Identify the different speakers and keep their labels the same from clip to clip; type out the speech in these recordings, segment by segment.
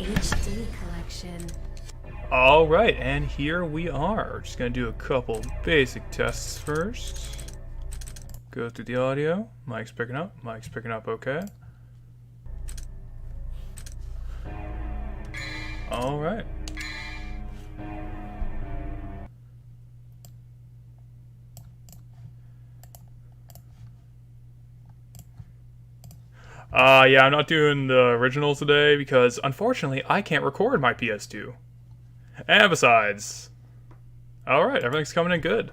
Speaker 1: HD collection.
Speaker 2: Alright, and here we are. Just gonna do a couple basic tests first. Go through the audio. Mic's picking up okay. Alright. Yeah, I'm not doing the originals today because, unfortunately, I can't record my PS2. And besides... Alright, everything's coming in good.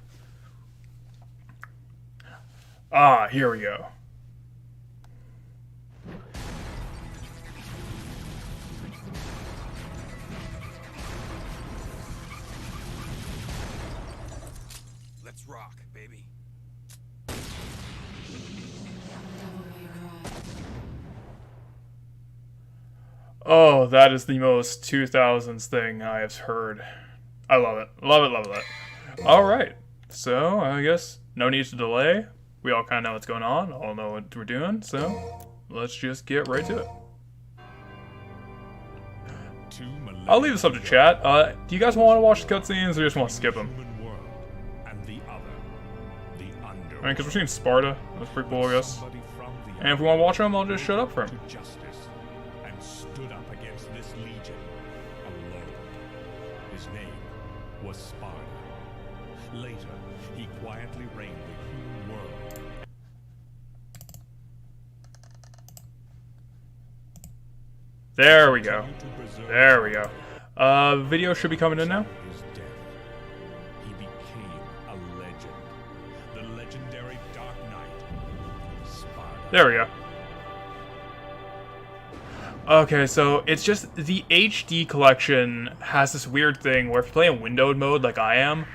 Speaker 2: Here we go.
Speaker 3: Let's rock, baby.
Speaker 2: Oh, that is the most 2000s thing I have heard. I love it. Love it. Alright, so I guess no need to delay. We all kind of know what's going on, all know what we're doing, so let's just get right to it. I'll leave this up to chat. Do you guys want to watch the cutscenes or just want to skip them? I mean, because we're seeing Sparta. That's pretty cool, I guess. And if we want to watch them, I'll just shut up for them.
Speaker 4: Stood up against this legion alone. His name was Sparta. Later, he quietly reigned the human world.
Speaker 2: There we go. There we go. Video should be coming in now.
Speaker 4: His death, he became a legend. The legendary Dark Knight, Sparta.
Speaker 2: There we go. Okay, so it's just the HD collection has this weird thing where if you play in windowed mode like I am,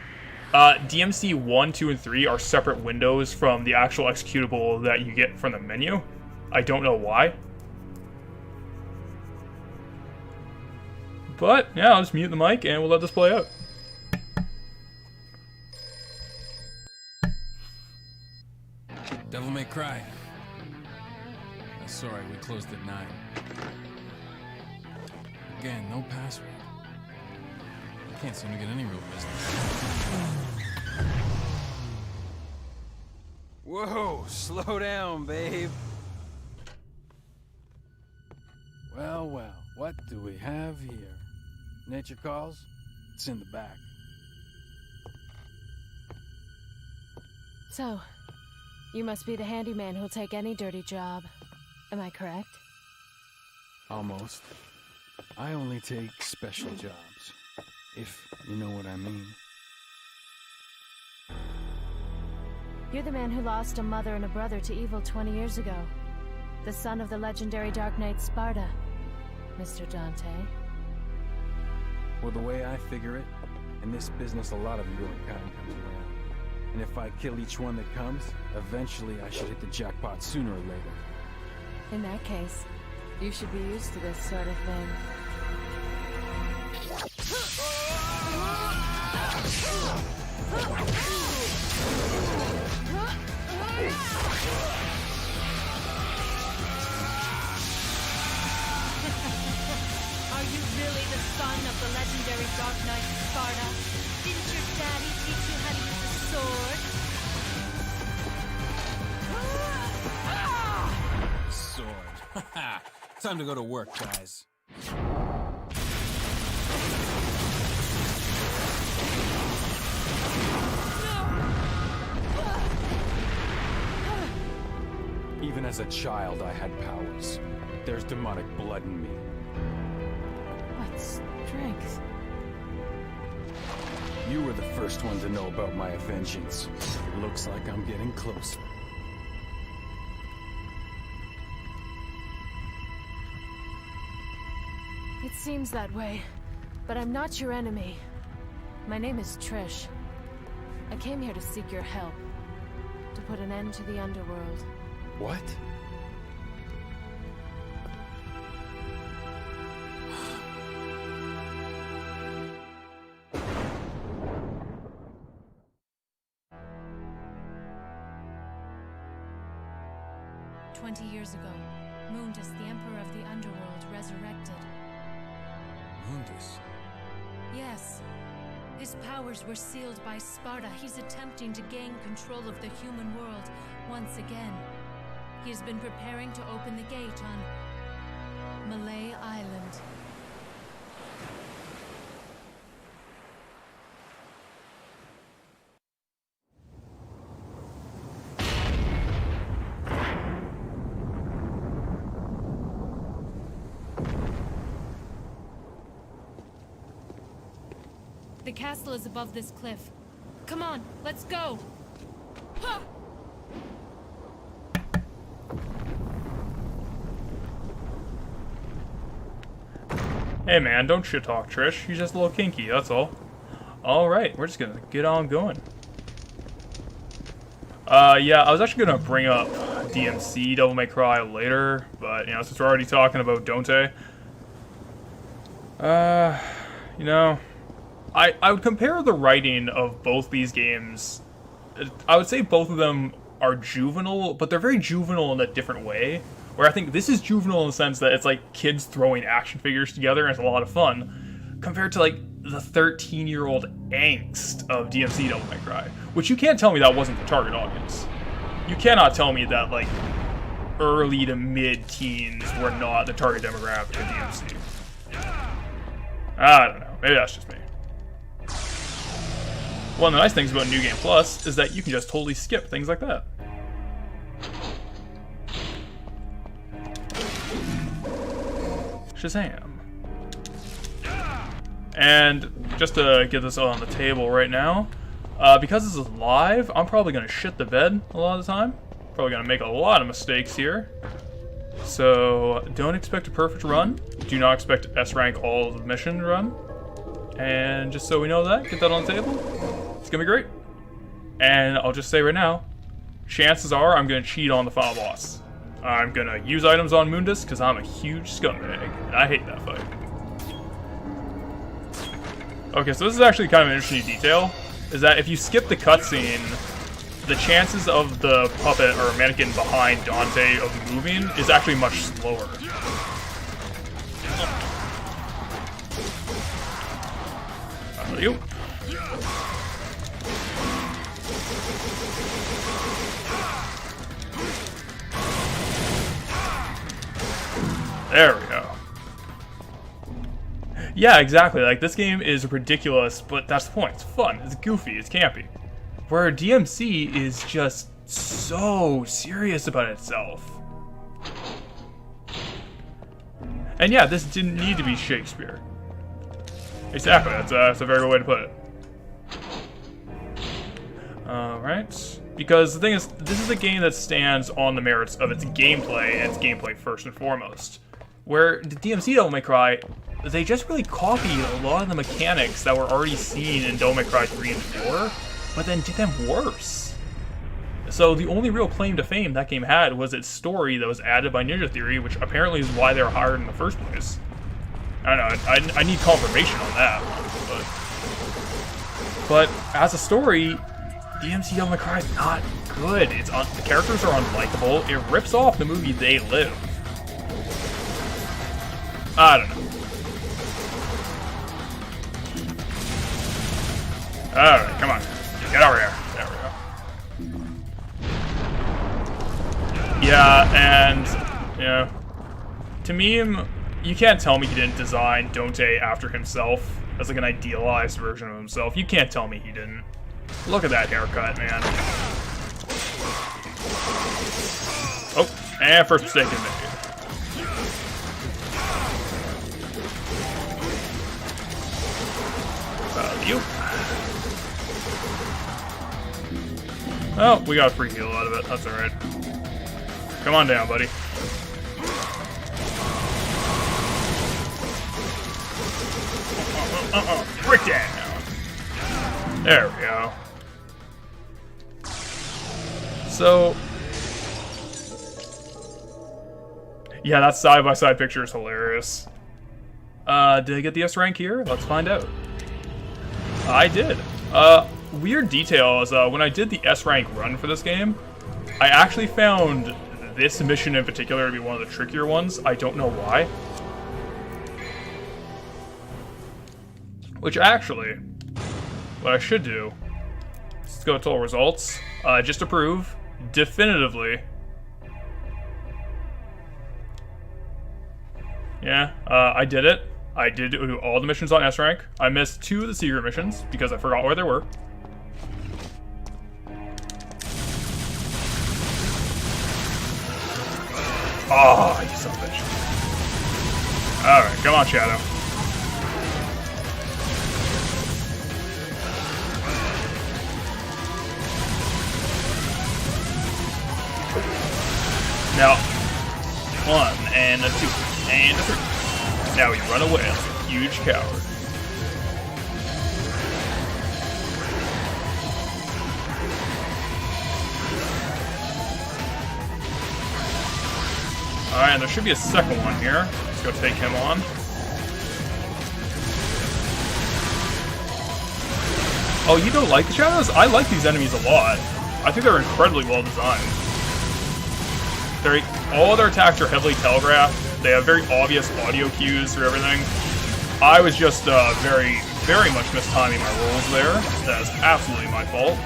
Speaker 2: DMC 1, 2, and 3 are separate windows from the actual executable that you get from the menu. I don't know why. But, yeah, I'll just mute the mic and we'll let this play out.
Speaker 5: Devil May Cry. Sorry, we closed at 9. Again, no password. I can't seem to get any real business.
Speaker 6: Whoa, slow down, babe. Well, well, what do we have here? Nature calls? It's in the back.
Speaker 7: So, you must be the handyman who'll take any dirty job. Am I correct?
Speaker 6: Almost. I only take special jobs, if you know what I mean.
Speaker 7: You're the man who lost a mother and a brother to evil 20 years ago. The son of the legendary Dark Knight Sparta, Mr. Dante.
Speaker 6: Well, the way I figure it, in this business a lot of your kind comes around. And if I kill each one that comes, eventually I should hit the jackpot sooner or later.
Speaker 7: In that case, you should be used to this sort of thing.
Speaker 8: Are you really the son of the legendary Dark Knight Sparta? Didn't your daddy teach you how to use a sword?
Speaker 5: Sword. Time to go to work, guys.
Speaker 6: Even as a child, I had powers. There's demonic blood in me.
Speaker 7: What strength?
Speaker 6: You were the first one to know about my vengeance. Looks like I'm getting closer.
Speaker 7: It seems that way, but I'm not your enemy. My name is Trish. I came here to seek your help, to put an end to the underworld.
Speaker 6: What?
Speaker 8: "20 years ago, Mundus, the Emperor of the Underworld, resurrected.
Speaker 5: Mundus.
Speaker 8: Yes. His powers were sealed by Sparta. He's attempting to gain control of the human world once again. He has been preparing to open the gate on Malay Island. The castle is above this cliff. Come on, let's go! Ha!
Speaker 2: Hey man, don't shit talk Trish. You're just a little kinky, that's all. Alright, we're just gonna get on going. Yeah, I was actually gonna bring up DMC Devil May Cry later, but, you know, since we're already talking about Dante, you know, I would compare the writing of both these games. I would say both of them are juvenile, but they're very juvenile in a different way. Where I think this is juvenile in the sense that it's like kids throwing action figures together and it's a lot of fun, compared to like the 13-year-old angst of DMC Devil May Cry. Which you can't tell me that wasn't the target audience. You cannot tell me that like early to mid-teens were not the target demographic of DMC. I don't know. Maybe that's just me. One of the nice things about New Game Plus is that you can just totally skip things like that. Shazam. And just to get this on the table right now, because this is live, I'm probably going to shit the bed a lot of the time. Probably going to make a lot of mistakes here. So don't expect a perfect run. Do not expect S rank all of the mission run. And just so we know that, get that on the table. It's going to be great. And I'll just say right now, chances are I'm going to cheat on the final boss. I'm going to use items on Mundus because I'm a huge scumbag. And I hate that fight. Okay, so this is actually kind of an interesting detail. Is that if you skip the cutscene, the chances of the puppet or mannequin behind Dante of moving is actually much slower. You. There we go. Yeah, exactly. Like, this game is ridiculous, but that's the point. It's fun. It's goofy. It's campy. Where DMC is just so serious about itself. And yeah, this didn't need to be Shakespeare. Exactly. That's a very good way to put it. Alright. Because the thing is, this is a game that stands on the merits of its gameplay, and its gameplay first and foremost. Where the DMC Devil May Cry, they just really copied a lot of the mechanics that were already seen in Devil May Cry 3 and 4, but then did them worse. So the only real claim to fame that game had was its story that was added by Ninja Theory, which apparently is why they were hired in the first place. I don't know, I need confirmation on that one, but as a story, DMC Devil May Cry is not good. The characters are unlikable. It rips off the movie They Live. I don't know. Alright, come on. Get over here. There we go. Yeah, and, you know, to me, you can't tell me he didn't design Dante after himself, as like an idealized version of himself. You can't tell me he didn't. Look at that haircut, man. Oh, and first mistake is made. You. Oh, we got a free heal out of it. That's alright. Come on down, buddy. Break down. There we go. So, yeah, that side-by-side picture is hilarious. Did I get the S rank here? Let's find out. I did. Weird detail is when I did the S rank run for this game, I actually found this mission in particular to be one of the trickier ones. I don't know why. Which actually, what I should do, let's go to total results, just to prove, definitively. Yeah, I did it. I did do all the missions on S rank. I missed 2 of the secret missions because I forgot where they were. Oh, you son of a bitch. Alright, come on, Shadow. Now, 1 and a 2 and a 3. Now we run away like a huge coward. Alright, and there should be a second one here. Let's go take him on. Oh, you don't like the shadows? I like these enemies a lot. I think they're incredibly well designed. All their attacks are heavily telegraphed. They have very obvious audio cues for everything. I was just very, very much mistiming my rolls there. That is absolutely my fault.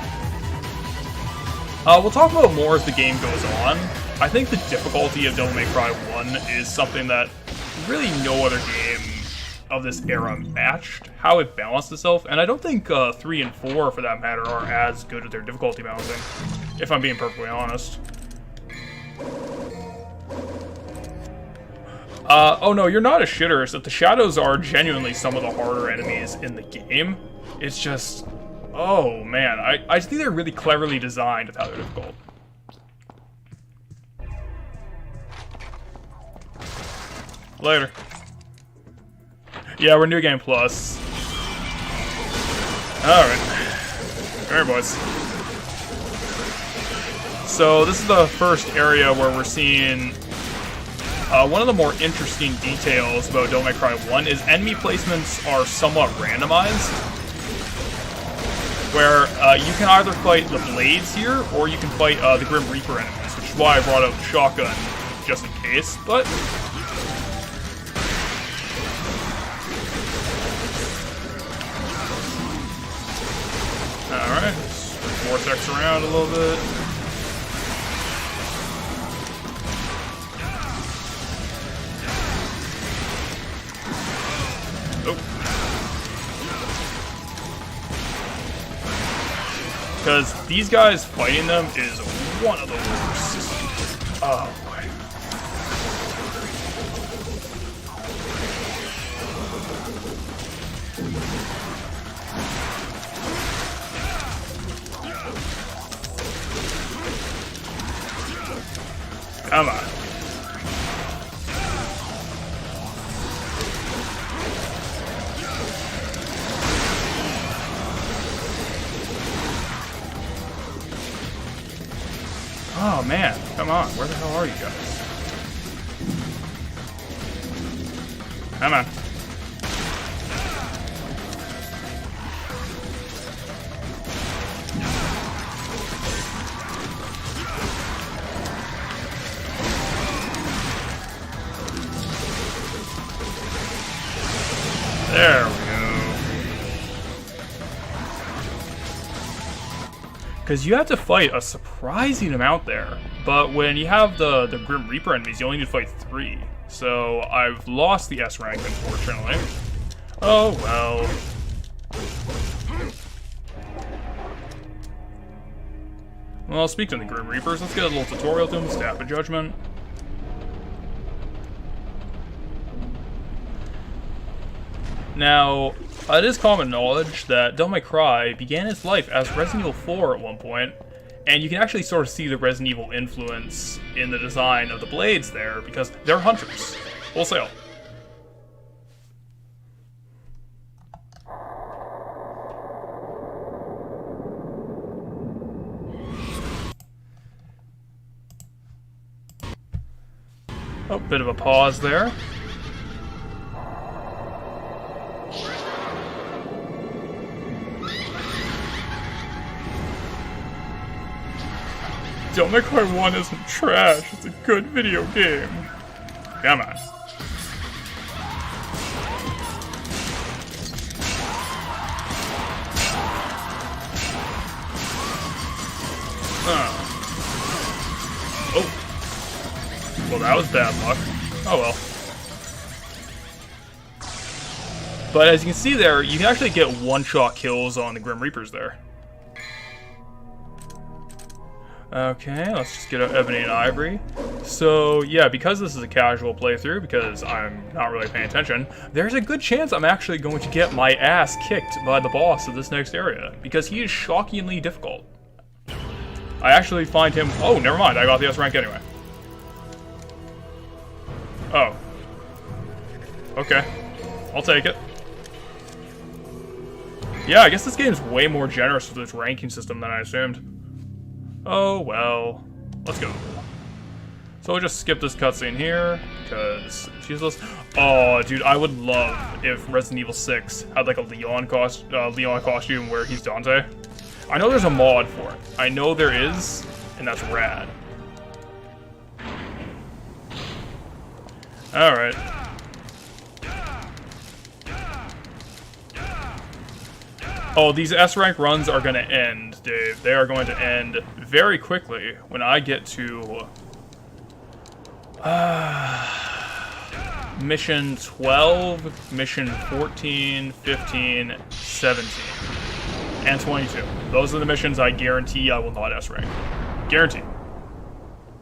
Speaker 2: We'll talk about more as the game goes on. I think the difficulty of Devil May Cry 1 is something that really no other game of this era matched, how it balanced itself, and I don't think 3 and 4, for that matter, are as good at their difficulty balancing, if I'm being perfectly honest. Oh no, you're not a shitter, so the shadows are genuinely some of the harder enemies in the game. It's just, oh man, I just think they're really cleverly designed with how they're difficult. Later. Yeah, we're New Game Plus. Alright. Come here, boys. So, this is the first area where we're seeing one of the more interesting details about Devil May Cry 1 is enemy placements are somewhat randomized. Where you can either fight the Blades here, or you can fight the Grim Reaper enemies, which is why I brought out the shotgun, just in case, but... Alright, let's vortex around a little bit. Oh. Because these guys fighting them is one of the worst. Oh boy. Come on. Oh man, come on. Where the hell are you guys? Come on. There we go. Because you have to fight a surprising amount there. But when you have the Grim Reaper enemies, you only need to fight 3. So I've lost the S rank, unfortunately. Oh well. Well, speaking of the Grim Reapers, let's get a little tutorial to them. Staff of Judgment. Now, it is common knowledge that Devil May Cry began its life as Resident Evil 4 at one point, and you can actually sort of see the Resident Evil influence in the design of the blades there, because they're hunters. Wholesale. Oh, bit of a pause there. Devil May Cry 1 isn't trash, it's a good video game. Come on. Oh. Well, that was bad luck. Oh well. But as you can see there, you can actually get one-shot kills on the Grim Reapers there. Okay, let's just get Ebony and Ivory. So, yeah, because this is a casual playthrough, because I'm not really paying attention, there's a good chance I'm actually going to get my ass kicked by the boss of this next area, because he is shockingly difficult. I actually find him... Oh, never mind, I got the S rank anyway. Oh. Okay. I'll take it. Yeah, I guess this game's way more generous with its ranking system than I assumed. Oh, well. Let's go. So we'll just skip this cutscene here, because it's useless. Oh, dude, I would love if Resident Evil 6 had, like, a Leon costume where he's Dante. I know there's a mod for it. I know there is, and that's rad. Alright. Oh, these S-rank runs are going to end, Dave. They are going to end very quickly when I get to... Mission 12, Mission 14, 15, 17, and 22. Those are the missions I guarantee I will not S-rank. Guarantee.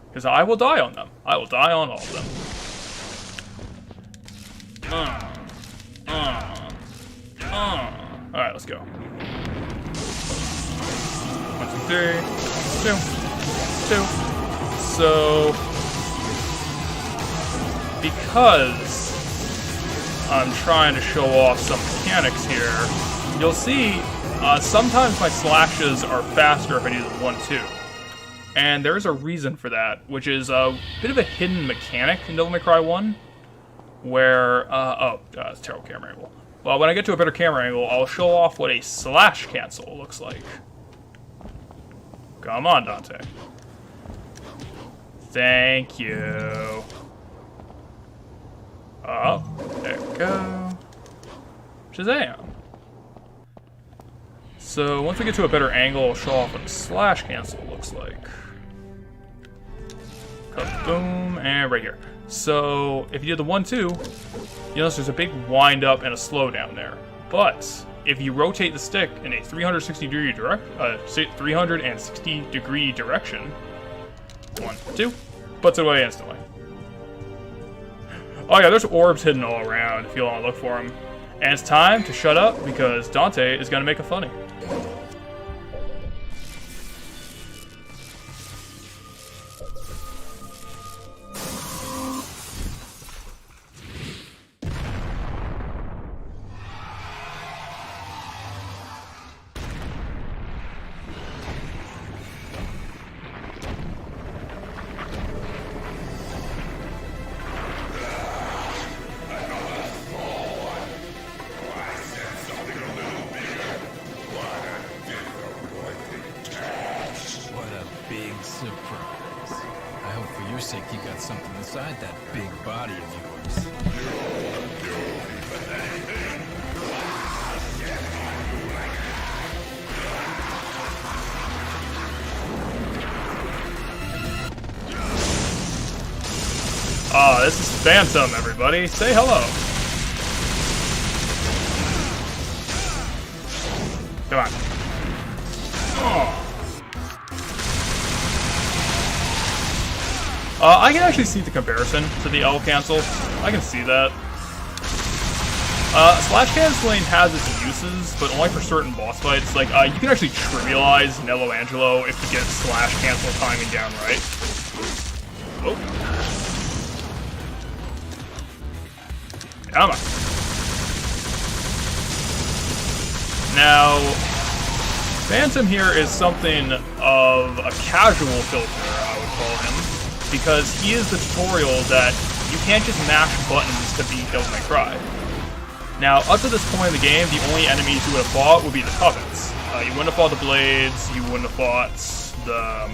Speaker 2: Because I will die on them. I will die on all of them. Alright, let's go. 1, 2, 3. 2. So, because I'm trying to show off some mechanics here, you'll see sometimes my slashes are faster if I do the 1-2. And there is a reason for that, which is a bit of a hidden mechanic in Devil May Cry 1, where, it's a terrible camera angle. Well, when I get to a better camera angle, I'll show off what a slash cancel looks like. Come on, Dante. Thank you. Oh, there we go. Shazam. So, once we get to a better angle, I'll show off what a slash cancel looks like. Boom, and right here. So, if you do the 1-2, you notice there's a big wind up and a slowdown there. But if you rotate the stick in a 360 degree direction, 1, 2, puts it away instantly. Oh yeah, there's orbs hidden all around if you want to look for them. And it's time to shut up because Dante is going to make a funny.
Speaker 5: Surprise. I hope for your sake you got something inside that big body of yours.
Speaker 2: Ah, this is Phantom, everybody. Say hello. Come on. Oh. I can actually see the comparison to the L cancel. I can see that. Slash canceling has its uses, but only for certain boss fights. Like, you can actually trivialize Nello Angelo if you get slash cancel timing down right. Oh. Come on. Now, Phantom here is something of a casual filter, I would call him. Because he is the tutorial that you can't just mash buttons to beat Devil May Cry. Now, up to this point in the game, the only enemies you would have fought would be the puppets. You wouldn't have fought the blades, you wouldn't have fought the...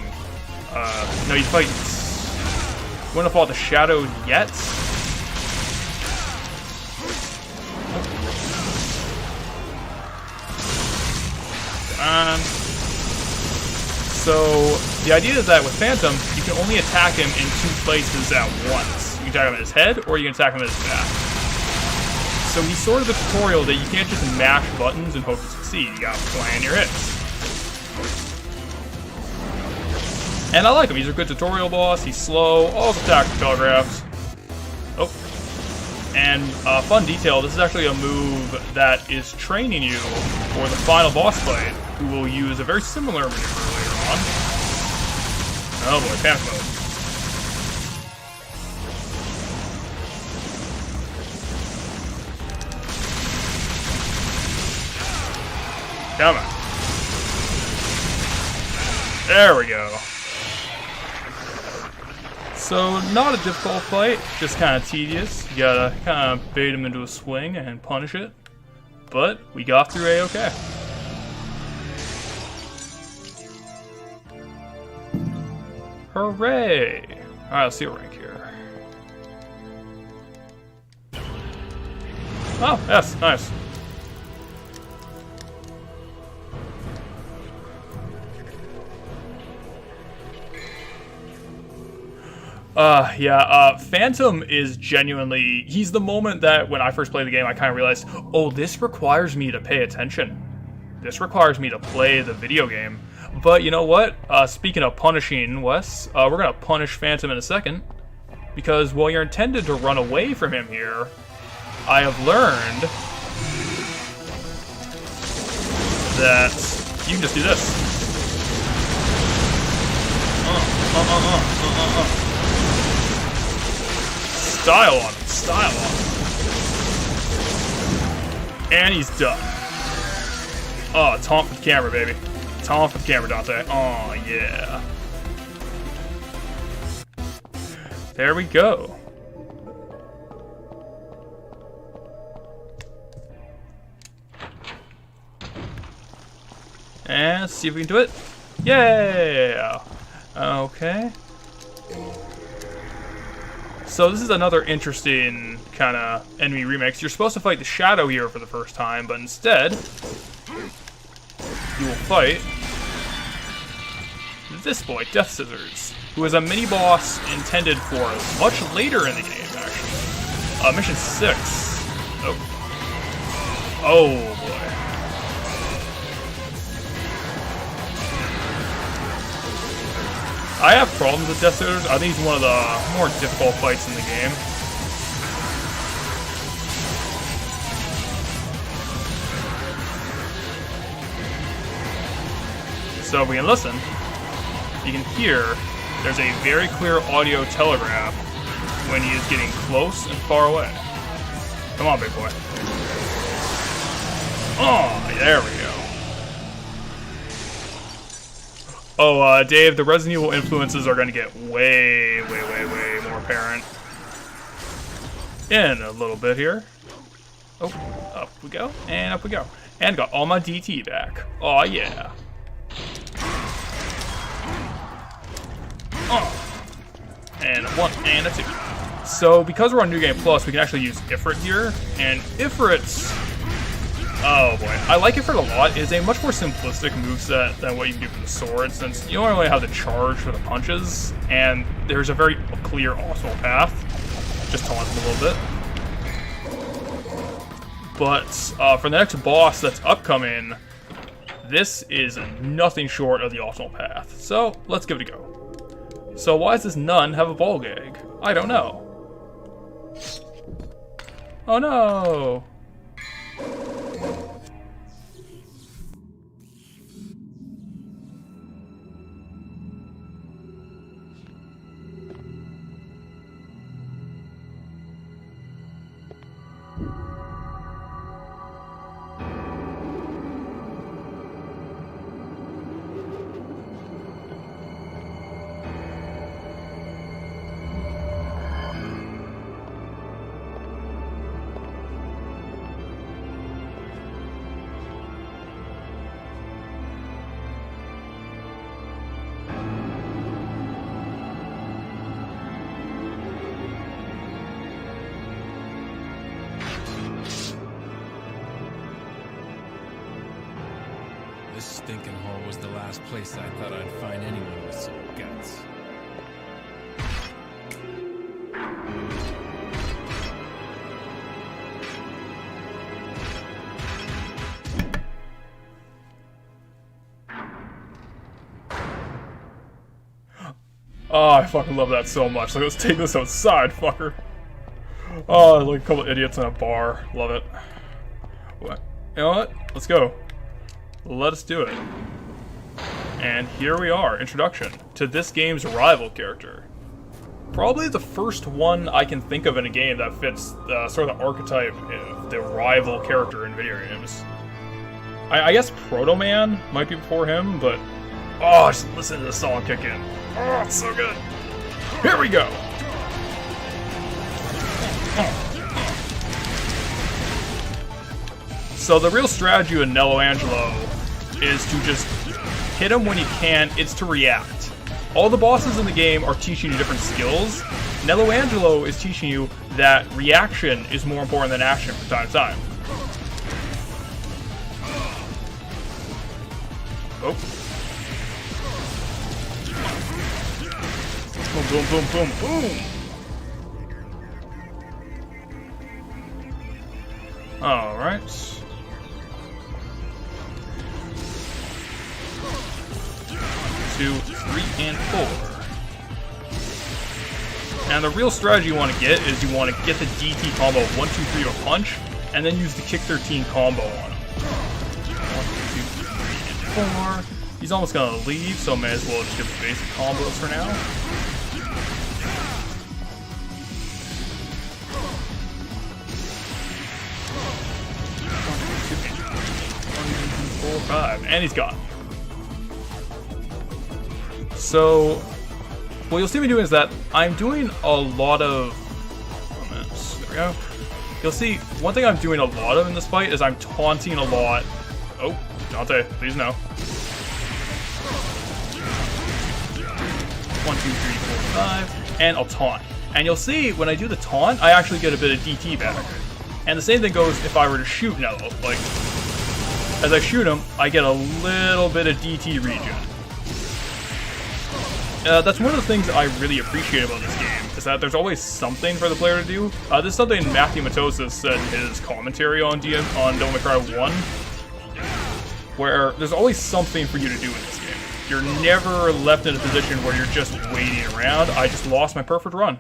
Speaker 2: no, you wouldn't have fought the shadows yet. So, The idea is that with Phantom, you can only attack him in 2 places at once. You can attack him at his head, or you can attack him at his back. So he's sort of a tutorial that you can't just mash buttons and hope to succeed. You gotta plan your hits. And I like him. He's a good tutorial boss. He's slow. All the tactical telegraphs. Oh. And fun detail, this is actually a move that is training you for the final boss fight, who will use a very similar maneuver later on. Oh boy, panic mode. Come on. There we go. So, not a difficult fight, just kind of tedious. You gotta kind of bait him into a swing and punish it. But we got through A-OK. Hooray! Alright, let's see a rank here. Oh, yes, nice. Phantom is genuinely, he's the moment that when I first played the game, I kind of realized, oh, this requires me to pay attention. This requires me to play the video game. But you know what? Speaking of punishing Wes, we're going to punish Phantom in a second. Because while you're intended to run away from him here, I have learned that you can just do this. Style on him, style on him. And he's done. Oh, taunt for the camera, baby. Taunt for the camera, Dante. Oh, yeah. There we go. And let's see if we can do it. Yeah! Okay. So this is another interesting kind of enemy remix. You're supposed to fight the Shadow here for the first time, but instead, you will fight this boy, Death Scissors, who is a mini-boss intended for much later in the game, actually. Mission 6. Oh. Oh, boy. I have problems with Death Scissors. I think he's one of the more difficult fights in the game. So if we can listen, you can hear there's a very clear audio telegraph when he is getting close and far away. Come on, big boy. Oh, there we go. Oh, Dave, the Resident Evil influences are going to get way more apparent in a little bit here. Oh, up we go, and up we go. And got all my DT back. Oh, yeah. Oh. And a 1 and a 2. So, because we're on New Game Plus, we can actually use Ifrit here. And Ifrit's... oh boy, I like Ifrit a lot. It's a much more simplistic moveset than what you can do for the sword, since you don't really have the charge for the punches, and there's a very clear optimal path. Just taunt him a little bit. But for the next boss that's upcoming, this is nothing short of the optimal path. So let's give it a go. So why does this nun have a ball gag? I don't know. Oh no!
Speaker 5: This stinking hole was the last place I thought I'd find anyone with some guts.
Speaker 2: Oh, I fucking love that so much. Like, let's take this outside, fucker. Oh, like a couple idiots in a bar. Love it. What? You know what? Let's go. Let us do it. And here we are. Introduction to this game's rival character. Probably the first one I can think of in a game that fits sort of the archetype of the rival character in video games. I guess Proto Man might be before him, but... Oh, just listen to the song kick in. Oh, it's so good. Here we go. So the real strategy with Nello Angelo is to just hit him when you can. It's to react. All the bosses in the game are teaching you different skills. Nello Angelo is teaching you that reaction is more important than action from time to time. Oh. Boom, boom, boom, boom, boom! Alright. 2, 3, and 4. And the real strategy you want to get is you want to get the DT combo 1, 2, 3 to a punch, and then use the kick 13 combo on him. 1, 2, 3, and 4. He's almost gonna leave, so may as well just get the basic combos for now. 4, 5, and he's gone. So, what you'll see me doing is that I'm doing a lot of... There we go. You'll see, one thing I'm doing a lot of in this fight is I'm taunting a lot. Oh, Dante, please no. 1, 2, 3, 4, 5, and I'll taunt. And you'll see, when I do the taunt, I actually get a bit of DT back. And the same thing goes if I were to shoot Nello. Like, as I shoot him, I get a little bit of DT regen. That's one of the things I really appreciate about this game, is that there's always something for the player to do. This is something Matthew Matosis said in his commentary on Devil May Cry 1, where there's always something for you to do in this game. You're never left in a position where you're just waiting around. I just lost my perfect run.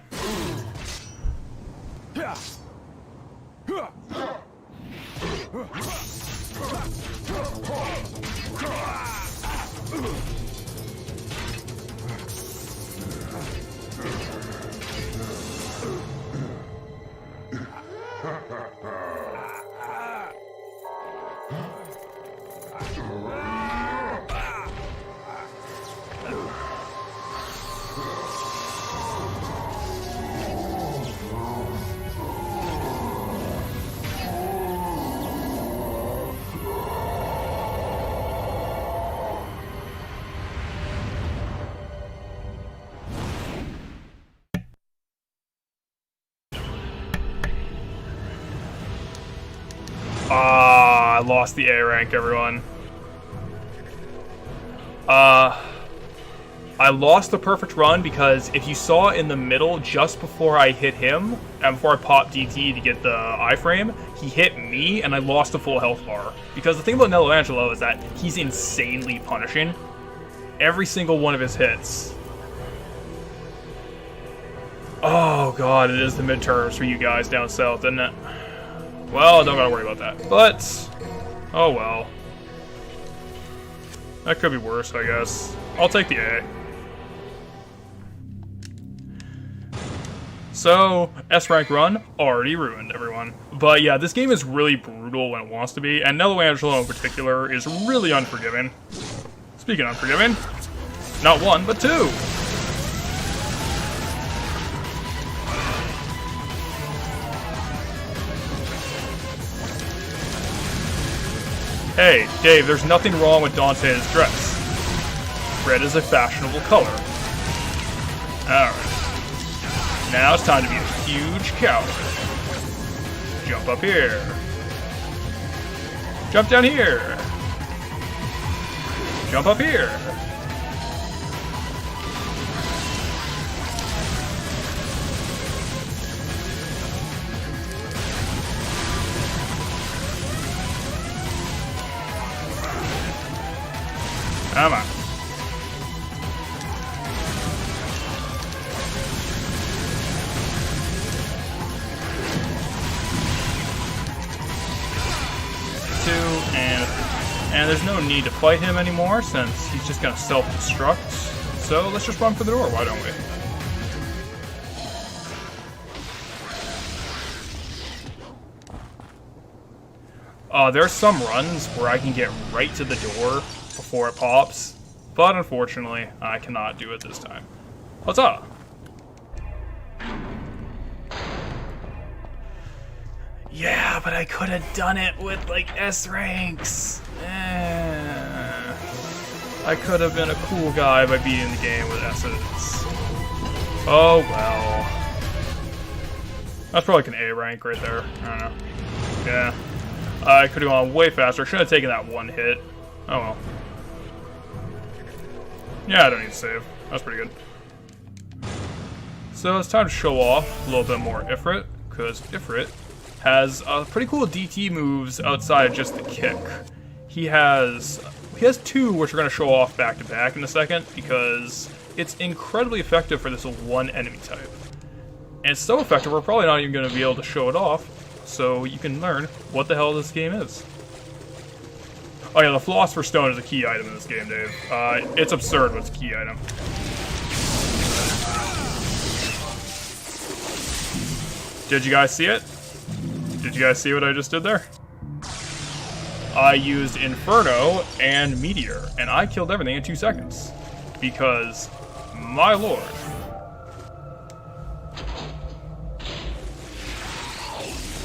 Speaker 2: I lost the A rank, everyone. I lost the perfect run because if you saw in the middle, just before I hit him, and before I popped DT to get the iframe, he hit me and I lost a full health bar. Because the thing about Nello Angelo is that he's insanely punishing. Every single one of his hits. Oh god, it is the midterms for you guys down south, isn't it? Well, I don't gotta worry about that. But, oh well. That could be worse, I guess. I'll take the A. So, S-rank run, already ruined, everyone. But yeah, this game is really brutal when it wants to be, and Nello Angelo in particular is really unforgiving. Speaking of unforgiving, not one, but two! Hey, Dave, there's nothing wrong with Dante's dress. Red is a fashionable color. Alright. Now it's time to be a huge coward. Jump up here. Jump down here. Jump up here. Come on. And there's no need to fight him anymore since he's just gonna self-destruct. So let's just run for the door, why don't we? There's some runs where I can get right to the door before it pops, but unfortunately, I cannot do it this time. What's up? Yeah, but I could have done it with, like, S ranks. I could have been a cool guy by beating the game with S's. Oh, well. That's probably like an A rank right there. I don't know. Yeah. I could have gone way faster. Should have taken that one hit. Oh, well. Yeah, I don't need to save. That's pretty good. So it's time to show off a little bit more Ifrit, because Ifrit has pretty cool DT moves outside of just the kick. He has two, which we're going to show off back to back in a second, because it's incredibly effective for this one enemy type. And it's so effective, we're probably not even going to be able to show it off, so you can learn what the hell this game is. Oh yeah, the Philosopher's Stone is a key item in this game, Dave. It's absurd what's a key item. Did you guys see it? Did you guys see what I just did there? I used Inferno and Meteor, and I killed everything in 2 seconds. Because, my lord.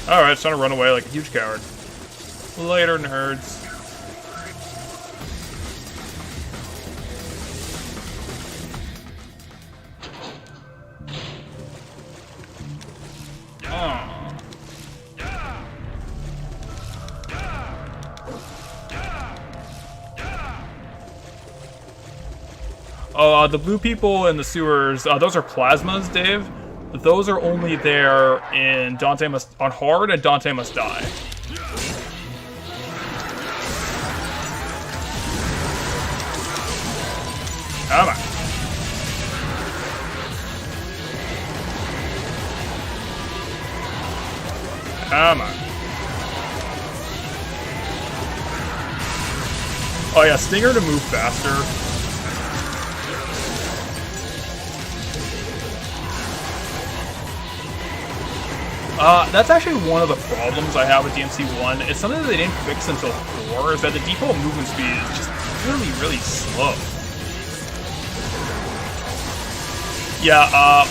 Speaker 2: Alright, it's time to run away like a huge coward. Later, nerds. Oh, the blue people in the sewers, those are plasmas, Dave. Those are only there in on hard and Dante Must Die. Come on. Come on. Oh yeah, Stinger to move faster. That's actually one of the problems I have with DMC1. It's something that they didn't fix until 4, is that the default movement speed is just really, really slow. Yeah,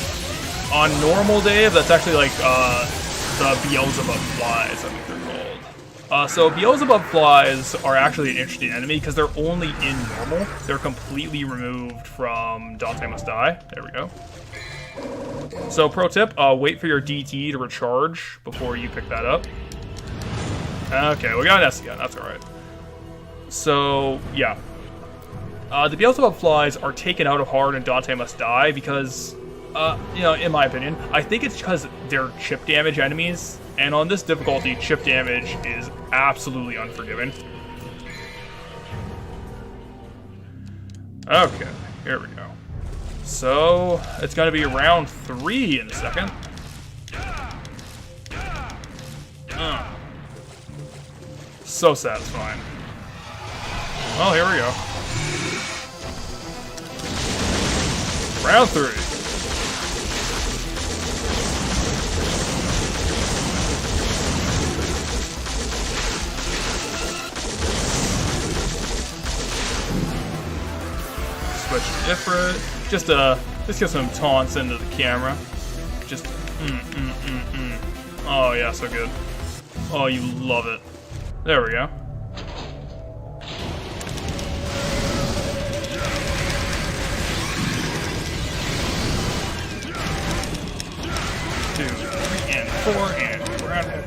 Speaker 2: on normal, Dave, that's actually like, the Beelzebub flies, I think they're called. So Beelzebub flies are actually an interesting enemy because they're only in normal. They're completely removed from Dante Must Die. There we go. So, pro tip, wait for your DT to recharge before you pick that up. Okay, we got an S again, that's alright. So, yeah. The Beelzebub flies are taken out of hard and Dante Must Die because, you know, in my opinion, I think it's because they're chip damage enemies, and on this difficulty, chip damage is absolutely unforgiving. Okay, here we go. So, it's going to be round 3 in a second. So satisfying. Well, here we go. Round 3. Switch to Ifrit. Just get some taunts into the camera. Just, Oh yeah, so good. Oh, you love it. There we go. Two, 3, and 4, and round it.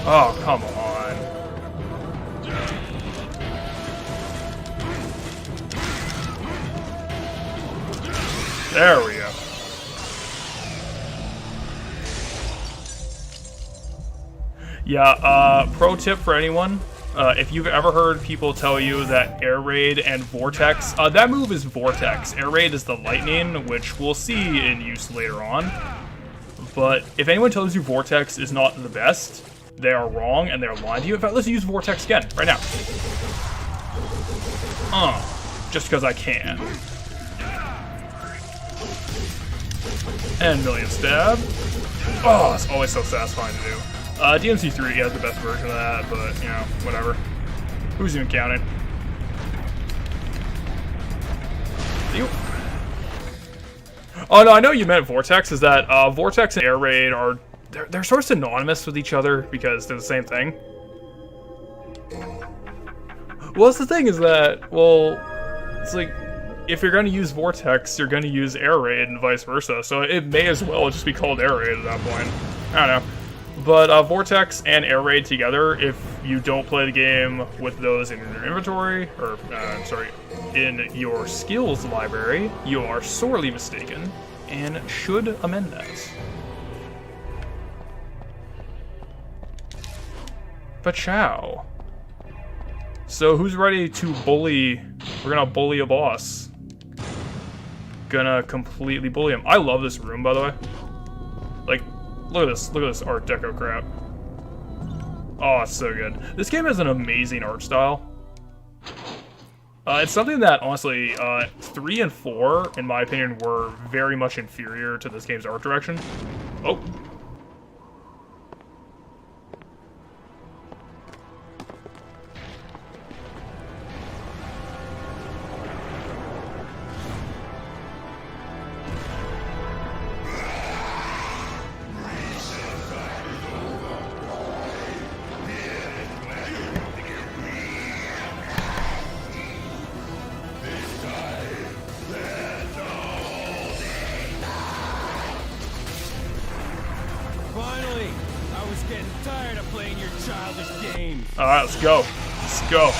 Speaker 2: Oh, come on. There we go. Yeah, pro tip for anyone. If you've ever heard people tell you that Air Raid and Vortex, that move is Vortex. Air Raid is the lightning, which we'll see in use later on. But if anyone tells you Vortex is not the best, they are wrong and they're lying to you. In fact, let's use Vortex again, right now. Just because I can. And million stab. Oh, it's always so satisfying to do. DMC3 has the best version of that, but, you know, whatever. Who's even counting? You. Oh, no, I know you meant Vortex. Is that Vortex and Air Raid are... They're sort of synonymous with each other because they're the same thing. Well, that's the thing is that, well, it's like... If you're going to use Vortex, you're going to use Air Raid and vice versa. So it may as well just be called Air Raid at that point. I don't know. But Vortex and Air Raid together, if you don't play the game with those in your inventory, or, sorry, in your skills library, you are sorely mistaken and should amend that. Pachow. So who's ready to bully? We're gonna bully a boss. Gonna completely bully him. I love this room, by the way. Like, look at this Art Deco crap. Oh, it's so good. This game has an amazing art style. It's something that, honestly, 3 and 4, in my opinion, were very much inferior to this game's art direction. Oh.
Speaker 6: Finally! I was getting tired of playing your childish games.
Speaker 2: Alright, let's go. Let's go.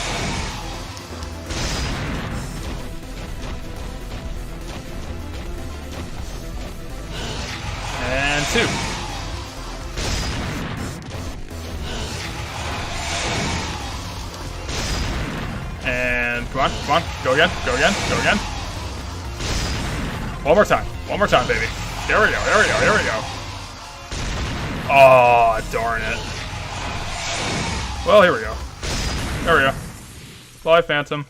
Speaker 2: And 2. And come on, come on. Go again, go again, go again. One more time, baby. There we go, there we go, there we go. Oh, darn it. Well, here we go. There we go. Bye, Phantom.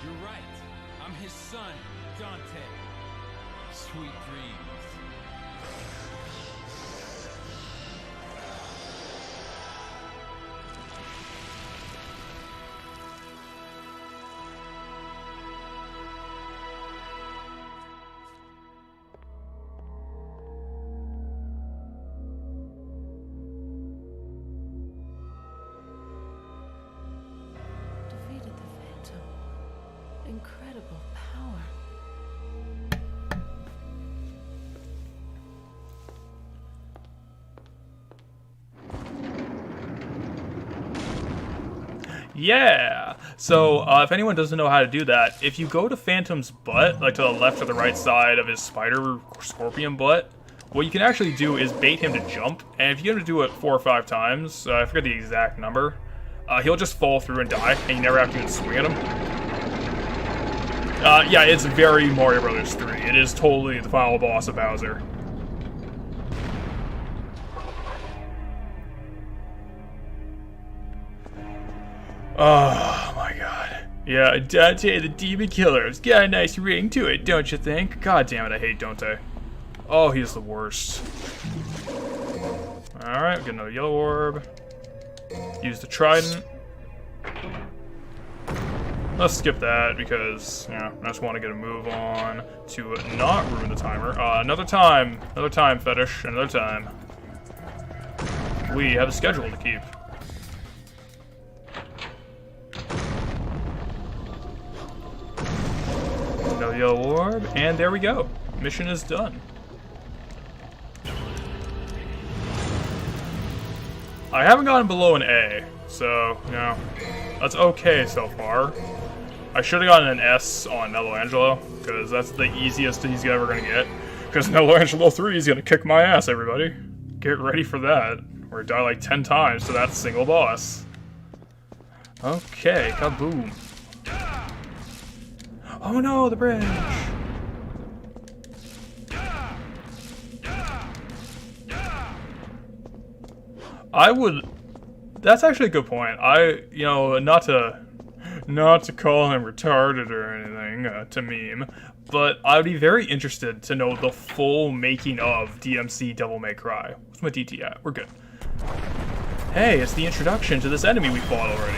Speaker 6: You're right. I'm his son, Dante. Sweet dreams.
Speaker 7: Defeated the Phantom. Incredible power.
Speaker 2: Yeah! So, if anyone doesn't know how to do that, if you go to Phantom's butt, like to the left or the right side of his spider scorpion butt, what you can actually do is bait him to jump, and if you get him to do it 4 or 5 times, I forget the exact number, he'll just fall through and die, and you never have to even swing at him. Yeah, it's very Mario Bros. 3. It is totally the final boss of Bowser. Oh my god. Yeah, Dante the Demon Killer. It's got a nice ring to it, don't you think? God damn it, I hate Dante. Oh, he's the worst. Alright, get another yellow orb. Use the trident. Let's skip that because, I just want to get a move on to not ruin the timer. Another time fetish, another time. We have a schedule to keep. No yellow orb, and there we go. Mission is done. I haven't gotten below an A, so, that's okay so far. I should have gotten an S on Michelangelo, because that's the easiest he's ever going to get. Because Michelangelo 3 is going to kick my ass, everybody. Get ready for that. Or die like 10 times to that single boss. Okay, kaboom. Oh no, the bridge! That's actually a good point. Not to call him retarded or anything, to meme, but I would be very interested to know the full making of DMC Devil May Cry. What's my DT at? We're good. Hey, it's the introduction to this enemy we fought already.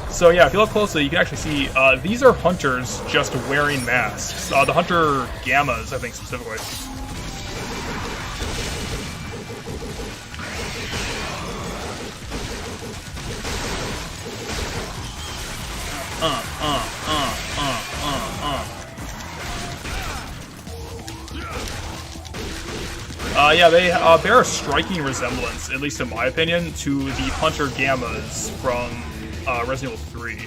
Speaker 2: So yeah, if you look closely, you can actually see, these are hunters just wearing masks. The hunter gammas, I think, specifically. Yeah, they bear a striking resemblance, at least in my opinion, to the Hunter Gammas from Resident Evil 3.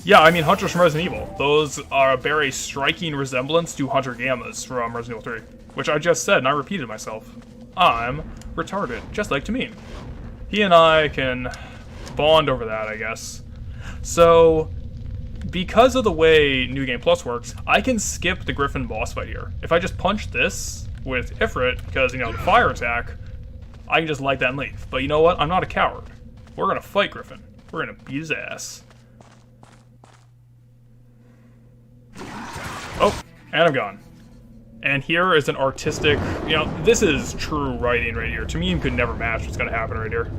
Speaker 2: Yeah, I mean Hunters from Resident Evil. Those bear a striking resemblance to Hunter Gammas from Resident Evil 3, which I just said, and I repeated myself. I'm retarded, just like Tamim. He and I can bond over that, I guess. So, because of the way New Game Plus works, I can skip the Griffin boss fight here. If I just punch this with Ifrit, because, the fire attack, I can just light that and leave. But you know what? I'm not a coward. We're gonna fight Griffin. We're gonna beat his ass. Oh, and I'm gone. And here is an artistic, this is true writing right here. Tamim could never match what's gonna happen right here.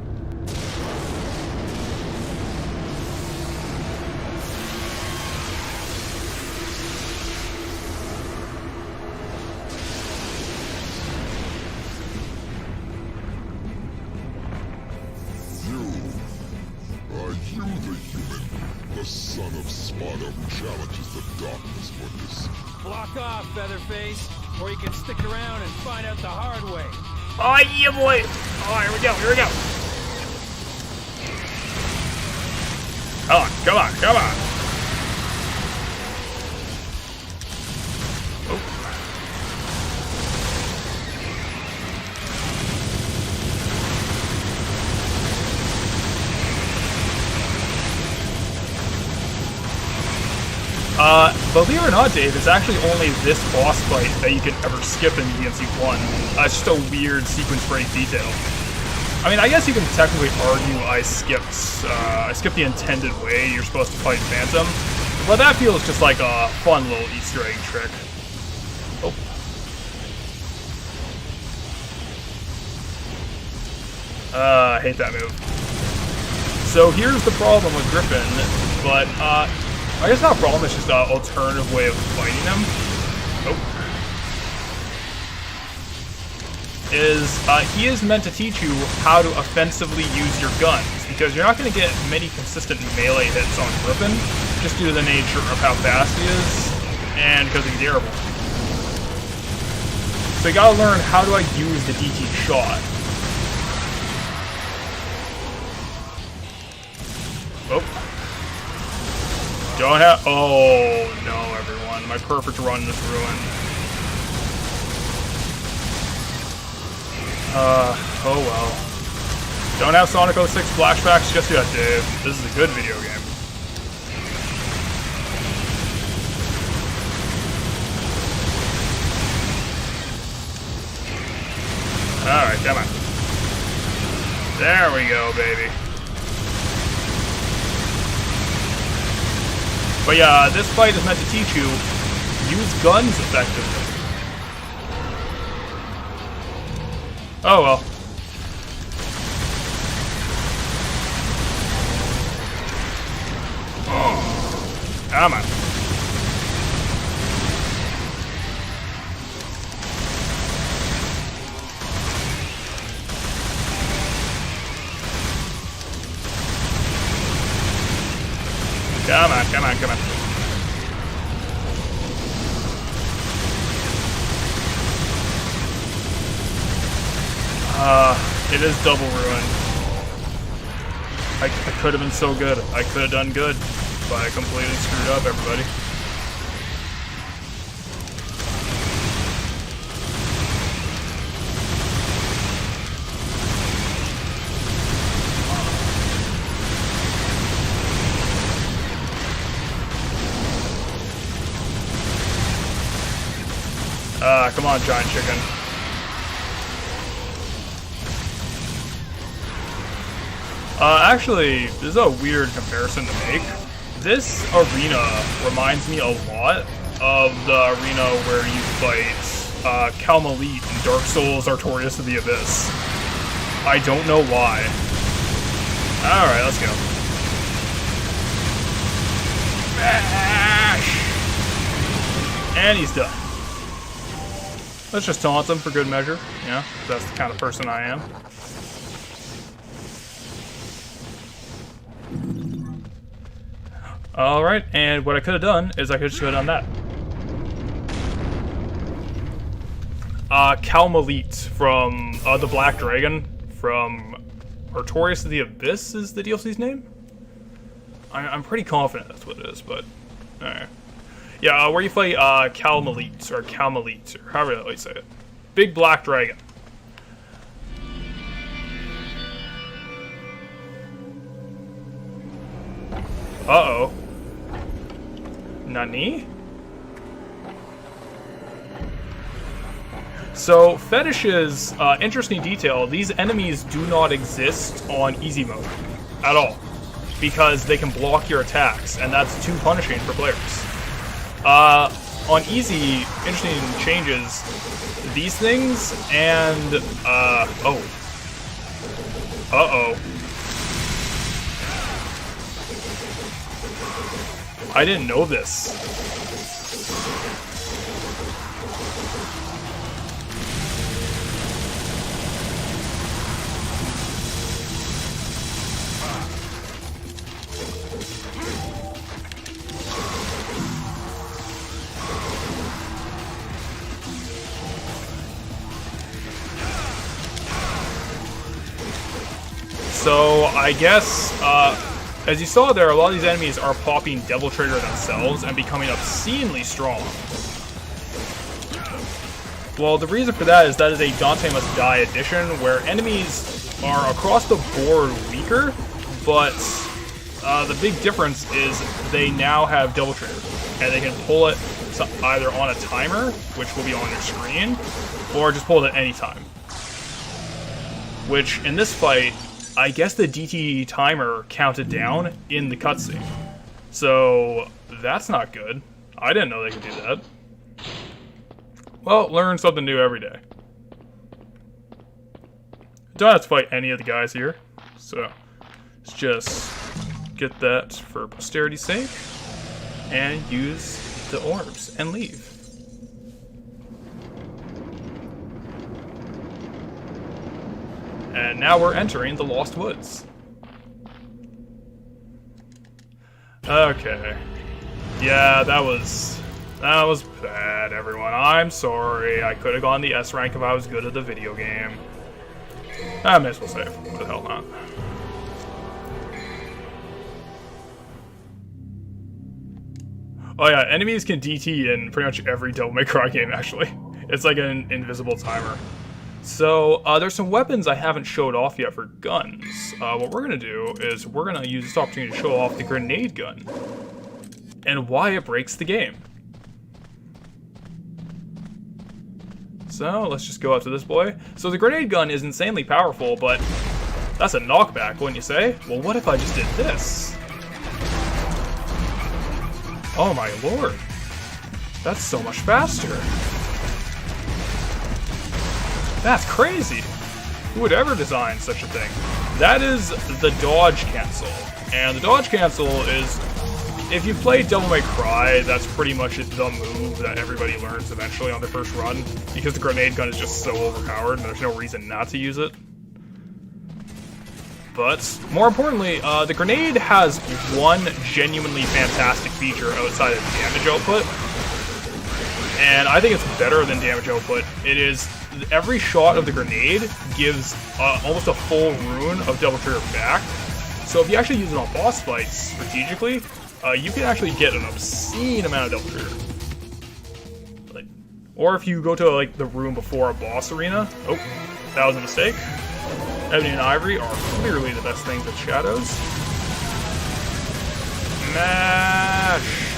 Speaker 9: The son of Sparta who challenges the darkness for this.
Speaker 6: Block off, Featherface, or you can stick around and find out the hard way.
Speaker 2: Oh, yeah, boy! Oh, here we go, here we go! Come on, come on! Oh. Believe it or not, Dave, it's actually only this boss fight that you can ever skip in DMC 1. It's just a weird sequence-break detail. I mean, I guess you can technically argue I skipped the intended way you're supposed to fight Phantom, but that feels just like a fun little Easter egg trick. Oh. I hate that move. So here's the problem with Griffin, but, I guess not a problem, it's just an alternative way of fighting him. He is meant to teach you how to offensively use your guns, because you're not going to get many consistent melee hits on Griffin, just due to the nature of how fast he is, and because he's airborne. So you gotta learn, how do I use the DT shot? Oh. Don't have. Oh no, everyone. My perfect run is ruined. Oh well. Don't have Sonic 06 flashbacks just yet, Dave. This is a good video game. Alright, come on. There we go, baby. But yeah, this fight is meant to teach you, use guns effectively. Oh well. Come on. Come on, come on, come on. It is double ruin. I could have been so good. I could have done good, but I completely screwed up, everybody. Come on, giant chicken. Actually, this is a weird comparison to make. This arena reminds me a lot of the arena where you fight Calmalit in Dark Souls Artorias of the Abyss. I don't know why. Alright, let's go. Bash! And he's done. Let's just taunt him for good measure, you know, that's the kind of person I am. Alright, and what I could have done is I could just go down that. Calmalit from the Black Dragon from Artorias of the Abyss is the DLC's name? I'm pretty confident that's what it is, but alright. Yeah, where you fight Calmalit, or however you say it. Big Black Dragon. Uh-oh. Nani? So, fetishes, interesting detail, these enemies do not exist on easy mode at all. Because they can block your attacks, and that's too punishing for players. On easy, interesting changes, these things, and, oh. Uh-oh. I didn't know this. So, I guess, as you saw there, a lot of these enemies are popping Devil Trigger themselves and becoming obscenely strong. Well, the reason for that is a Dante Must Die edition, where enemies are across the board weaker, but the big difference is they now have Devil Trigger, and they can pull it either on a timer, which will be on your screen, or just pull it at any time. Which, in this fight, I guess the DT timer counted down in the cutscene. So, that's not good. I didn't know they could do that. Well, learn something new every day. Don't have to fight any of the guys here. So, let's just get that for posterity's sake. And use the orbs and leave. And now we're entering the Lost Woods. Okay. Yeah, that was bad, everyone. I'm sorry. I could have gone the S rank if I was good at the video game. I may as well save. What the hell not? Oh yeah, enemies can DT in pretty much every Devil May Cry game, actually. It's like an invisible timer. So, there's some weapons I haven't showed off yet for guns. What we're going to do is we're going to use this opportunity to show off the grenade gun and why it breaks the game. So, let's just go up to this boy. So, the grenade gun is insanely powerful, but that's a knockback, wouldn't you say? Well, what if I just did this? Oh my lord. That's so much faster. That's crazy. Who would ever design such a thing? That is the dodge cancel. And the dodge cancel is, if you play Devil May Cry, that's pretty much the move that everybody learns eventually on their first run, because the grenade gun is just so overpowered and there's no reason not to use it. But, more importantly, the grenade has one genuinely fantastic feature outside of damage output, and I think it's better than damage output. It is, every shot of the grenade gives almost a full rune of double trigger back. So if you actually use it on boss fights strategically, you can actually get an obscene amount of double trigger. Like, or if you go to like the room before a boss arena, oh, that was a mistake. Ebony and Ivory are clearly the best things with shadows. Mash!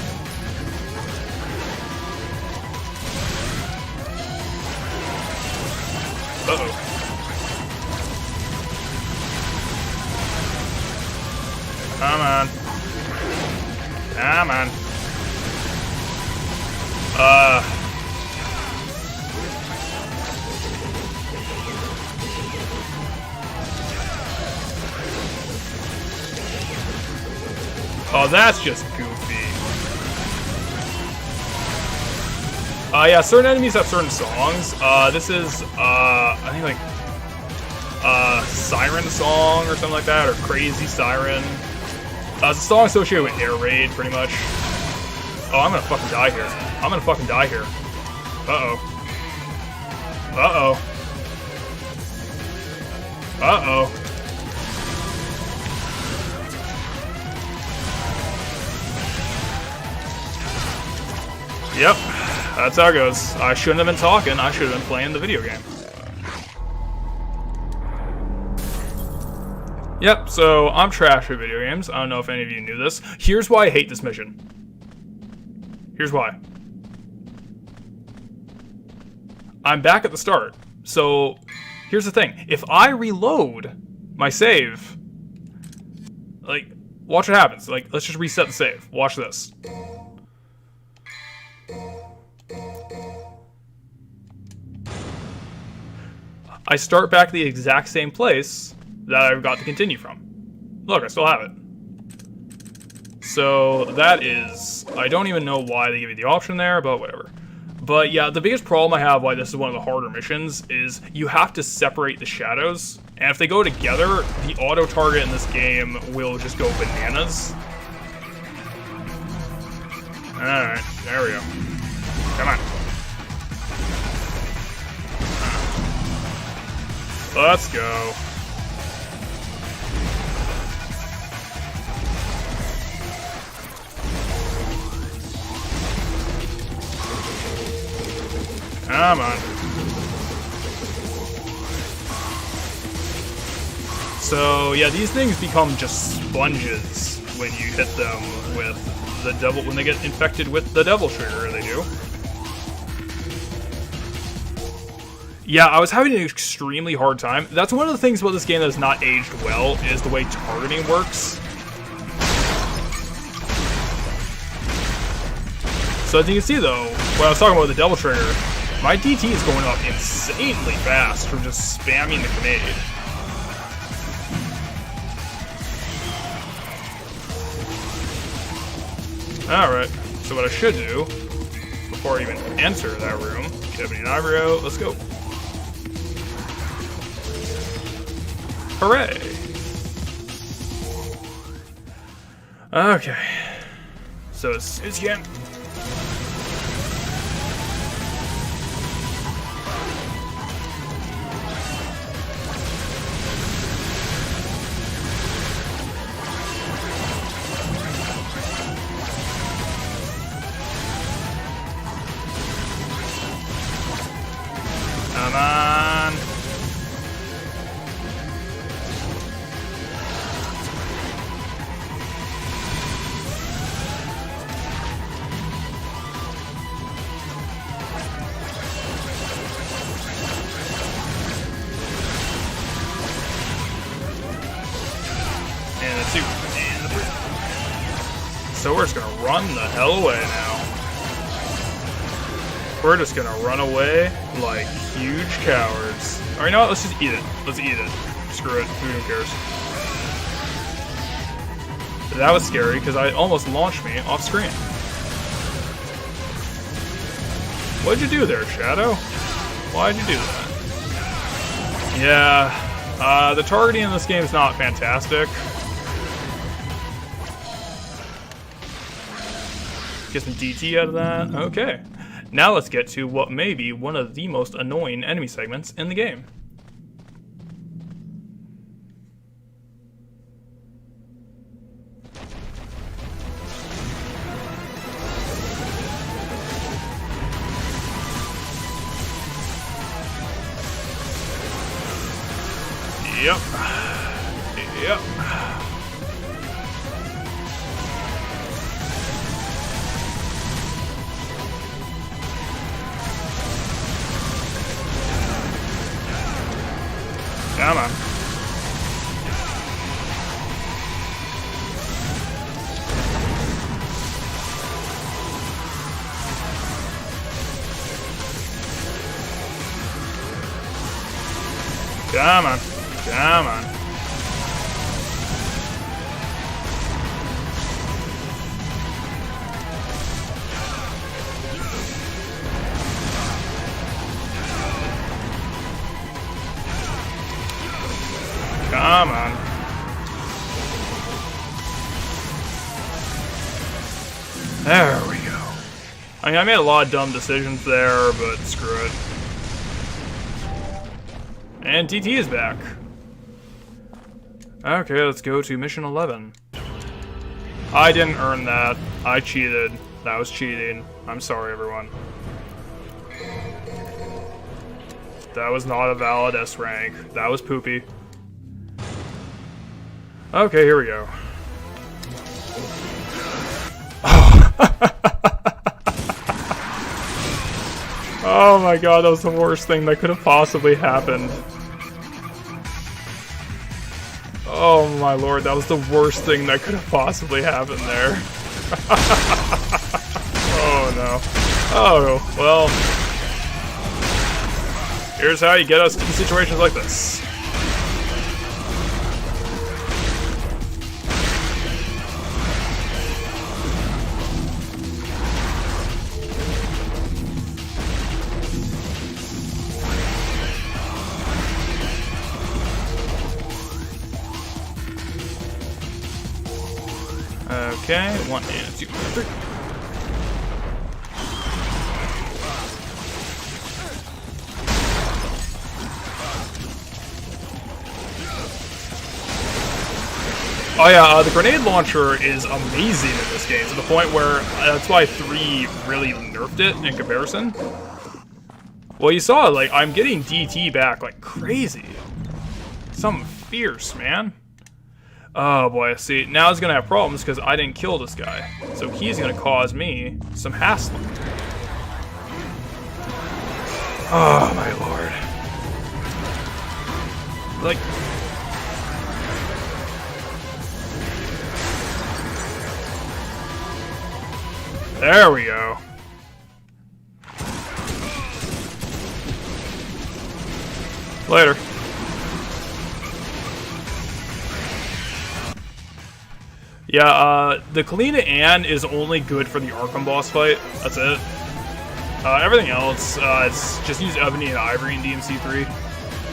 Speaker 2: Uh-oh. Come on. Come on. Oh, that's just goofy. Yeah, certain enemies have certain songs. This is, I think like, Siren Song or something like that, or Crazy Siren. It's a song associated with Air Raid, pretty much. Oh, I'm gonna fucking die here. I'm gonna fucking die here. Uh-oh. Uh-oh. Uh-oh. Yep, that's how it goes. I shouldn't have been talking, I should have been playing the video game. Yep, so I'm trash at video games. I don't know if any of you knew this. Here's why I hate this mission. Here's why. I'm back at the start. So, here's the thing. If I reload my save, like, watch what happens. Like, let's just reset the save. Watch this. I start back at the exact same place that I got to continue from. Look, I still have it. So that is, I don't even know why they give you the option there, but whatever. But yeah, the biggest problem I have why this is one of the harder missions is you have to separate the shadows, and if they go together, the auto target in this game will just go bananas. Alright, there we go. Come on. Let's go. Come on. So yeah, these things become just sponges when you hit them with the devil, when they get infected with the devil trigger, they do. Yeah, I was having an extremely hard time. That's one of the things about this game that has not aged well, is the way targeting works. So as you can see though, when I was talking about the devil trigger, my DT is going up insanely fast from just spamming the grenade. Alright, so what I should do, before I even enter that room, get Ebony and Ivory out, let's go. Hooray! Okay. So as soon as you can. Come on. So we're just gonna run the hell away now. We're just gonna run away like huge cowards. Or you know what? Let's just eat it. Let's eat it. Screw it. Who cares? That was scary because it almost launched me off screen. What'd you do there, Shadow? Why'd you do that? Yeah, the targeting in this game is not fantastic. Get some DT out of that. Okay. Now let's get to what may be one of the most annoying enemy segments in the game. Yep. Yep. Come on. Come on. Come on. Come on. There we go. I mean, I made a lot of dumb decisions there, but screw it. And DT is back. Okay, let's go to mission 11. I didn't earn that. I cheated. That was cheating. I'm sorry, everyone. That was not a valid S rank. That was poopy. Okay, here we go. Oh my god, that was the worst thing that could have possibly happened. Oh my lord, that was the worst thing that could have possibly happened there. Oh no. Oh, well. Here's how you get us in situations like this. Okay, 1 and 2 and 3. Oh yeah, the grenade launcher is amazing in this game, to the point where that's why 3 really nerfed it in comparison. Well, you saw, like, I'm getting DT back like crazy. Something fierce, man. Oh boy, see, now he's gonna have problems because I didn't kill this guy. So he's gonna cause me some hassling. Oh my lord. Like... There we go. Later. Yeah, the Kalina Ann is only good for the Arkham boss fight. That's it. Everything else, it's just use Ebony and Ivory in DMC3.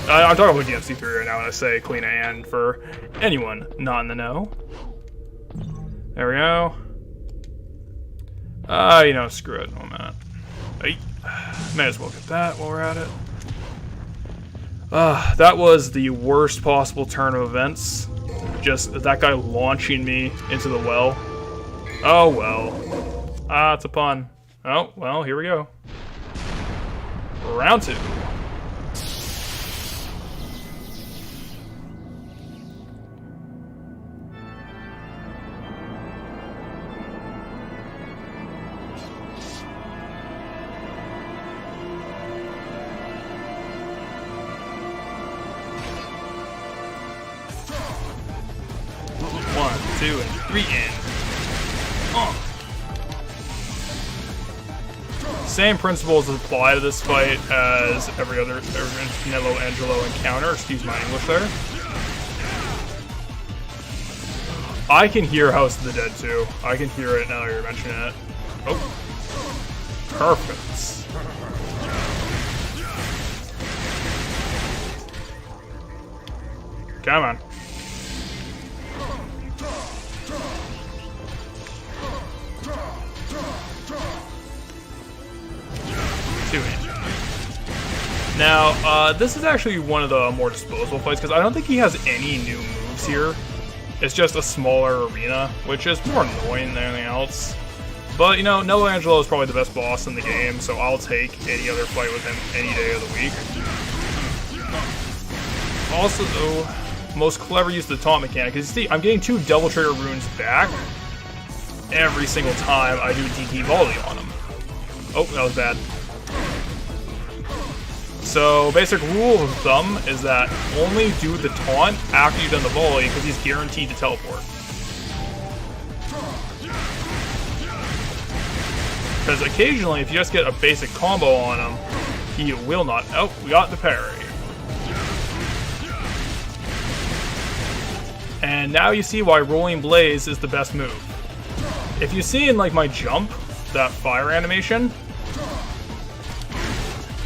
Speaker 2: I'm talking about DMC3 right now when I say Kalina Ann for anyone not in the know. There we go. You know, screw it. 1 minute. May as well get that while we're at it. That was the worst possible turn of events. Just that guy launching me into the well. Oh well. It's a pun. Oh, well, here we go. Round 2. One, 2, and 3 in. Same principles apply to this fight as every Nello Angelo encounter. Excuse my English there. I can hear House of the Dead too. I can hear it now that you're mentioning it. Oh. Perfect. Come on. Now, this is actually one of the more disposable fights, because I don't think he has any new moves here. It's just a smaller arena, which is more annoying than anything else. But, you know, Nello Angelo is probably the best boss in the game, so I'll take any other fight with him any day of the week. Also, though, most clever use of the taunt mechanic, because you see, I'm getting 2 double trigger runes back every single time I do DT volley on him. Oh, that was bad. So, basic rule of thumb is that only do the taunt after you've done the volley, because he's guaranteed to teleport. Because occasionally, if you just get a basic combo on him, he will not. Oh, we got the parry. And now you see why Rolling Blaze is the best move. If you see in like my jump, that fire animation,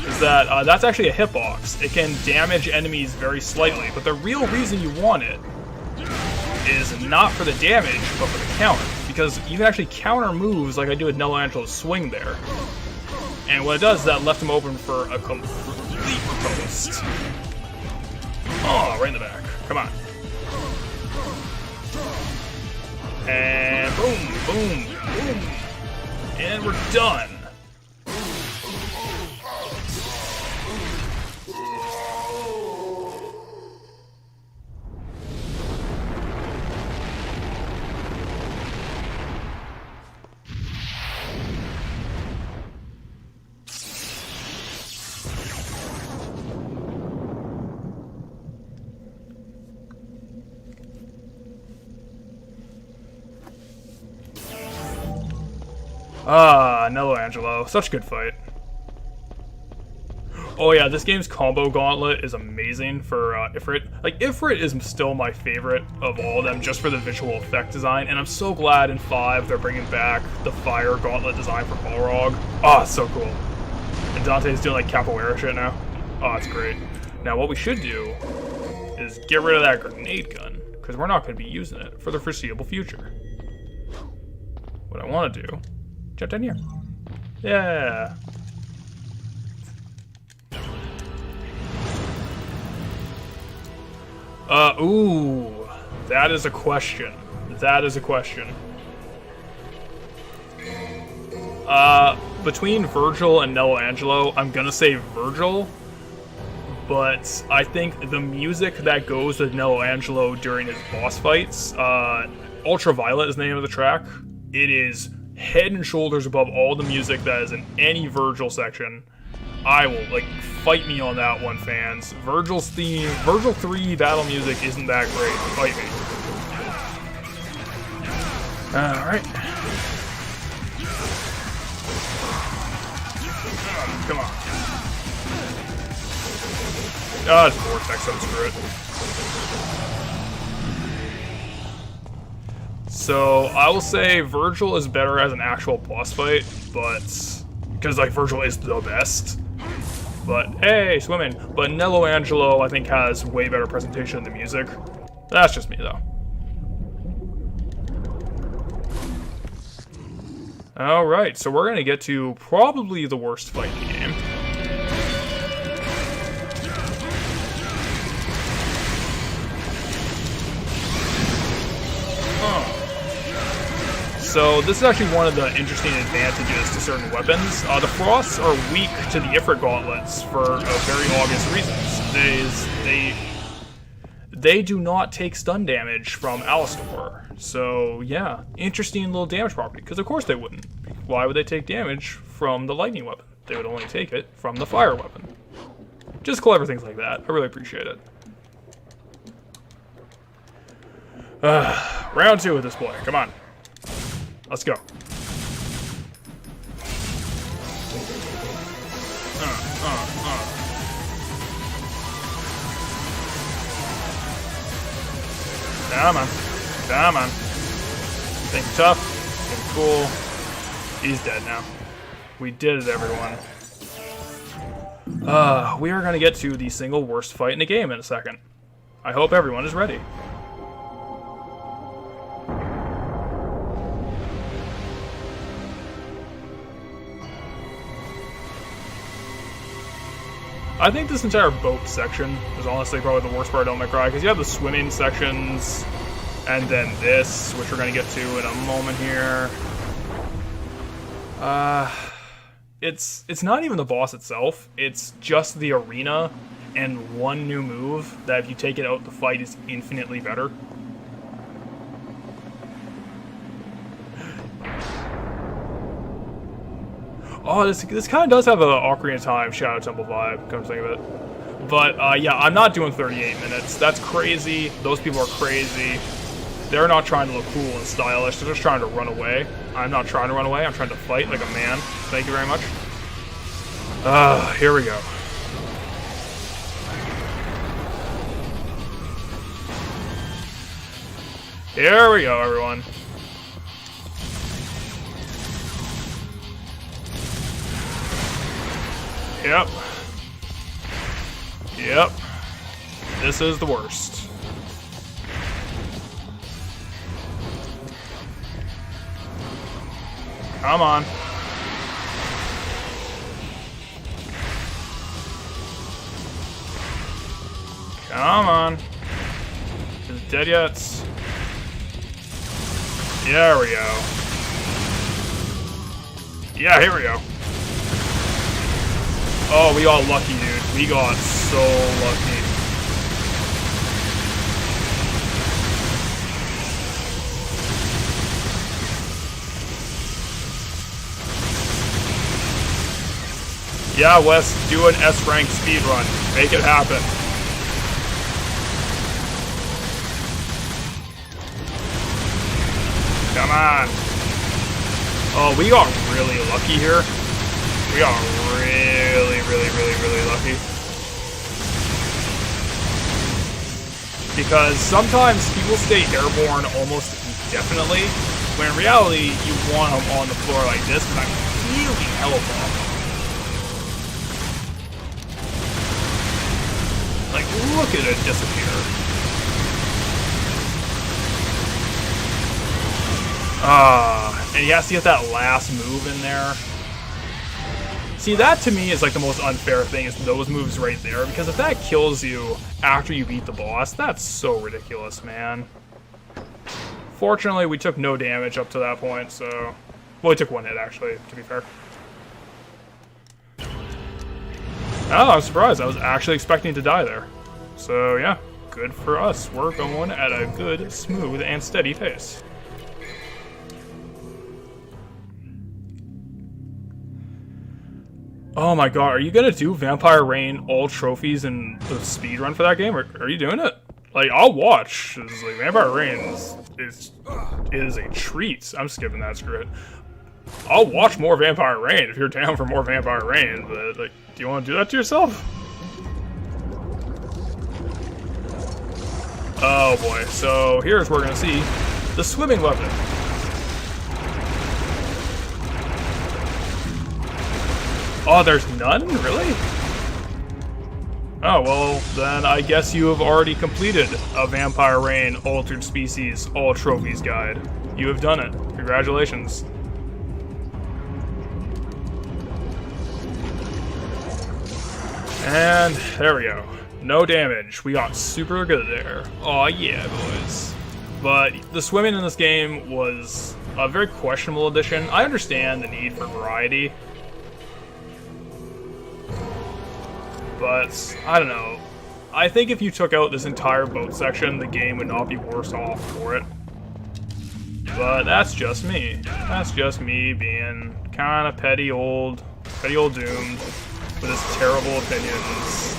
Speaker 2: is that that's actually a hitbox. It can damage enemies very slightly, but the real reason you want it is not for the damage, but for the counter. Because you can actually counter moves like I do with Nello Angelo's swing there. And what it does is that left him open for a complete riposte. Oh, right in the back. Come on. And boom, boom, boom. And we're done. Ah, Nello Angelo. Such a good fight. Oh yeah, this game's combo gauntlet is amazing for Ifrit. Like, Ifrit is still my favorite of all of them just for the visual effect design, and I'm so glad in 5 they're bringing back the fire gauntlet design for Balrog. Oh, it's so cool. And Dante's doing like capoeira shit now. Oh, it's great. Now what we should do is get rid of that grenade gun, because we're not going to be using it for the foreseeable future. What I want to do, jump down here. Yeah. Ooh. That is a question. That is a question. Between Virgil and Nello Angelo, I'm gonna say Virgil, but I think the music that goes with Nello Angelo during his boss fights, Ultraviolet is the name of the track. It is head and shoulders above all the music that is in any Virgil section. I will, like, fight me on that one, fans. Virgil's theme, Virgil 3 battle music isn't that great. Fight me. Alright. Come on. Ah, it's Vortex, I'm screw it. So, I will say Virgil is better as an actual boss fight, but... because, like, Virgil is the best. But, hey, swimming. But Nello Angelo, I think, has way better presentation in the music. That's just me, though. Alright, so we're gonna get to probably the worst fight in the game. So this is actually one of the interesting advantages to certain weapons. The Frosts are weak to the Ifrit gauntlets for very obvious reasons. They do not take stun damage from Alistor. So yeah, interesting little damage property, because of course they wouldn't. Why would they take damage from the lightning weapon? They would only take it from the fire weapon. Just clever things like that. I really appreciate it. Round 2 with this boy. Come on. Let's go. Come on. Come on. Think tough. Think cool. He's dead now. We did it, everyone. We are going to get to the single worst fight in the game in a second. I hope everyone is ready. I think this entire boat section is honestly probably the worst part of Devil May Cry, because you have the swimming sections, and then this, which we're going to get to in a moment here. It's not even the boss itself, it's just the arena and one new move that if you take it out, the fight is infinitely better. Oh, this kind of does have a Ocarina of Time Shadow Temple vibe, come to think of it. But, yeah, I'm not doing 38 minutes. That's crazy. Those people are crazy. They're not trying to look cool and stylish. They're just trying to run away. I'm not trying to run away. I'm trying to fight like a man. Thank you very much. Here we go. Here we go, everyone. Yep. Yep. This is the worst. Come on. Come on. Is it dead yet? There we go. Yeah, here we go. Oh, we got lucky, dude. We got so lucky. Yeah, Wes, do an S-rank speedrun. Make it happen. Come on. Oh, we got really lucky here. We got really lucky. Because sometimes people stay airborne almost indefinitely, when in reality, you want them on the floor like this, because I'm really hella bomb. Like, look at it disappear. And he has to get that last move in there. See, that to me is like the most unfair thing, is those moves right there, because if that kills you after you beat the boss, that's so ridiculous, man. Fortunately, we took no damage up to that point, so... Well, we took one hit, actually, to be fair. Oh, I'm surprised. I was actually expecting to die there. So, yeah, good for us. We're going at a good, smooth, and steady pace. Oh my god, are you gonna do Vampire Rain all trophies and the speedrun for that game? Or are you doing it? Like, I'll watch. It's like, Vampire Rain is a treat. I'm skipping that, screw it. I'll watch more Vampire Rain if you're down for more Vampire Rain, but, like, do you want to do that to yourself? Oh boy, so here's where we're gonna see the swimming weapon. Oh, there's none? Really? Oh, well, then I guess you have already completed a Vampire Rain Altered Species All Trophies guide. You have done it. Congratulations. And there we go. No damage. We got super good there. Oh yeah, boys. But the swimming in this game was a very questionable addition. I understand the need for variety, but I don't know. I think if you took out this entire boat section, the game would not be worse off for it. But that's just me. That's just me being kind of petty old Doomed with his terrible opinions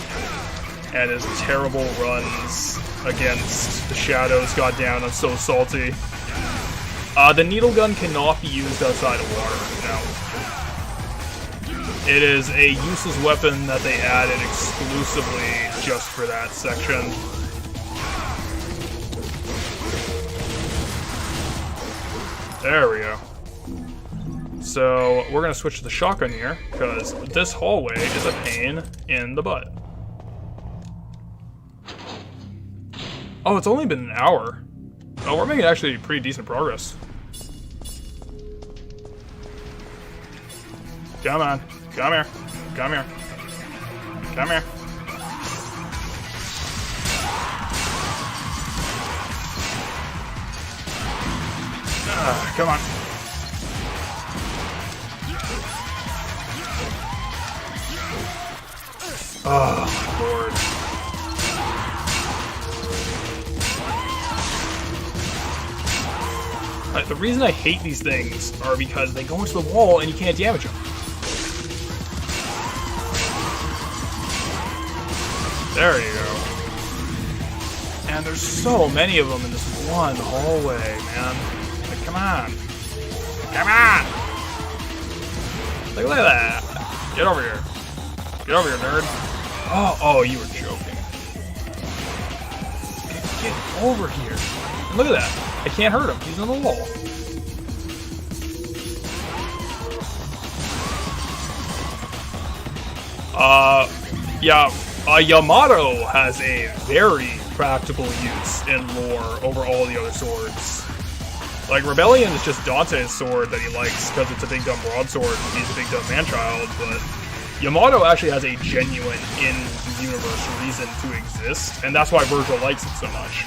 Speaker 2: and his terrible runs against the shadows. Goddamn, I'm so salty. The needle gun cannot be used outside of water. No. It is a useless weapon that they added exclusively just for that section. There we go. So we're gonna switch to the shotgun here, because this hallway is a pain in the butt. Oh, it's only been an hour. Oh, we're making actually pretty decent progress. Come on. Come here. Come here. Come here. Come on. Oh, Lord. The reason I hate these things are because they go into the wall and you can't damage them. There you go. And there's so many of them in this one hallway, man. Like, come on. Come on! Like, look at that. Get over here. Get over here, nerd. Oh, you were joking. Get over here. And look at that. I can't hurt him. He's on the wall. Yeah. Yamato has a very practical use in lore over all the other swords. Like, Rebellion is just Dante's sword that he likes because it's a big dumb broadsword and he's a big dumb man-child, but Yamato actually has a genuine in-universe reason to exist, and that's why Virgil likes it so much.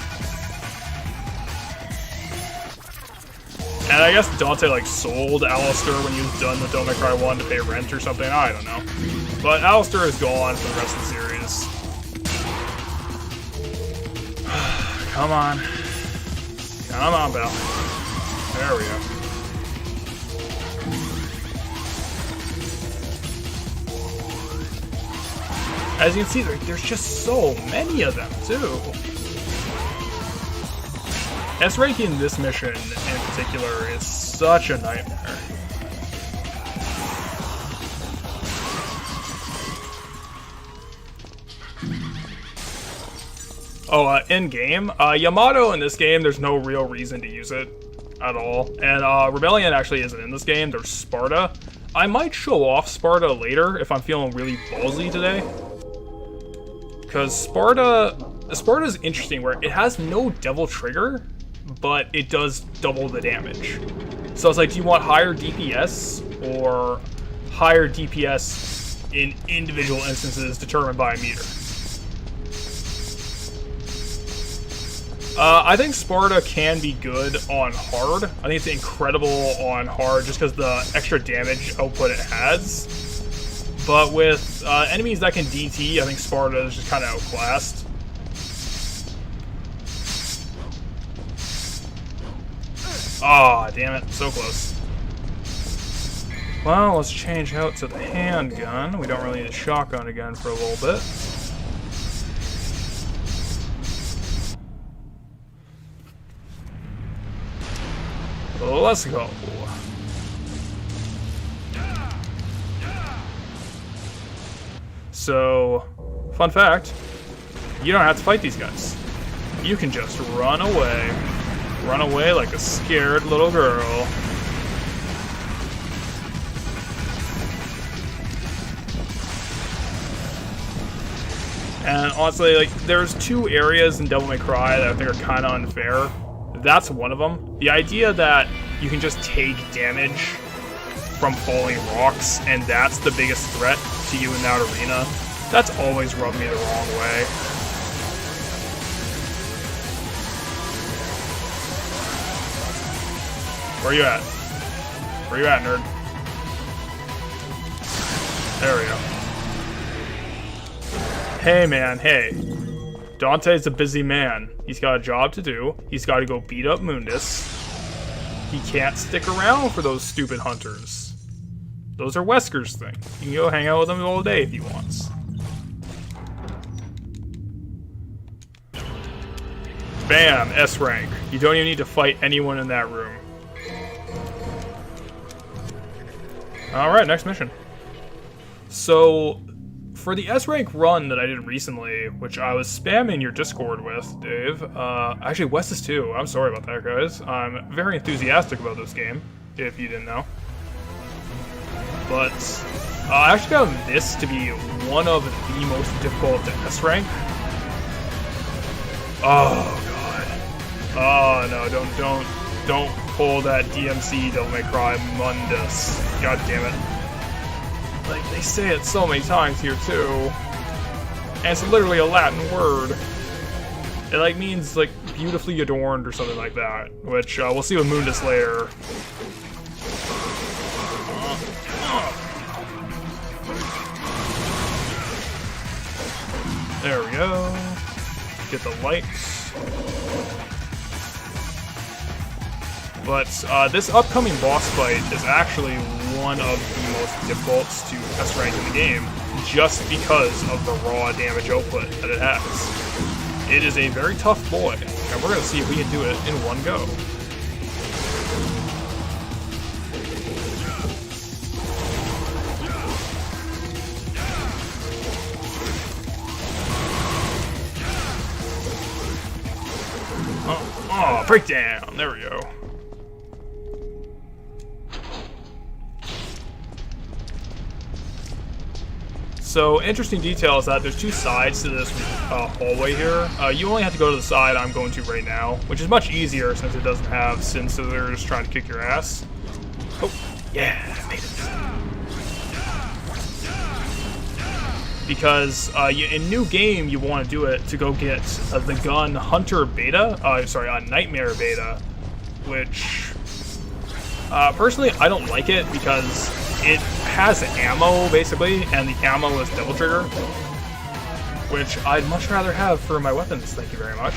Speaker 2: And I guess Dante, like, sold Alistair when he was done with Devil May Cry 1 to pay rent or something, I don't know. But Alistair is gone for the rest of the series. Come on. Come on, Belle. There we go. As you can see, there's just so many of them, too. S-rank in this mission in particular is such a nightmare. Oh, in-game? Yamato in this game, there's no real reason to use it at all. And Rebellion actually isn't in this game, there's Sparta. I might show off Sparta later if I'm feeling really ballsy today. Because Sparta's interesting where it has no devil trigger, but it does double the damage. So it's like, do you want higher DPS or higher DPS in individual instances determined by a meter? I think Sparta can be good on hard. I think it's incredible on hard just because the extra damage output it has. But with enemies that can DT, I think Sparta is just kind of outclassed. Aw, damn it. So close. Well, let's change out to the handgun. We don't really need a shotgun again for a little bit. Let's go. So, fun fact, you don't have to fight these guys. You can just run away. Run away like a scared little girl. And honestly, like, there's two areas in Devil May Cry that I think are kind of unfair. That's one of them. The idea that you can just take damage from falling rocks, and that's the biggest threat to you in that arena, that's always rubbed me the wrong way. Where you at? Where you at, nerd? There we go. Hey, man, hey. Dante's a busy man. He's got a job to do. He's got to go beat up Mundus. He can't stick around for those stupid hunters. Those are Wesker's thing. You can go hang out with him all day if he wants. Bam, S rank. You don't even need to fight anyone in that room. Alright, next mission. So, for the S-Rank run that I did recently, which I was spamming your Discord with, Dave, actually Wes is too, I'm sorry about that, guys. I'm very enthusiastic about this game, if you didn't know. But, I actually found this to be one of the most difficult S-Rank. Oh, God. Oh, no, don't pull that DMC Devil May Cry Mundus. God damn it. Like, they say it so many times here, too. And it's literally a Latin word. It, like, means, like, beautifully adorned or something like that. Which, we'll see with Mundus later. There we go. Get the lights. But this upcoming boss fight is actually one of the most difficult to S-rank in the game, just because of the raw damage output that it has. It is a very tough boy, and we're going to see if we can do it in one go. Oh, breakdown! There we go. So, interesting detail is that there's two sides to this hallway here. You only have to go to the side I'm going to right now, which is much easier since it doesn't have Sin Scissors trying to kick your ass. Oh, yeah, I made it. Because in new game, you want to do it to go get the gun Hunter Beta, Nightmare Beta, which, personally, I don't like it because it has ammo, basically, and the ammo is double trigger, which I'd much rather have for my weapons, thank you very much.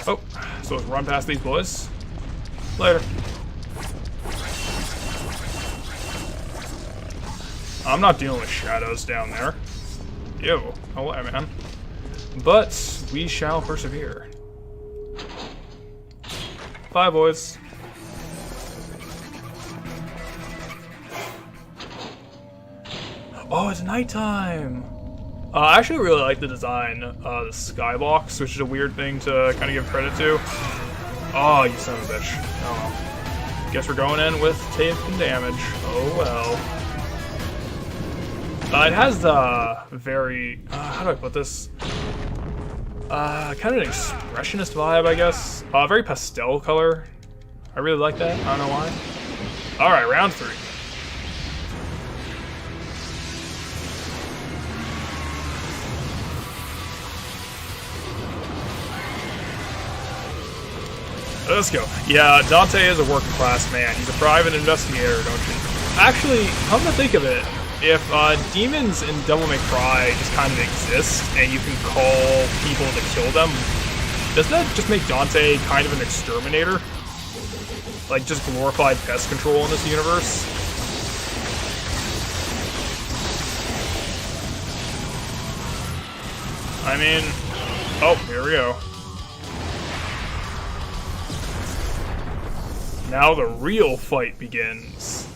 Speaker 2: Oh, so let's run past these boys. Later. I'm not dealing with shadows down there. Ew, no way, man. But we shall persevere. Bye, boys. Oh, it's nighttime! I actually really like the design, the skybox, which is a weird thing to kind of give credit to. Oh, you son of a bitch. Oh. Guess we're going in with taken damage. Oh well. It has the very, how do I put this? Kind of an expressionist vibe, I guess. Very pastel color. I really like that. I don't know why. Alright, round 3. Let's go. Yeah, Dante is a working class man. He's a private investigator, don't you? Actually, come to think of it, if demons in Devil May Cry just kind of exist, and you can call people to kill them, doesn't that just make Dante kind of an exterminator? Like, just glorified pest control in this universe? I mean... Oh, here we go. Now the real fight begins.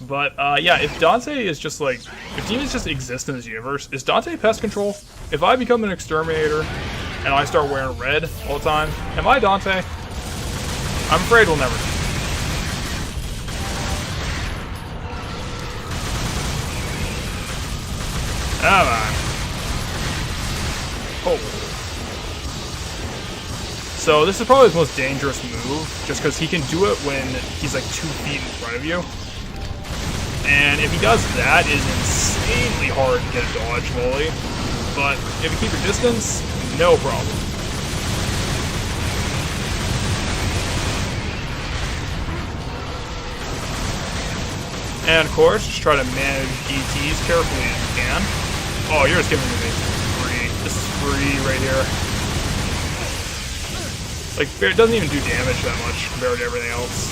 Speaker 2: But, yeah, if Dante is just like... If demons just exist in this universe, is Dante pest control? If I become an exterminator, and I start wearing red all the time, am I Dante? I'm afraid we'll never see. Come on. Oh. So this is probably his most dangerous move, just because he can do it when he's like 2 feet in front of you. And if he does that, it is insanely hard to get a dodge volley. But if you keep your distance, no problem. And of course, just try to manage ETs carefully as you can. Oh, you're just giving me free. This is free right here. Like, it doesn't even do damage that much compared to everything else.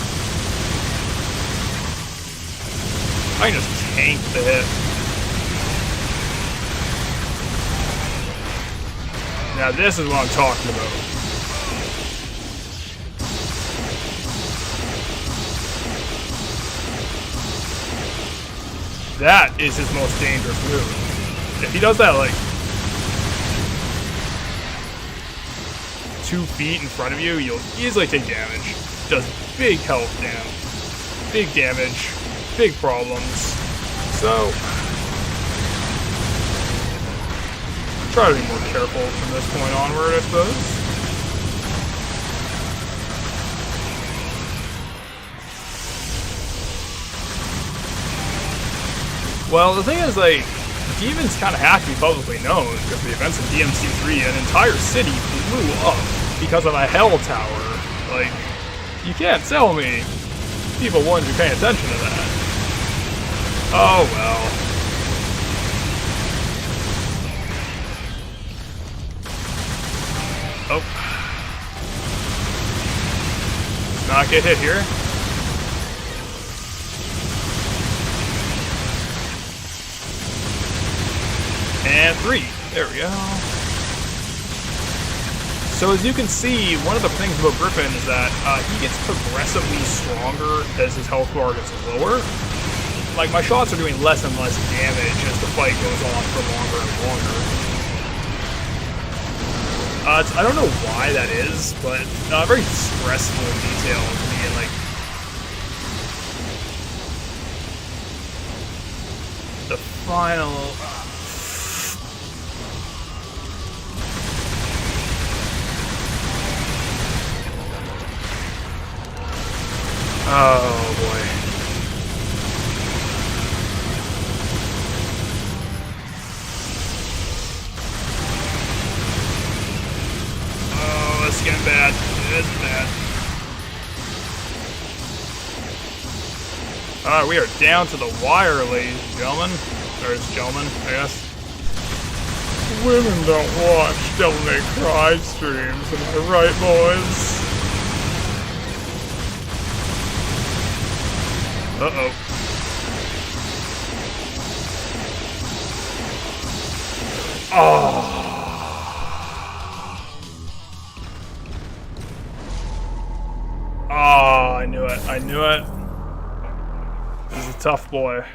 Speaker 2: I can just tank the hit. Now this is what I'm talking about. That is his most dangerous move. If he does that, like, 2 feet in front of you, you'll easily take damage. Does big health down. Big damage. Big problems. So, try to be more careful from this point onward, I suppose. Well, the thing is, like, demons kind of have to be publicly known because the events of DMC3, an entire city blew up because of a hell tower. Like, you can't tell me people wouldn't be paying attention to that. Oh, well. Oh. Let's not get hit here. And 3. There we go. So as you can see, one of the things about Griffin is that he gets progressively stronger as his health bar gets lower. Like, my shots are doing less and less damage as the fight goes on for longer and longer. I don't know why that is, but very stressful detail to me, and like the final. Oh boy. Oh, it's getting bad. It's bad. Alright, we are down to the wire, ladies and gentlemen. Or gentlemen, I guess. Women don't watch Devil May Cry streams, am I right, boys? Uh-oh. Oh. Oh, I knew it. I knew it. He's a tough boy.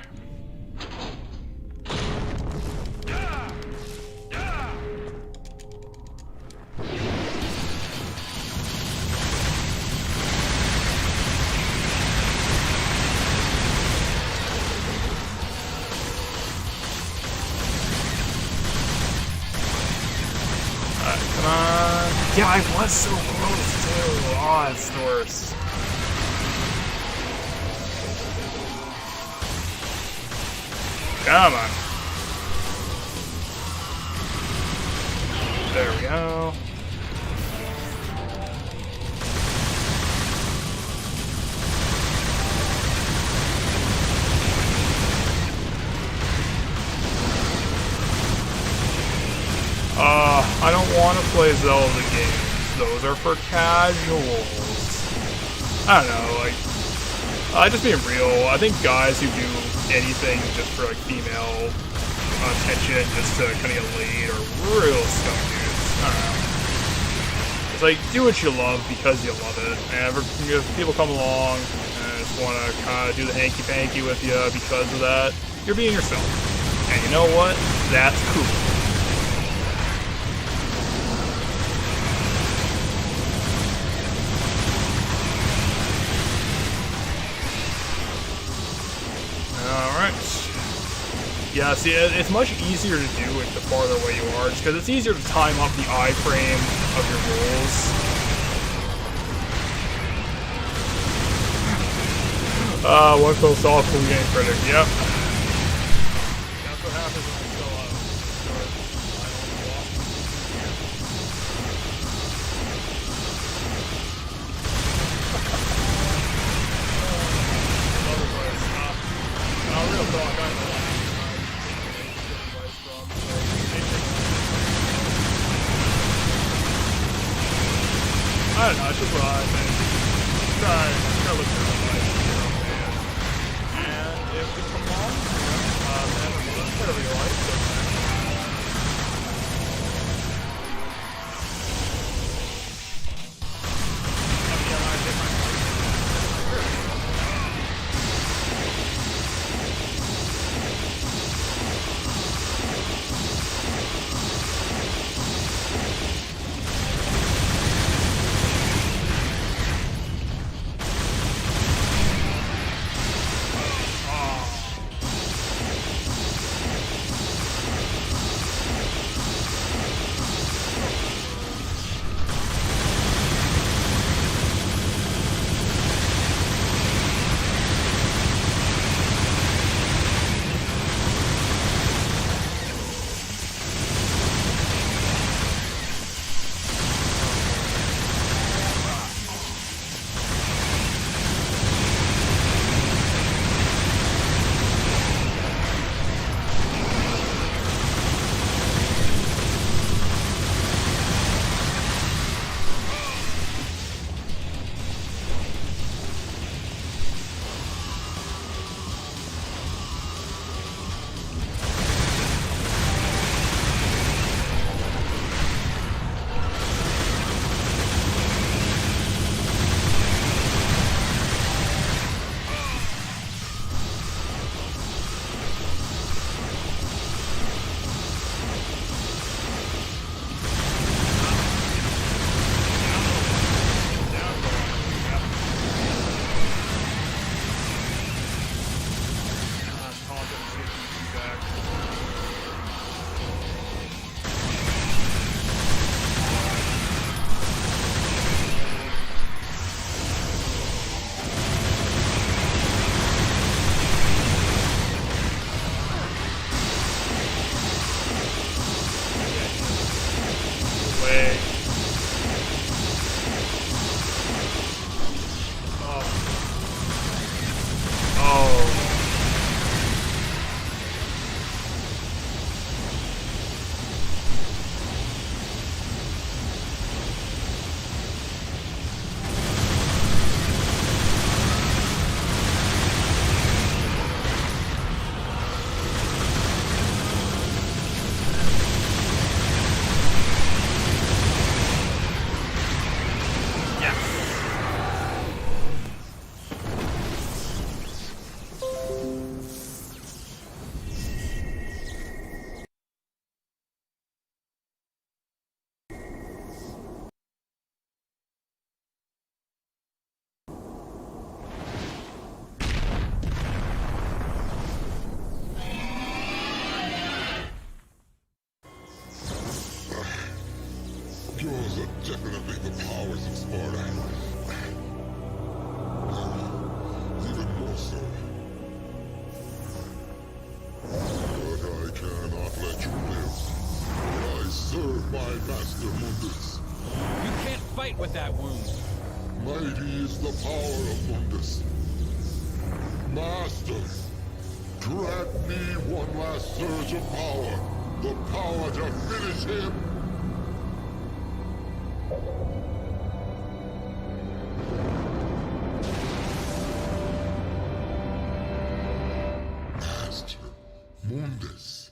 Speaker 2: Come on. Yeah, I was so close too. Oh, it's the worst. Come on. There we go. I don't want to play Zelda games. Those are for casuals. I don't know, like, just being real, I think guys who do anything just for, like, female attention, just to kind of get laid, are real scum dudes. I don't know. It's like, do what you love because you love it. And if people come along and just want to kind of do the hanky-panky with you because of that, you're being yourself. And you know what? That's cool. Yeah, see, it's much easier to do it the farther away you are, just because it's easier to time up the iframe of your rolls. One philosophical game critic, yep. That's what happens when I still real talk, I don't know, it's just what I think. Try to look through the life, and if we come along, then whatever you like.
Speaker 9: Definitely the powers of Sparta. Even more so. But I cannot let you live. I serve my master Mundus.
Speaker 5: You can't fight with that wound.
Speaker 9: Mighty is the power of Mundus. Master, grant me one last surge of power. The power to finish him. Master Mundus.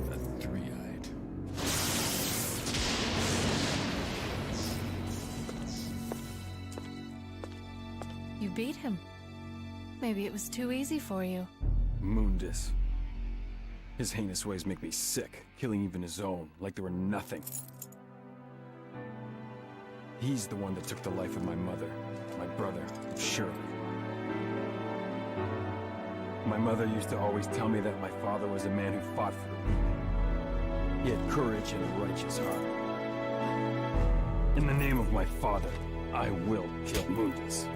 Speaker 5: The three-eyed.
Speaker 7: You beat him. Maybe it was too easy for you.
Speaker 6: Mundus. His heinous ways make me sick, killing even his own, like they were nothing. He's the one that took the life of my mother, my brother, and Shirley. My mother used to always tell me that my father was a man who fought for the weak. He had courage and a righteous heart. In the name of my father, I will kill Mundus.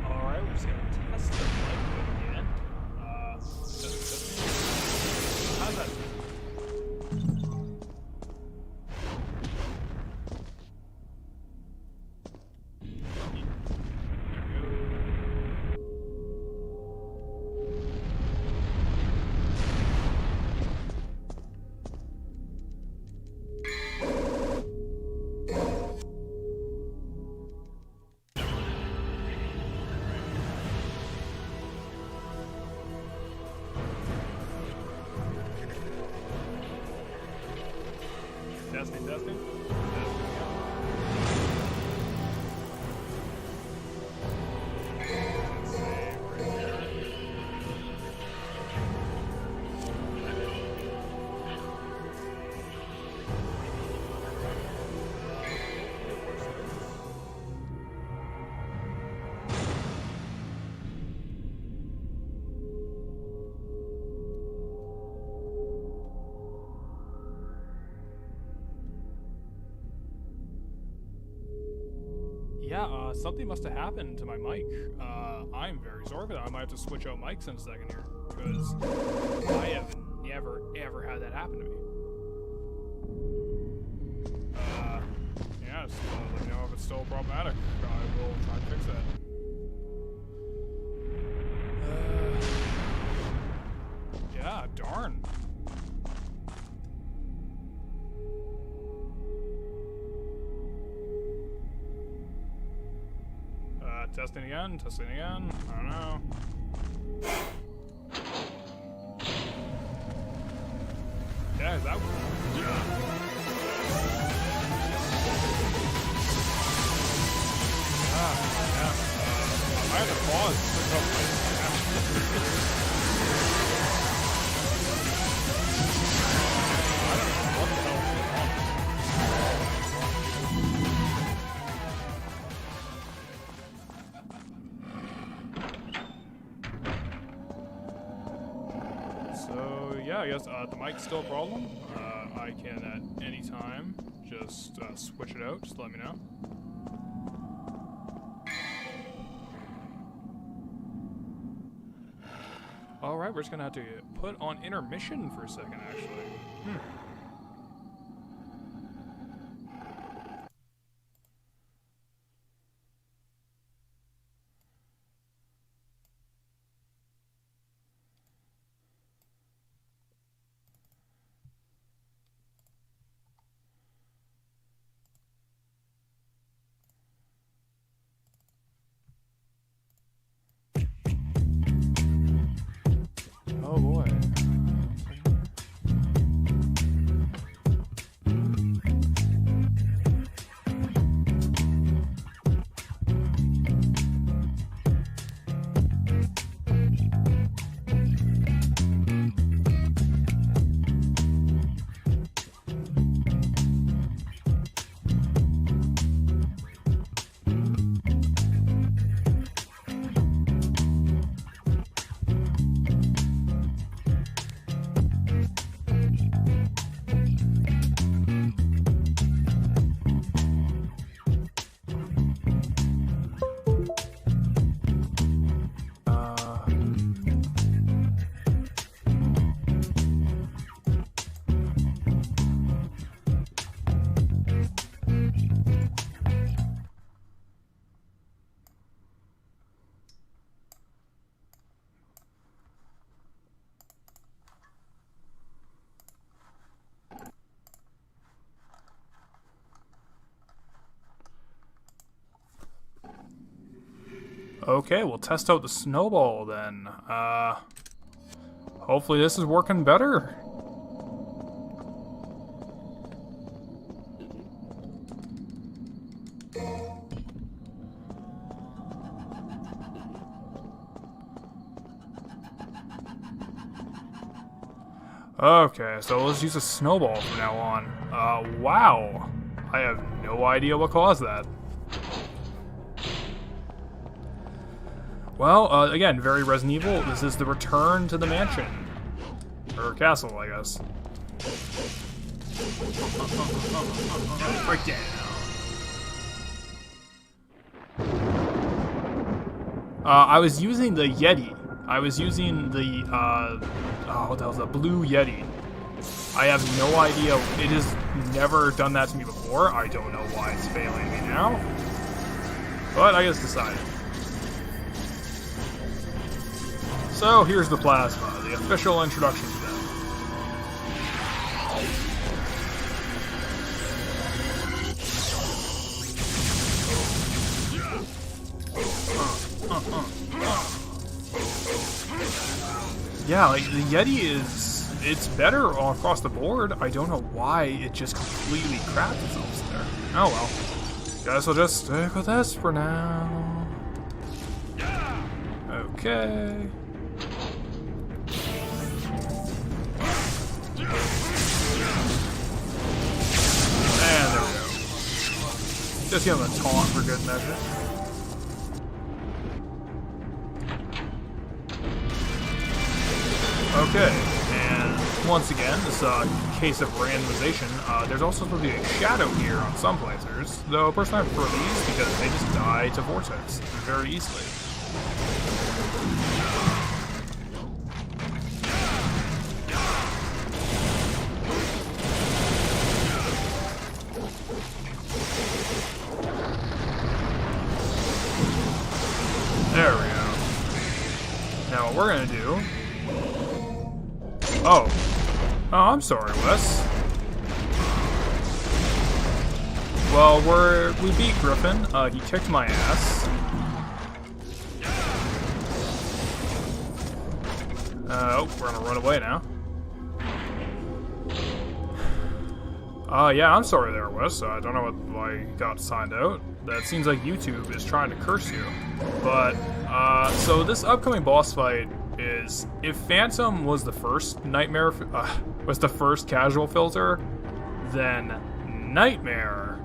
Speaker 2: Alright, we're just gonna test the mic again. How's that? Testing, testing. Save right here. Yeah, something must have happened to my mic. I'm very sorry for that. I might have to switch out mics in a second here, because I have never, ever had that happen to me. Yeah, just let me know if it's still problematic. I will try to fix that. Yeah, darn. Testing again, testing again. I don't know. Yeah, is that? Yeah. Yeah. I had to pause for a couple minutes. I don't know what the hell is going on. So yeah, I guess the mic's still a problem. I can at any time just switch it out. Just let me know. All right, we're just gonna have to put on intermission for a second, actually. Oh boy. Okay, we'll test out the snowball then. Hopefully this is working better. Okay, so let's use a snowball from now on. Wow. I have no idea what caused that. Well, again, very Resident Evil. This is the return to the mansion. Or castle, I guess. Break down. I was using the Yeti. I was using the, what the hell's that? Blue Yeti. I have no idea. It has never done that to me before. I don't know why it's failing me now. But I just decided. So here's the plasma, the official introduction to them. Yeah, like the Yeti it's better all across the board. I don't know why it just completely crapped itself there. Oh well. Guess I'll just stick with this for now. Okay. And there we go. Just give him a taunt for good measure. Okay, and once again, this case of randomization, there's also supposed to be a shadow here on some playthroughs, though personally I prefer these because they just die to Vortex very easily. There we go. Now what we're gonna do... Oh, I'm sorry, Wes. Well, we beat Griffin. He kicked my ass. Oh, we're gonna run away now. Yeah, I'm sorry there, Wes. I don't know why you got signed out. That seems like YouTube is trying to curse you. But, so this upcoming boss fight is, if Phantom was the first Nightmare, was the first casual filter, then Nightmare.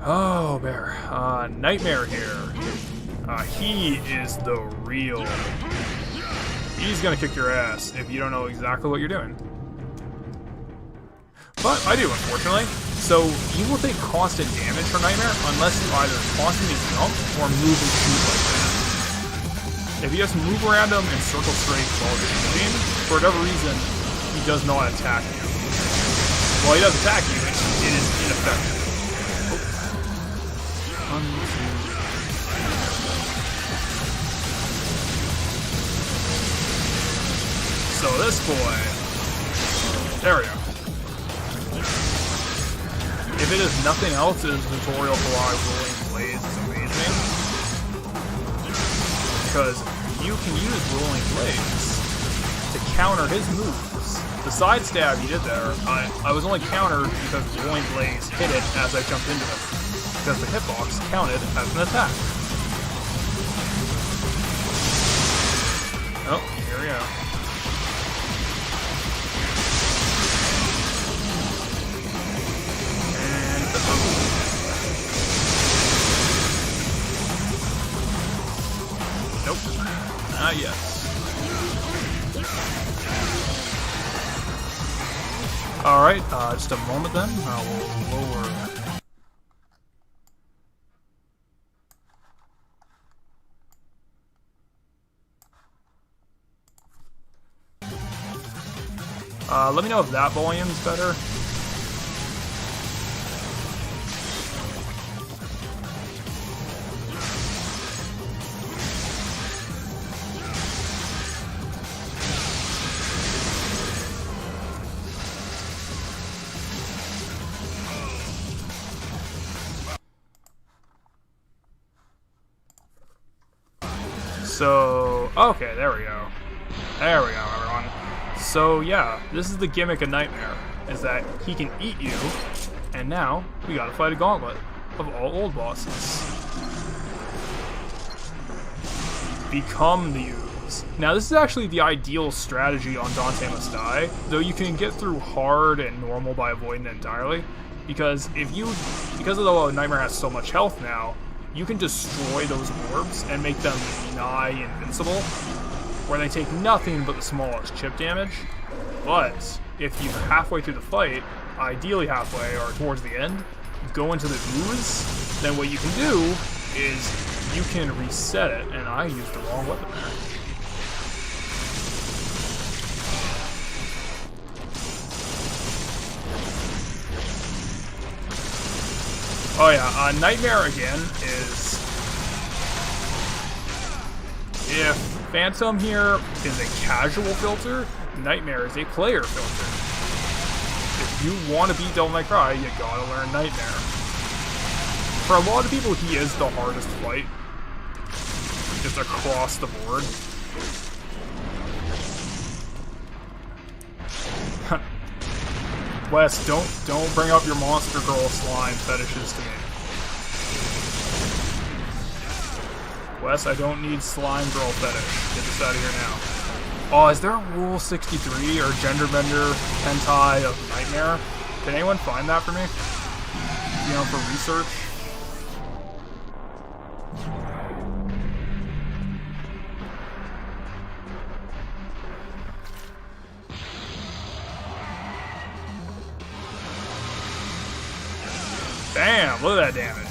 Speaker 2: Oh, Bear. Nightmare here. He is the real. He's gonna kick your ass if you don't know exactly what you're doing. But I do, unfortunately. So you will take constant damage from Nightmare unless you either constantly jump or move and shoot like that. If you just move around him and circle straight while you're shooting, for whatever reason, he does not attack you. Well, he does attack you, it is ineffective. So this boy, there we go. If it is nothing else, his tutorial for why rolling blades is amazing. Because you can use rolling blades counter his moves. The side stab he did there, I was only countered because Rolling Blaze hit it as I jumped into it. Because the hitbox counted as an attack. Oh, here we go. And the nope, not yet. Alright, just a moment then. We'll lower. Let me know if that volume's better. So, okay, there we go. There we go, everyone. So yeah, this is the gimmick of Nightmare, is that he can eat you, and now we gotta fight a gauntlet of all old bosses. Become the ooze. Now this is actually the ideal strategy on Dante Must Die, though you can get through hard and normal by avoiding it entirely, because because of the Nightmare has so much health now, you can destroy those orbs and make them nigh invincible, where they take nothing but the smallest chip damage. But if you halfway through the fight, ideally halfway or towards the end, go into the ooze, then what you can do is you can reset it, and I used the wrong weapon there. Oh yeah, Nightmare again is... If Phantom here is a casual filter, Nightmare is a player filter. If you want to beat Devil May Cry, you gotta learn Nightmare. For a lot of people, he is the hardest fight. Just across the board. Wes, don't bring up your monster girl slime fetishes to me. Wes, I don't need slime girl fetish. Get this out of here now. Oh, is there a Rule 63 or gender bender hentai of Nightmare? Can anyone find that for me? You know, for research? Bam! Look at that damage.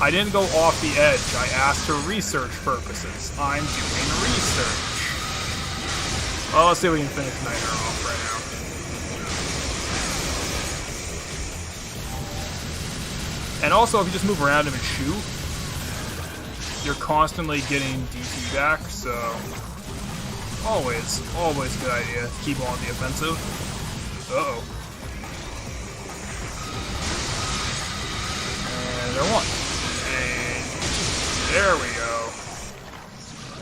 Speaker 2: I didn't go off the edge. I asked for research purposes. I'm doing research. Well, let's see if we can finish Nightmare off right now. And also, if you just move around him and shoot, you're constantly getting DP back, so... Always a good idea to keep on the offensive. Uh-oh. And there one. And there we go.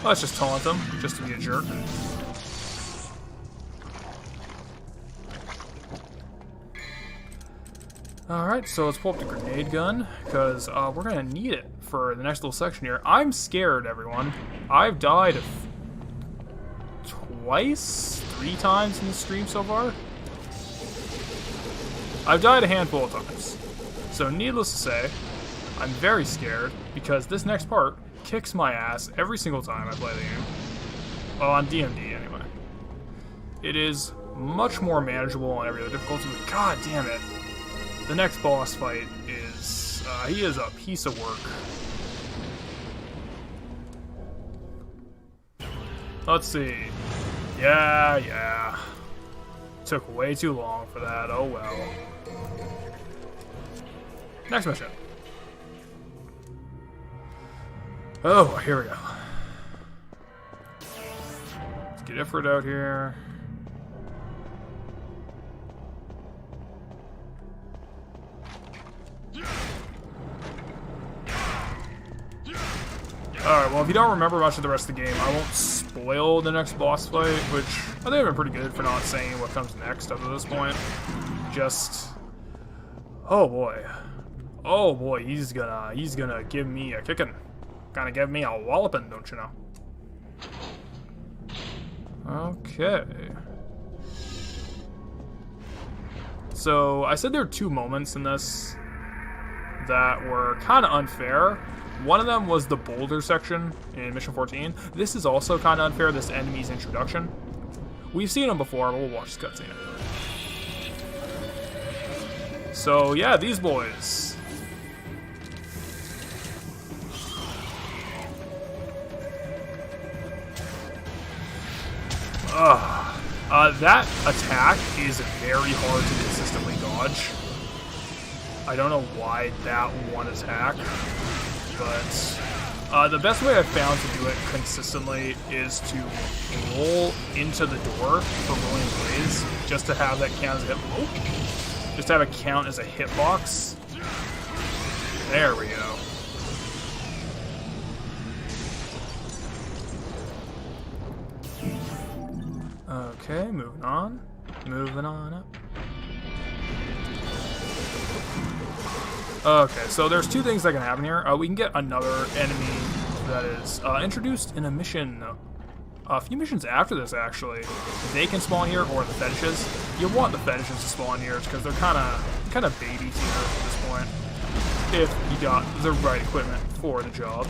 Speaker 2: Let's just taunt them, just to be a jerk. Alright, so let's pull up the grenade gun, because we're going to need it for the next little section here. I'm scared, everyone. I've died twice? 3 times in the stream so far? I've died a handful of times. So needless to say, I'm very scared, because this next part kicks my ass every single time I play the game. Well, on DMD anyway. It is much more manageable on every other difficulty, but god damn it. The next boss fight is... he is a piece of work. Let's see. Yeah. Took way too long for that, oh well. Next mission. Oh, here we go. Let's get Ifrit out here. Alright, well, if you don't remember much of the rest of the game, I won't spoil the next boss fight, which I think I've been pretty good for not saying what comes next up to this point. Just... oh boy. Oh boy, he's gonna give me a kicking. Gonna give me a walloping, don't you know? Okay. So, I said there were 2 moments in this that were kind of unfair. One of them was the boulder section in Mission 14. This is also kind of unfair, this enemy's introduction. We've seen him before, but we'll watch this cutscene. So, yeah, these boys. That attack is very hard to consistently dodge. I don't know why that one attack, but the best way I've found to do it consistently is to roll into the door for rolling blaze, just to have that count as a hit. Oh, just to have it count as a hitbox. There we go. Okay, moving on. Moving on up. Okay, so there's 2 things that can happen here. We can get another enemy that is introduced in a mission. A few missions after this, actually. They can spawn here, or the fetishes. You want the fetishes to spawn here because they're kind of babies here at this point. If you got the right equipment for the job.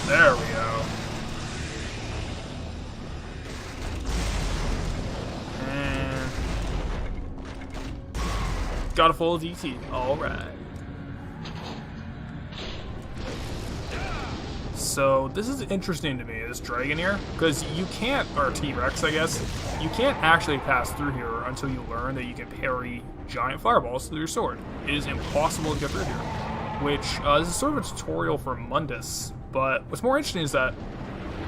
Speaker 2: There we go. And got a full DT. Alright. So this is interesting to me, this dragon here, because you can't, or T-Rex I guess, you can't actually pass through here until you learn that you can parry giant fireballs through your sword. It is impossible to get through here, which this is sort of a tutorial for Mundus. But what's more interesting is that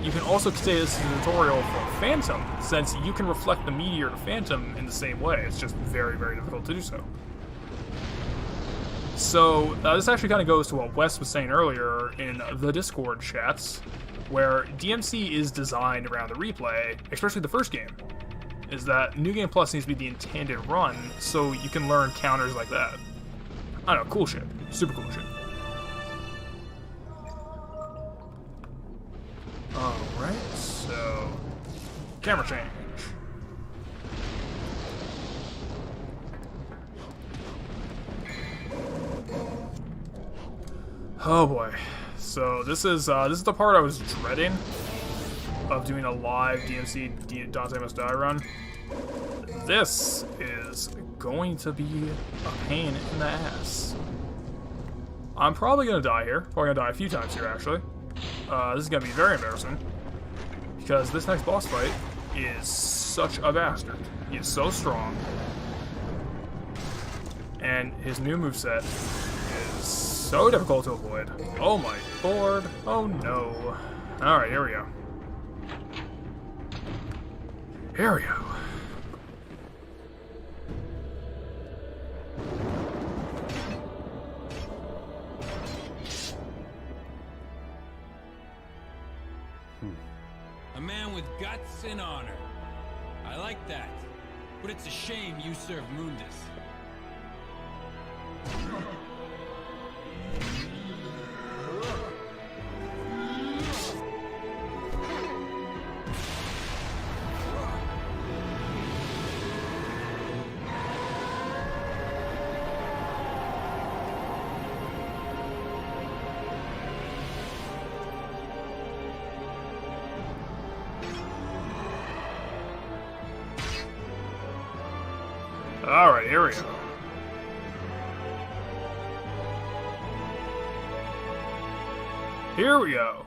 Speaker 2: you can also say this is a tutorial for Phantom, since you can reflect the meteor to Phantom in the same way. It's just very, very difficult to do so. So this actually kind of goes to what Wes was saying earlier in the Discord chats, where DMC is designed around the replay, especially the first game, is that New Game Plus needs to be the intended run, so you can learn counters like that. I don't know, cool shit. Super cool shit. Alright, so camera change. Oh boy. So this is the part I was dreading of doing a live DMC Dante Must Die run. This is going to be a pain in the ass. I'm probably gonna die here. Probably gonna die a few times here actually. This is going to be very embarrassing, because this next boss fight is such a bastard. He is so strong, and his new moveset is so difficult to avoid. Oh my lord. Oh no. Alright, here we go. Here we go.
Speaker 10: A man with guts and honor. I like that. But it's a shame you serve Mundus.
Speaker 2: Alright, here we go. Here we go.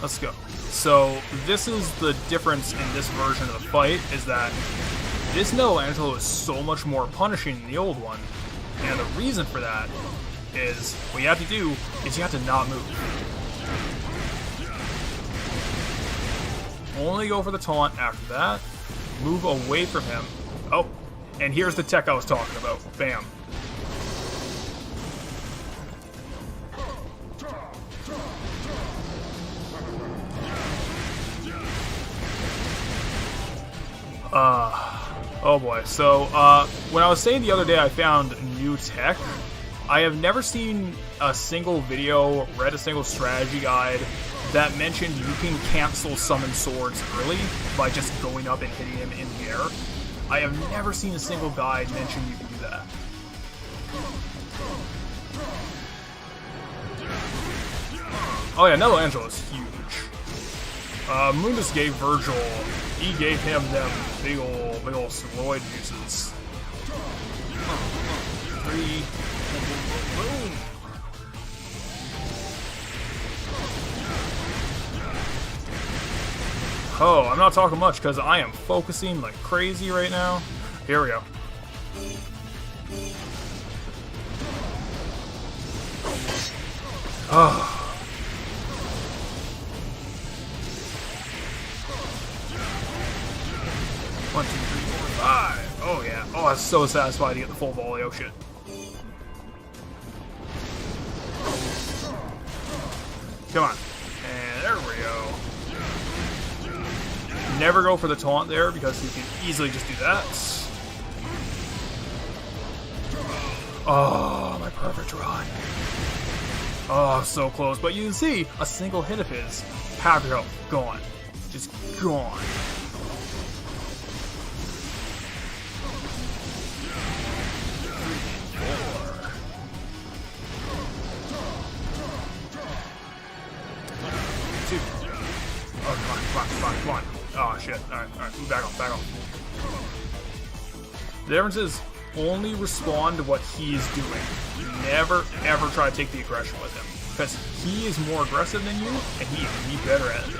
Speaker 2: Let's go. So, this is the difference in this version of the fight, is that this Michelangelo is so much more punishing than the old one. And the reason for that is what you have to do is you have to not move. Only go for the taunt after that. Move away from him. Oh, and here's the tech I was talking about. Bam. Oh boy. So, when I was saying the other day I found new tech, I have never seen a single video, read a single strategy guide that mentioned you can cancel summon swords early by just going up and hitting him in the air. I have never seen a single guide mention you can do that. Oh yeah, Nello Angelo is huge. Mundus gave Virgil, he gave him them big ol' steroid juices. 3, boom. Oh, I'm not talking much because I am focusing like crazy right now. Here we go. Oh. 1, 2, 3, 4, 5. Oh yeah. Oh, that's so satisfying to get the full volley. Oh shit. Come on. And there we go. Never go for the taunt there because you can easily just do that. Oh, my perfect run. Oh, so close. But you can see a single hit of his. Half your health. Gone. Just gone. Come on. Oh, shit. Alright, move back off. The difference is, only respond to what he's doing. Never, ever try to take the aggression with him. Because he is more aggressive than you, and he can be better at it.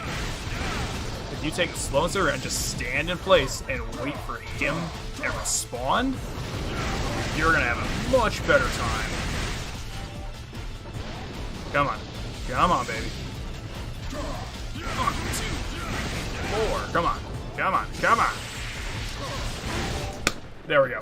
Speaker 2: If you take a slow and just stand in place and wait for him to respond, you're gonna have a much better time. Come on, baby. 1, 2, 4. Come on. There we go.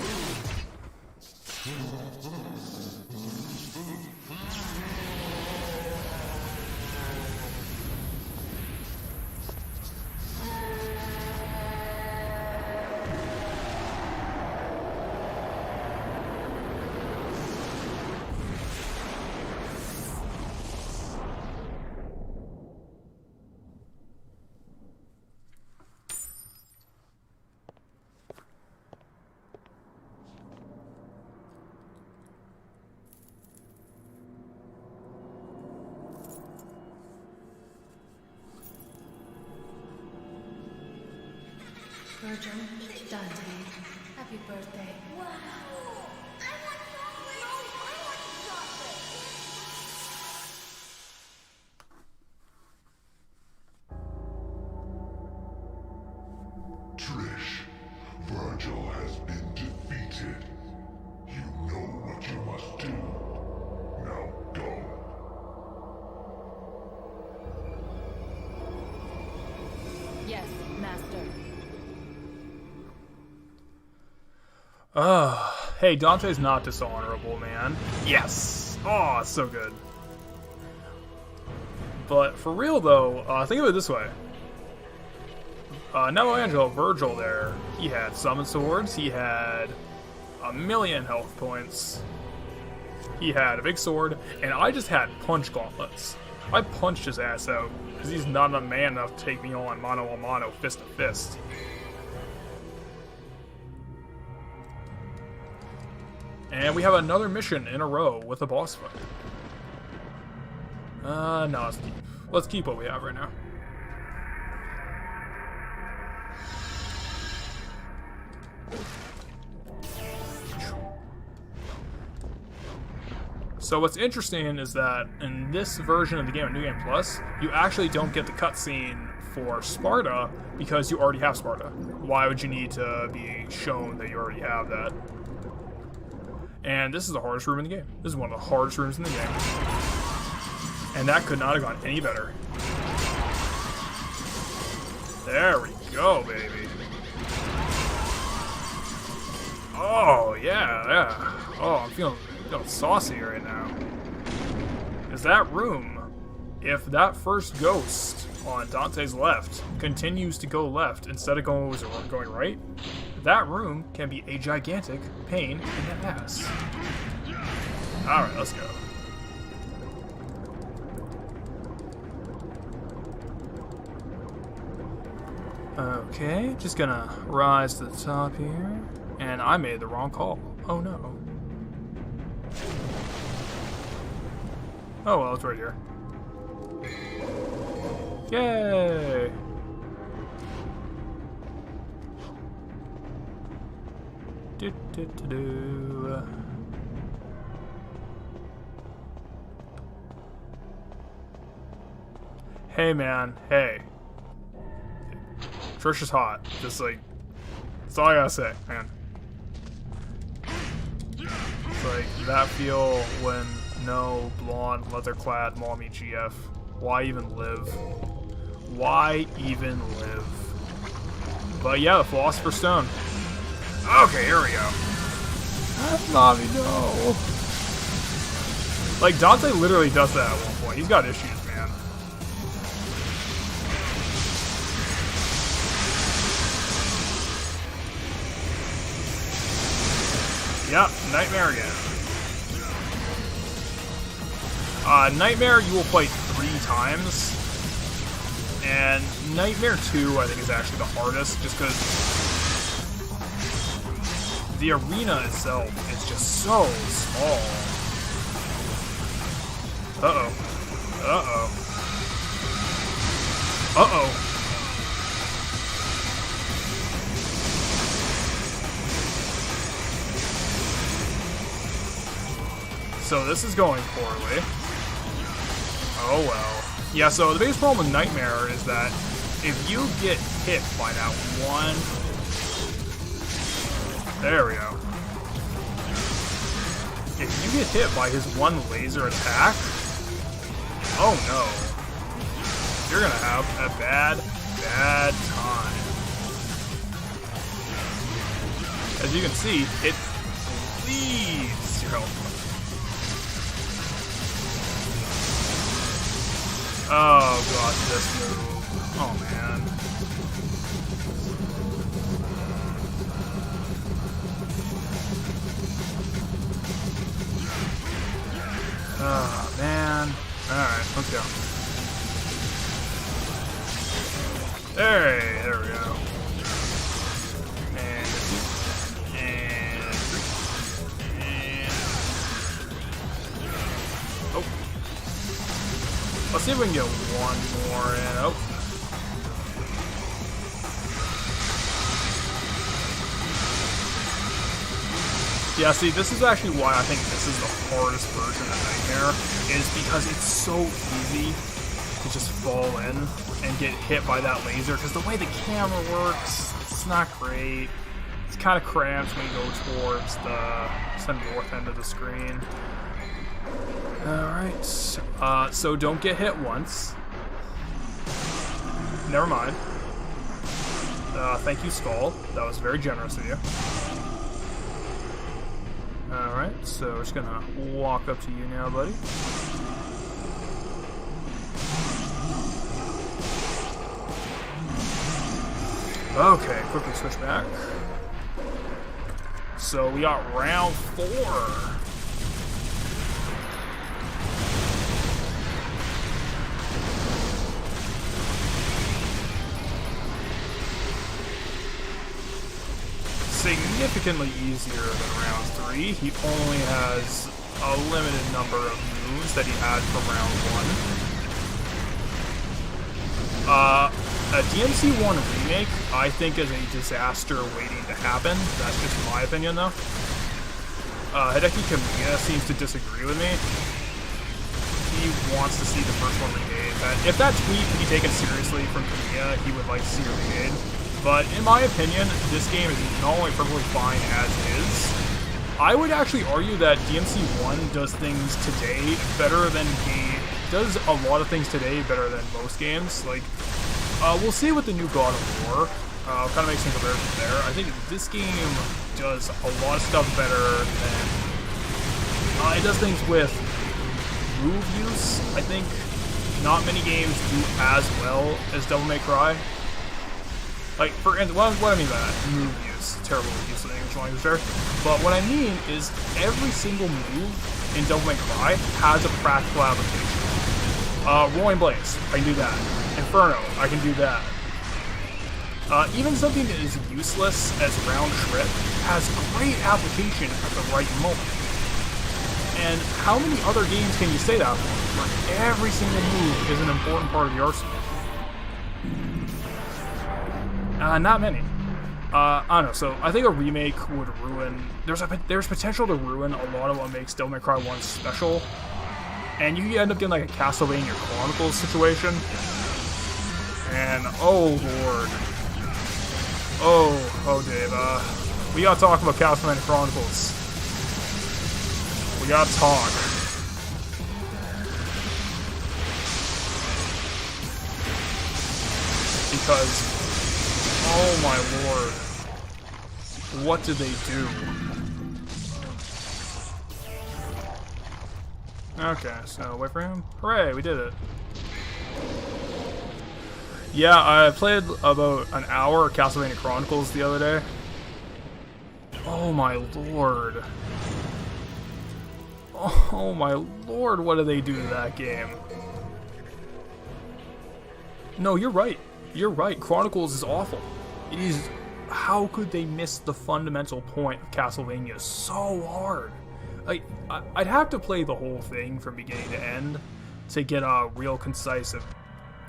Speaker 1: Virgil, Dante, happy birthday. Wow!
Speaker 9: Trish, Virgil has been defeated. You know what you must do. Now go.
Speaker 7: Yes, Master.
Speaker 2: Hey, Dante's not dishonorable, man. Yes! Oh, so good. But for real, though, think of it this way. Nello Angelo, Virgil there, he had summon swords, he had 1,000,000 health points, he had a big sword, and I just had punch gauntlets. I punched his ass out, because he's not a man enough to take me on mano a mano, fist to fist. And we have another mission in a row with a boss fight. No, let's keep what we have right now. So what's interesting is that in this version of the game, New Game Plus, you actually don't get the cutscene for Sparta because you already have Sparta. Why would you need to be shown that you already have that? And this is the hardest room in the game. This is one of the hardest rooms in the game. And that could not have gone any better. There we go, baby. Oh, yeah. Oh, I'm feeling saucy right now. Is that room, if that first ghost on Dante's left continues to go left instead of going right, that room can be a gigantic pain in the ass. Alright, let's go. Okay, just gonna rise to the top here. And I made the wrong call. Oh no. Oh well, it's right here. Yay! Do. Hey man, hey. Trish is hot. Just like, that's all I gotta say, man. It's like that feel when no blonde, leather-clad mommy GF. Why even live? Why even live? But yeah, the Philosopher's Stone. Okay, here we go. Mommy, no. Like, Dante literally does that at one point. He's got issues, man. Yep, Nightmare again. Nightmare you will fight 3 times. And Nightmare 2, I think, is actually the hardest, just because the arena itself is just so small. Uh-oh. Uh-oh. Uh-oh. So this is going poorly. Oh well. Yeah, so the biggest problem with Nightmare is that if you get hit by that one... There we go. If you get hit by his one laser attack... Oh no. You're gonna have a bad, bad time. As you can see, it bleeds your health. Oh god, this move. Oh man. Oh man. Alright, let's go. Hey, there we go. And 2. And 3. And... Oh. Let's see if we can get one more in. Oh. Yeah, see, this is actually why I think this is the hardest version of Nightmare, is because it's so easy to just fall in and get hit by that laser, because the way the camera works, it's not great. It's kind of cramped when you go towards the north end of the screen. Alright, so don't get hit once. Never mind. Thank you, Skull. That was very generous of you. Alright, so we're just gonna walk up to you now, buddy. Okay, quickly switch back. So we got round 4. Significantly easier than round 3. He only has a limited number of moves that he had from round 1. A DMC1 remake, I think, is a disaster waiting to happen. That's just my opinion, though. Hideki Kamiya seems to disagree with me. He wants to see the first one remade. If that tweet can be taken seriously from Kamiya, he would like to see it remade. But in my opinion, this game is not only perfectly fine as is, I would actually argue that DMC 1 does things today better than does a lot of things today better than most games. Like, we'll see with the new God of War. I'll kind of make some comparisons there. I think this game does a lot of stuff better than... it does things with move use. I think not many games do as well as Devil May Cry. Like, for instance, what I mean by that, move use, terrible use of the English language there. But what I mean is every single move in Devil May Cry has a practical application. Rolling Blaze, I can do that. Inferno, I can do that. Even something that is useless as round trip has great application at the right moment. And how many other games can you say that for? Where every single move is an important part of the arsenal? Not many. I don't know, so I think a remake would ruin... There's potential to ruin a lot of what makes Devil May Cry 1 special. And you end up getting like a Castlevania Chronicles situation. And, oh lord. Oh Dave, we gotta talk about Castlevania Chronicles. We gotta talk. Because, oh my lord, what did they do? Okay, so wait for him. Hooray, we did it. Yeah, I played about an hour of Castlevania Chronicles the other day. Oh my lord. Oh my lord, what did they do to that game? No, you're right. You're right. Chronicles is awful. It is... How could they miss the fundamental point of Castlevania so hard? Like, I'd have to play the whole thing from beginning to end to get a real concise,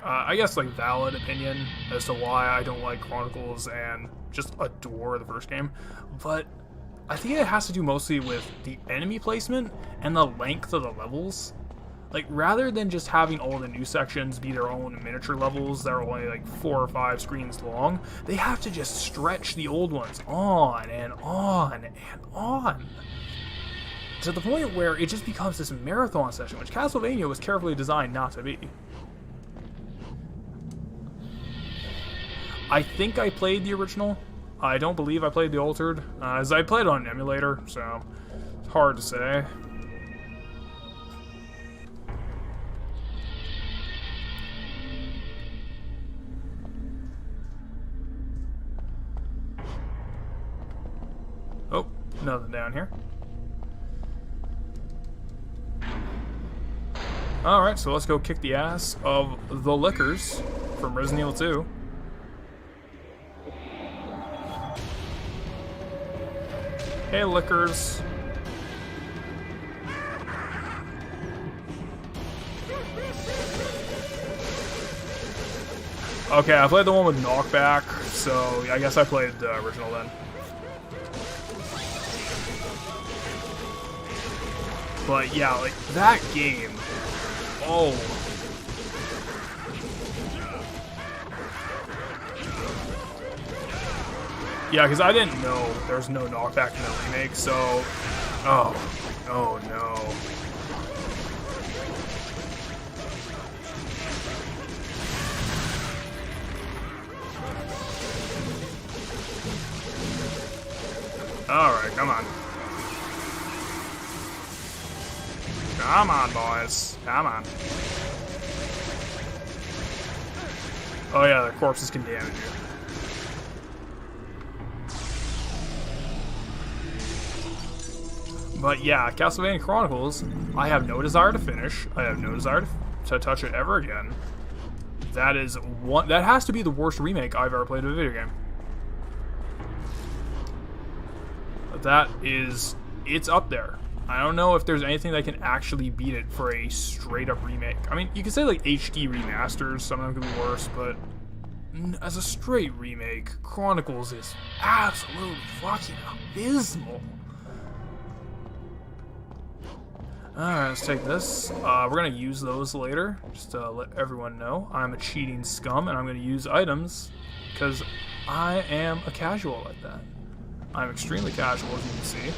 Speaker 2: I guess, like, valid opinion as to why I don't like Chronicles and just adore the first game. But I think it has to do mostly with the enemy placement and the length of the levels. Like, rather than just having all the new sections be their own miniature levels that are only like 4 or 5 screens long, they have to just stretch the old ones on and on and on. To the point where it just becomes this marathon session, which Castlevania was carefully designed not to be. I think I played the original. I don't believe I played the altered, as I played on an emulator, so it's hard to say. Oh, nothing down here. Alright, so let's go kick the ass of the Lickers from Resident Evil 2. Hey, Lickers. Okay, I played the one with knockback, so I guess I played the original then. But yeah, like, that game... Oh. Yeah, because I didn't know there's no knockback in the remake, so... Oh no. Alright, come on. Come on, boys. Come on. Oh yeah, the corpses can damage you. But yeah, Castlevania Chronicles, I have no desire to finish. I have no desire to touch it ever again. That has to be the worst remake I've ever played of a video game. It's up there. I don't know if there's anything that can actually beat it for a straight-up remake. I mean, you can say, like, HD remasters, some of them could be worse, but as a straight remake, Chronicles is absolutely fucking abysmal. Alright, let's take this. We're going to use those later, just to let everyone know. I'm a cheating scum, and I'm going to use items, because I am a casual like that. I'm extremely casual, as you can see.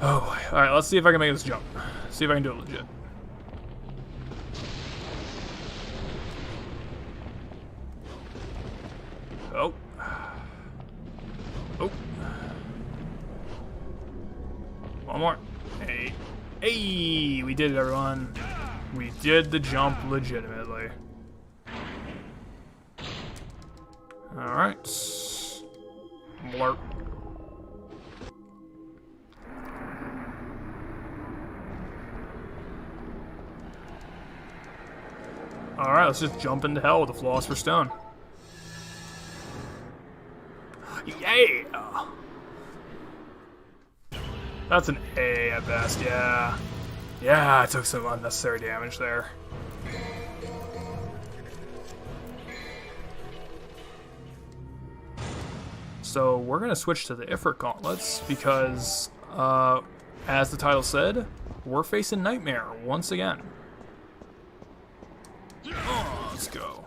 Speaker 2: Oh, alright, let's see if I can make this jump. See if I can do it legit. Oh. Oh. One more. Hey. Hey! We did it, everyone. We did the jump legitimately. Alright. Blurp. Alright, let's just jump into hell with the Philosopher's Stone. Yeah! That's an A at best, yeah. Yeah, I took some unnecessary damage there. So we're going to switch to the Ifrit Gauntlets because, as the title said, we're facing Nightmare once again. Oh, let's go.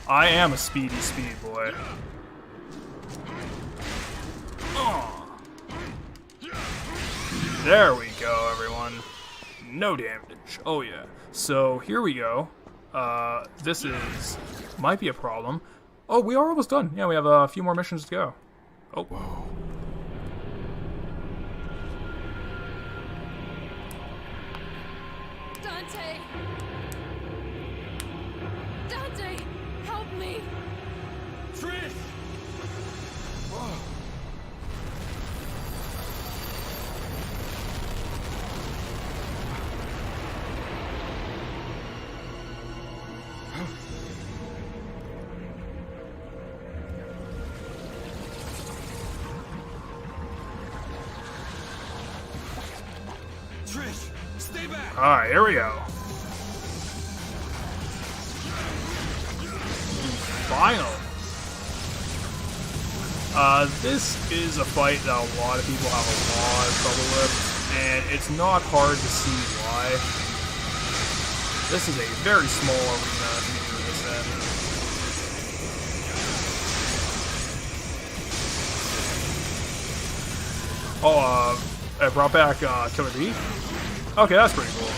Speaker 2: I am a speedy speed boy. Oh. There we go, everyone. No damage. Oh yeah. So here we go. This might be a problem. Oh, we are almost done. Yeah, we have a few more missions to go. Oh. Whoa.
Speaker 7: Dante! Dante! Help me!
Speaker 10: Trish!
Speaker 3: Trish, stay back!
Speaker 2: Alright, here we go. Finally. This is a fight that a lot of people have a lot of trouble with, and it's not hard to see why. This is a very small arena if you do this in. Oh, I brought back Killer Bee. Okay, that's pretty cool.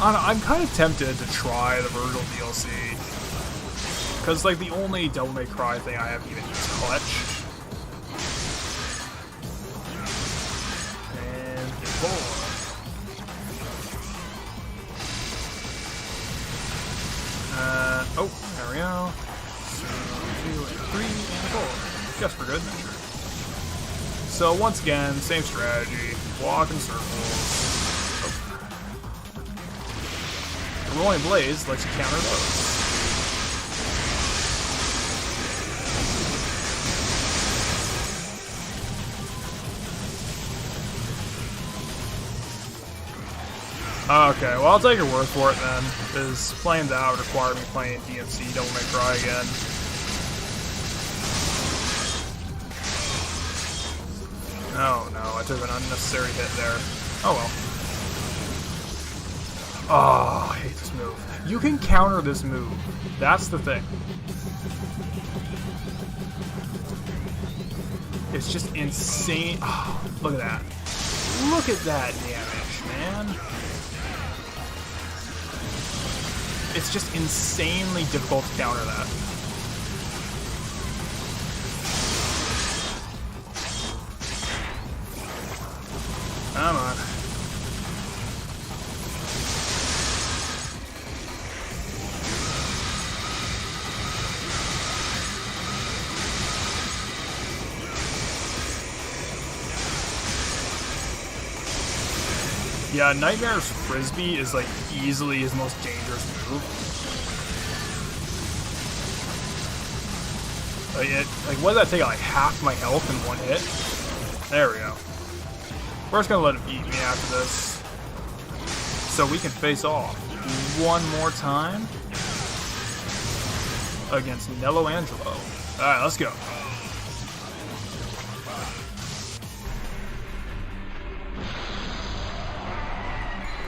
Speaker 2: I'm kind of tempted to try the Virgil DLC. Because, like, the only Devil May Cry thing I haven't even touched. And 4. Oh, there we go. So, 2 and 3 and 4. Just for good measure. So, once again, same strategy. Walk in circles. The Rolling Blaze likes to counter those. Okay, well, I'll take your word for it then, because playing that would require me playing DMC Devil May Cry again. Oh no, I took an unnecessary hit there. Oh well. Oh, I hate this move. You can counter this move. That's the thing. It's just insane. Oh, look at that. Look at that damage, man. It's just insanely difficult to counter that. Come on. Yeah, Nightmare's Frisbee is like easily his most dangerous move. Like what did that take? Like half my health in one hit? There we go. We're just gonna let him eat me after this. So we can face off one more time against Nello Angelo. Alright, let's go.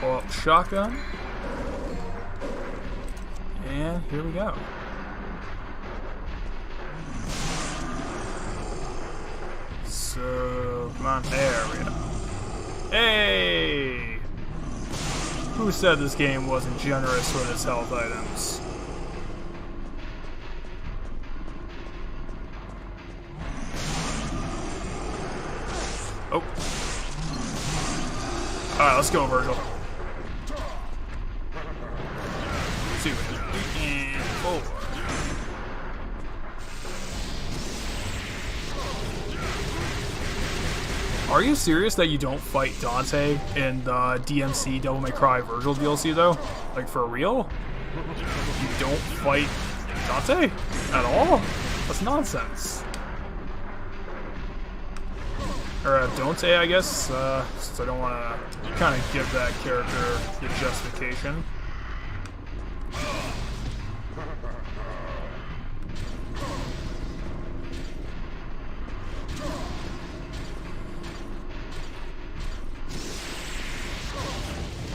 Speaker 2: Pull out the shotgun. And here we go. So, come on, there we go. Hey! Who said this game wasn't generous with its health items? Oh. Alright, let's go, Virgil. Let's see what we can do. And forward. Are you serious that you don't fight Dante in the DMC Devil May Cry Virgil DLC though? Like for real? You don't fight Dante at all? That's nonsense. Or Dante, I guess, since I don't want to kind of give that character the justification.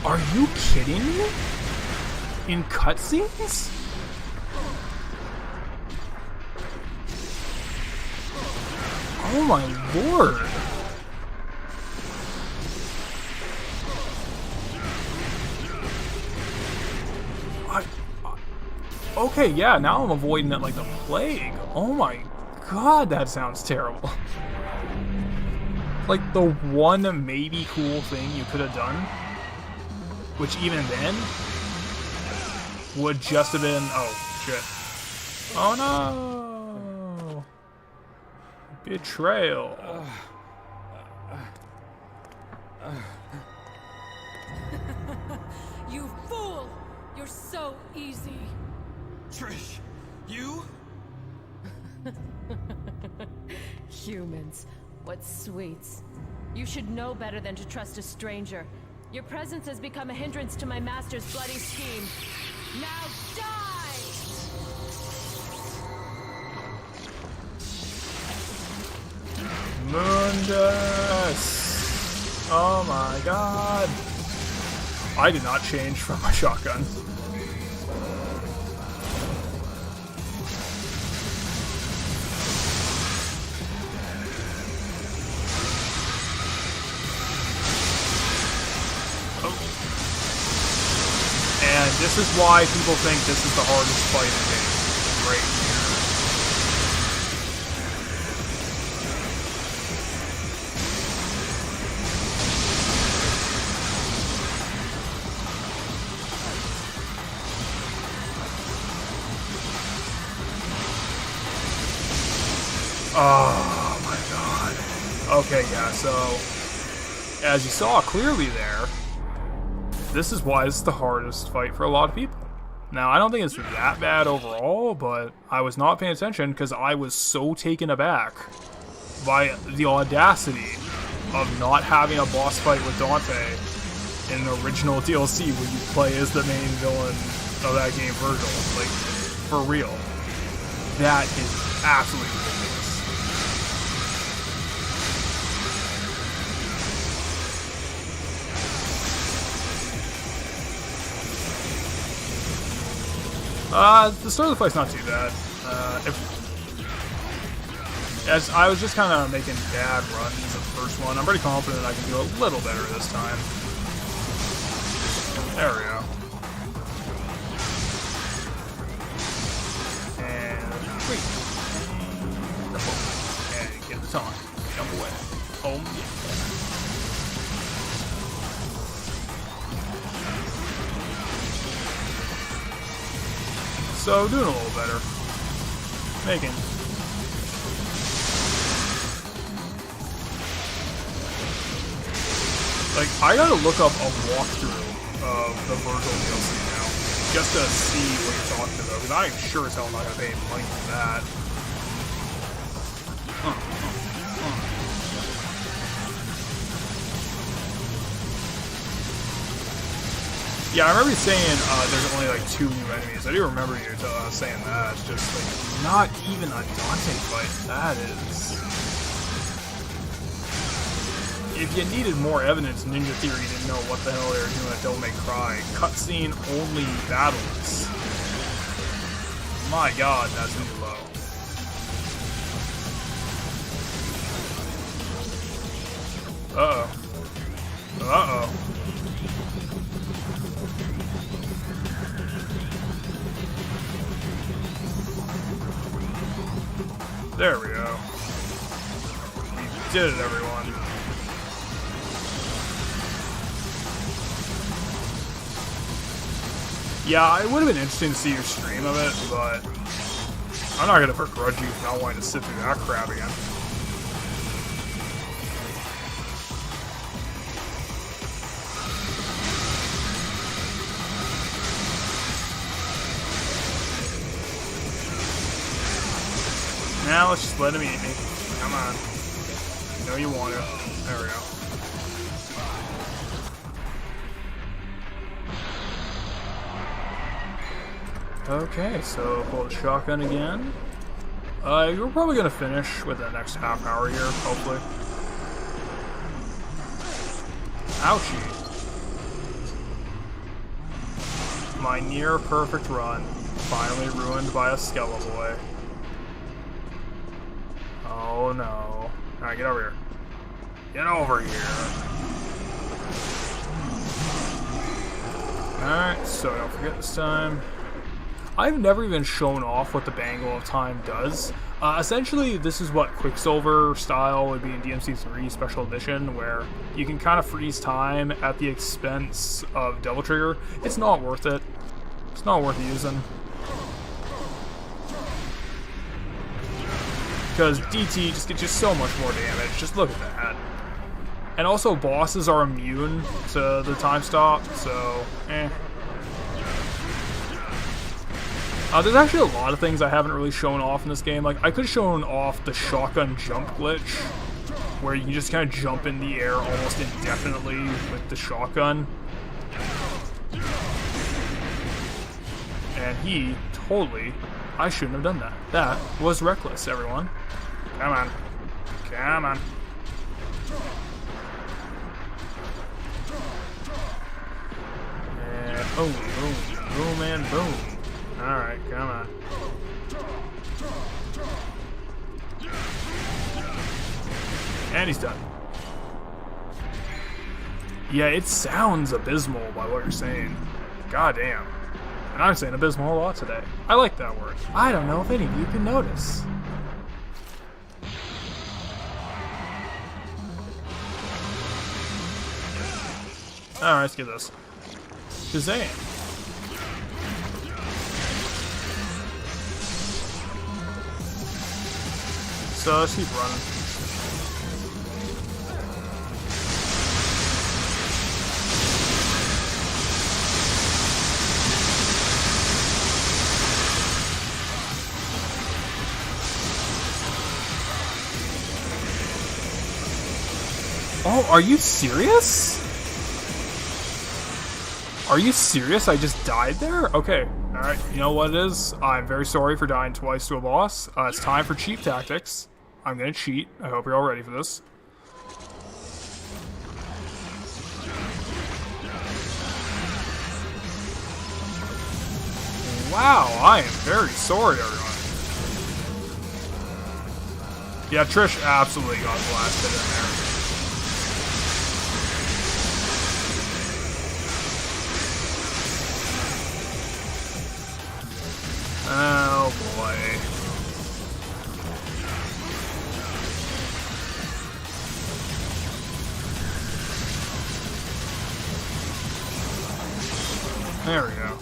Speaker 2: Are you kidding me? In cutscenes? Oh my lord. Okay, yeah, now I'm avoiding it like the plague. Oh my god, that sounds terrible. Like the one maybe cool thing you could have done, which even then would just have been, oh shit. Oh no! Betrayal.
Speaker 8: You fool! You're so easy.
Speaker 3: Trish, you?
Speaker 7: Humans. What sweets. You should know better than to trust a stranger. Your presence has become a hindrance to my master's bloody scheme. Now die!
Speaker 2: Mundus! Oh my god! I did not change from my shotgun. And this is why people think this is the hardest fight in the game. Right here. Oh my god. Okay, yeah, so as you saw clearly there, this is why it's the hardest fight for a lot of people. Now, I don't think it's that bad overall, but I was not paying attention because I was so taken aback by the audacity of not having a boss fight with Dante in the original DLC where you play as the main villain of that game, Virgil. Like, for real. That is absolutely ridiculous. The start of the fight's not too bad. As I was just kind of making bad runs at the first one, I'm pretty confident I can do a little better this time. There we go. And wait. And get the time. Jump away. Oh yeah. So, doing a little better. Making. Like, I gotta look up a walkthrough of the Virgil DLC now, just to see what you're talking about, because I'm sure as hell not gonna pay money for that. Yeah, I remember you saying there's only like 2 new enemies. I do remember you saying that. It's just like not even a Dante fight. That is if you needed more evidence, Ninja Theory didn't know what the hell they were doing at Devil May Cry. Cutscene only battles. My god, that's really low. Uh-oh. Uh-oh. There we go. We did it, everyone. Yeah, it would have been interesting to see your stream of it, but I'm not gonna begrudge you for not wanting to sit through that crap again. Now let's just let him eat me. Come on. You know you want it. There we go. Okay, so pull the shotgun again. We're probably gonna finish with the next half hour here, hopefully. Ouchie. My near perfect run, finally ruined by a Skeletal Boy. Oh no. Alright, get over here. Get over here. Alright, so don't forget this time. I've never even shown off what the Bangle of Time does. Essentially, this is what Quicksilver style would be in DMC3 Special Edition, where you can kind of freeze time at the expense of Devil Trigger. It's not worth it. It's not worth using. Because DT just gets you so much more damage. Just look at that. And also, bosses are immune to the time stop, so, eh. There's actually a lot of things I haven't really shown off in this game. Like, I could have shown off the shotgun jump glitch, where you can just kind of jump in the air almost indefinitely with the shotgun. And he totally... I shouldn't have done that. That was reckless, everyone. Come on. Come on. And boom, boom, boom, and boom. Alright, come on. And he's done. Yeah, it sounds abysmal by what you're saying. God damn. And I'm saying abysmal a lot today. I like that word. I don't know if any of you can notice. Alright, let's get this. Shazam. So let's keep running. Oh, are you serious? Are you serious? I just died there? Okay. Alright, you know what it is? I'm very sorry for dying twice to a boss. It's time for cheat tactics. I'm gonna cheat. I hope you're all ready for this. Wow, I am very sorry, everyone. Yeah, Trish absolutely got blasted in there. Oh boy. There we go.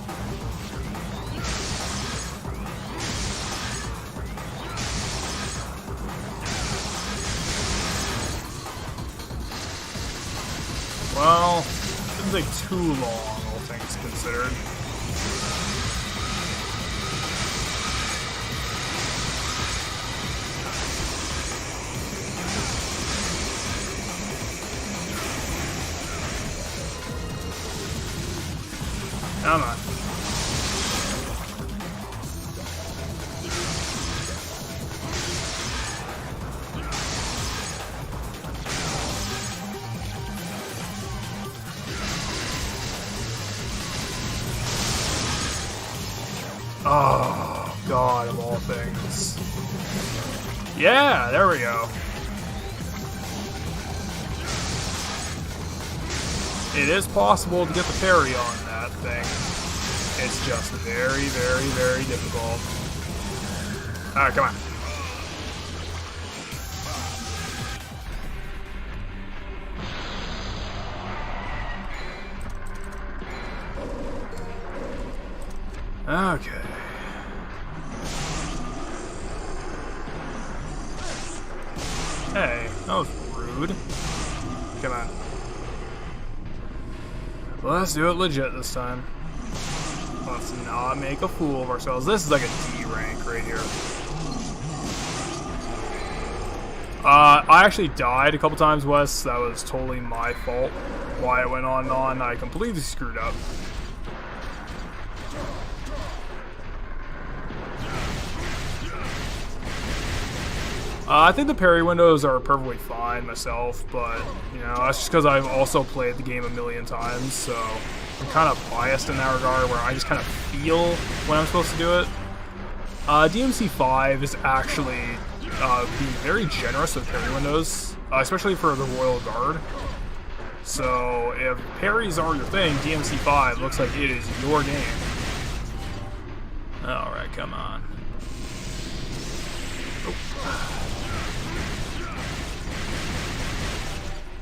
Speaker 2: Well, didn't take too long, all things considered. Come on. Oh, God, of all things. Yeah, there we go. It is possible to get the parry on that thing. It's just very, very, very difficult. Alright, come on. Okay. Hey, that was rude. Come on. Let's do it legit this time. Let's not make a fool of ourselves. This is like a D rank right here. I actually died a couple times, Wes. That was totally my fault. Why it went on and on. I completely screwed up. I think the parry windows are perfectly fine myself, but, you know, that's just because I've also played the game a million times, so I'm kind of biased in that regard, where I just kind of feel when I'm supposed to do it. DMC5 is actually being very generous with parry windows, especially for the Royal Guard. So if parries are your thing, DMC5 looks like it is your game. Alright, come on. Oh.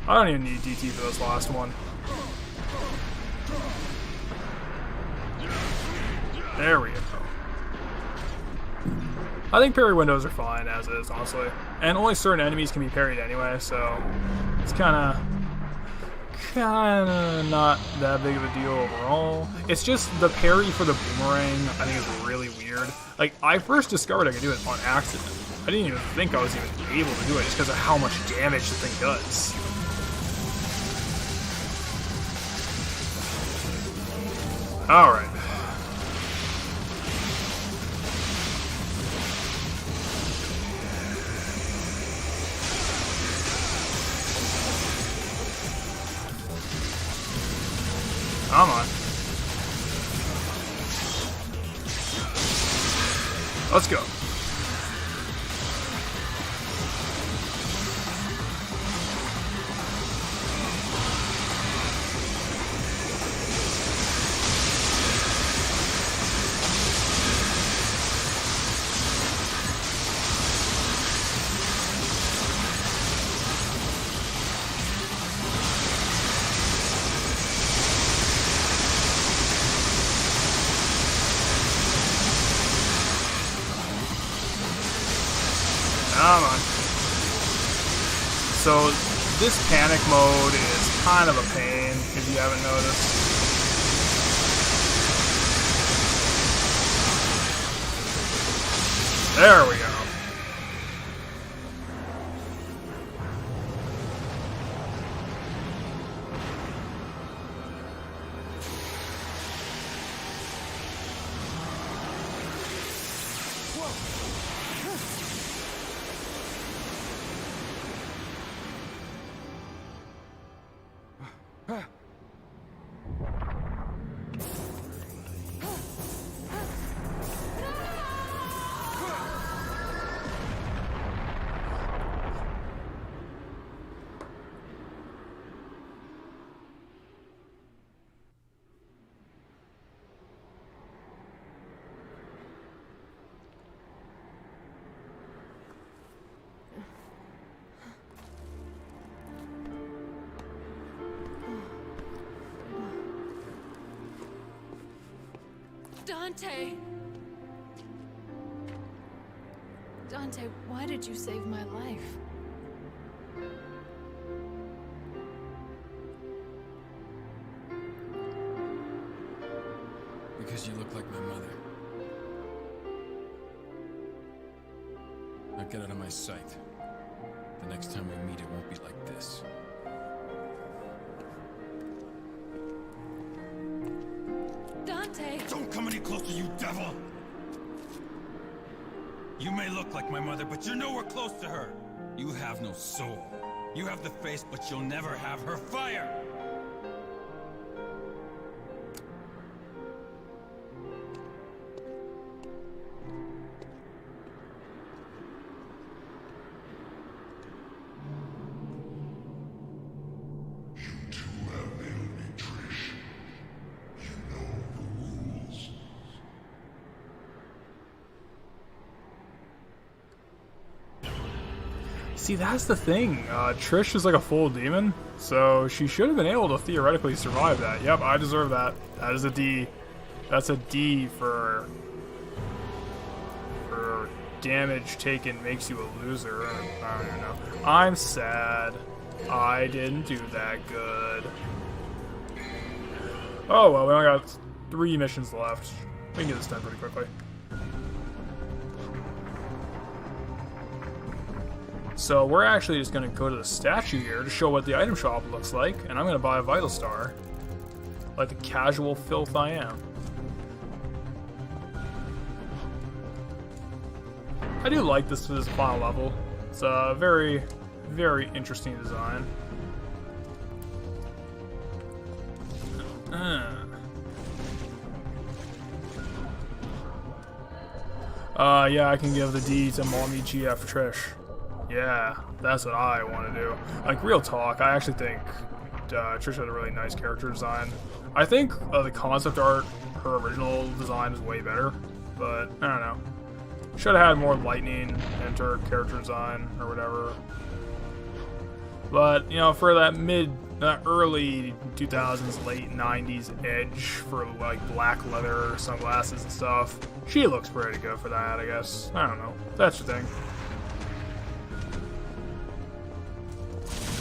Speaker 2: I don't even need DT for this last one. There we go. I think parry windows are fine as is, honestly. And only certain enemies can be parried anyway, so it's kinda not that big of a deal overall. It's just the parry for the boomerang, I think, is really weird. Like, I first discovered I could do it on accident. I didn't even think I was even able to do it just because of how much damage the thing does. Alright. Come on. Let's go. Come on. So this panic mode is kind of a pain if you haven't noticed. There we go.
Speaker 1: Dante! Dante, why did you save my life?
Speaker 5: Because you look like my mother. Now get out of my sight. The next time we meet, it won't be like this.
Speaker 1: Dante!
Speaker 3: Don't come any closer, you devil! You may look like my mother, but you're nowhere close to her. You have no soul. You have the face, but you'll never have her fire!
Speaker 2: See, that's the thing. Trish is like a full demon, so she should have been able to theoretically survive that. Yep, I deserve that. That is a D. That's a D for damage taken makes you a loser. I don't even know. I'm sad. I didn't do that good. Oh well, we only got 3 missions left. We can get this done pretty quickly. So we're actually just going to go to the statue here to show what the item shop looks like, and I'm going to buy a Vital Star. Like the casual filth I am. I do like this for this final level. It's a very, very interesting design. Yeah, I can give the D to Mommy GF Trish. Yeah, that's what I want to do. Like, real talk, I actually think Trish had a really nice character design. I think the concept art, her original design, is way better, but I don't know. Should have had more lightning into her character design or whatever. But, you know, for that early 2000s, late 90s edge for like black leather sunglasses and stuff, she looks pretty good for that, I guess. I don't know. That's the thing.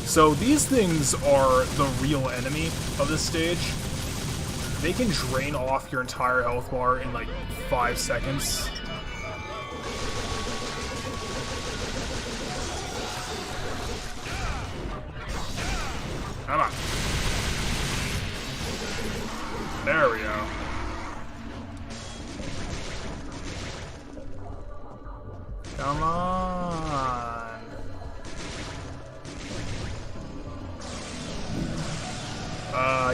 Speaker 2: So these things are the real enemy of this stage. They can drain off your entire health bar in like 5 seconds. Come on. There we go. Come on.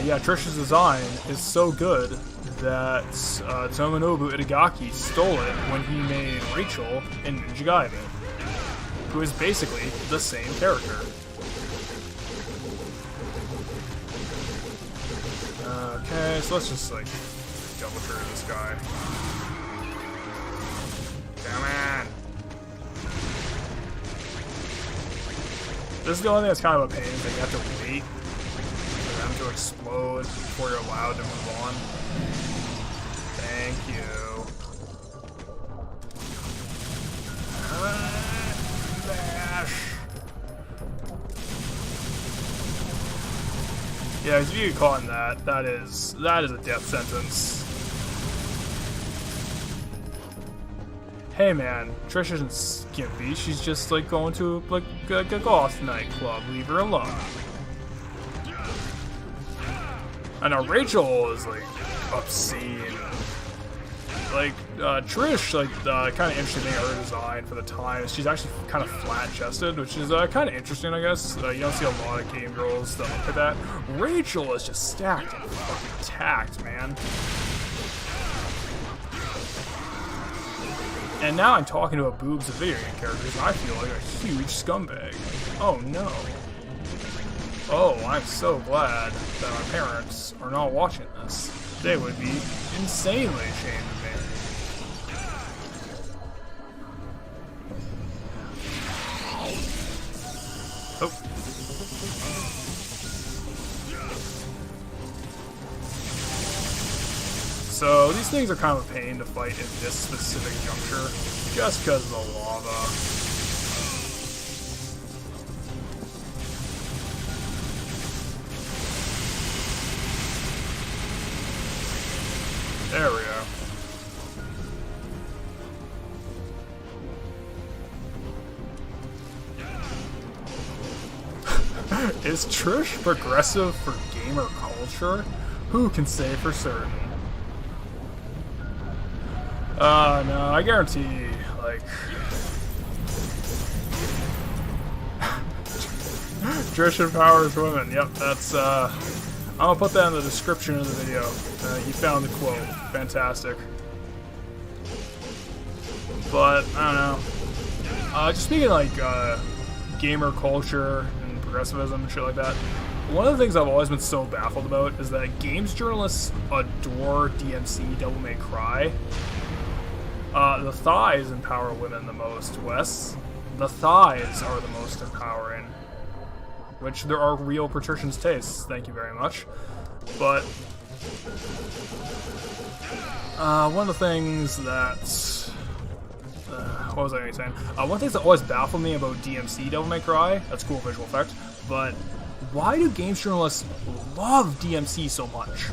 Speaker 2: Yeah, Trish's design is so good that Tomonobu Itagaki stole it when he made Rachel in Ninja Gaiden, who is basically the same character. Okay, so let's just like double trigger this guy. Come on. This is the only thing that's kind of a pain, is that you have to wait for them to explode before you're allowed to move on. Thank you. Bash. Yeah, if you get caught in that, that is a death sentence. Hey man, Trish isn't skimpy, she's just like going to like a goth nightclub, leave her alone. I know Rachel is like obscene. Like Trish, like kind of interesting thing about her design for the time. She's actually kind of flat-chested, which is kind of interesting, I guess. You don't see a lot of game girls that look at that. Rachel is just stacked and fucking tacked, man. And now I'm talking to a boobs of video game characters, and I feel like a huge scumbag. Oh no. Oh, I'm so glad that my parents are not watching this. They would be insanely ashamed of me. Oh. So these things are kind of a pain to fight in this specific juncture, just because of the lava. There we go. Is Trish progressive for gamer culture? Who can say for certain? No, I guarantee, like... Trish empowers women, yep, that's, I'm gonna put that in the description of the video. You found the quote. Fantastic. But, I don't know. Just speaking of, like, gamer culture and progressivism and shit like that, one of the things I've always been so baffled about is that games journalists adore DMC Devil May Cry. The thighs empower women the most, Wes. The thighs are the most empowering, which there are real patrician's tastes, thank you very much. But one of the things that what was I even saying? One of the things that always baffled me about DMC Devil May Cry, that's a cool visual effect, but why do games journalists love DMC so much?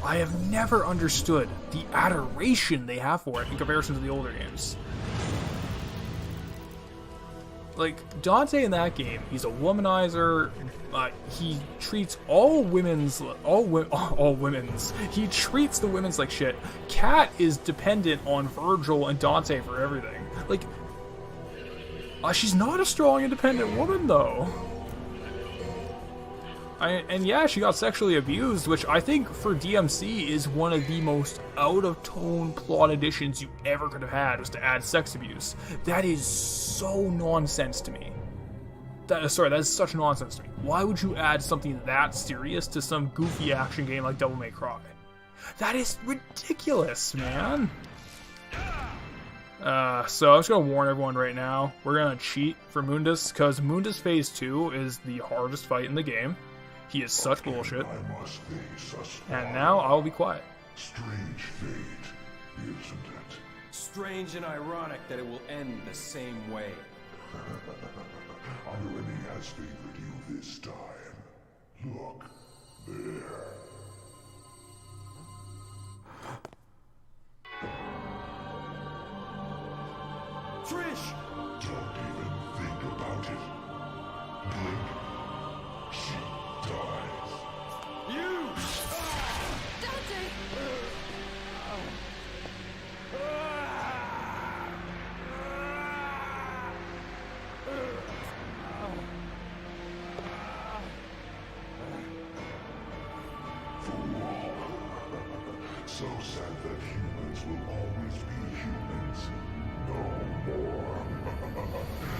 Speaker 2: I have never understood the adoration they have for it in comparison to the older games. Like, Dante in that game, he's a womanizer. He treats he treats the women's like shit. Kat is dependent on Virgil and Dante for everything. Like, she's not a strong, independent woman, though. And yeah, she got sexually abused, which I think for DMC is one of the most out-of-tone plot additions you ever could have had, was to add sex abuse. That is so nonsense to me. That is such nonsense to me. Why would you add something that serious to some goofy action game like Devil May Cry? That is ridiculous, man. So I'm just gonna warn everyone right now, we're gonna cheat for Mundus, because Mundus Phase 2 is the hardest fight in the game. He is such bullshit. And now I'll be quiet.
Speaker 9: Strange fate, isn't it?
Speaker 6: Strange and ironic that it will end the same way.
Speaker 9: Irony has favored you this time. Look, there.
Speaker 6: Trish!
Speaker 9: Don't even think about it. Blink. She dies.
Speaker 6: You!
Speaker 7: Dante!
Speaker 9: So sad that humans will always be humans. No more.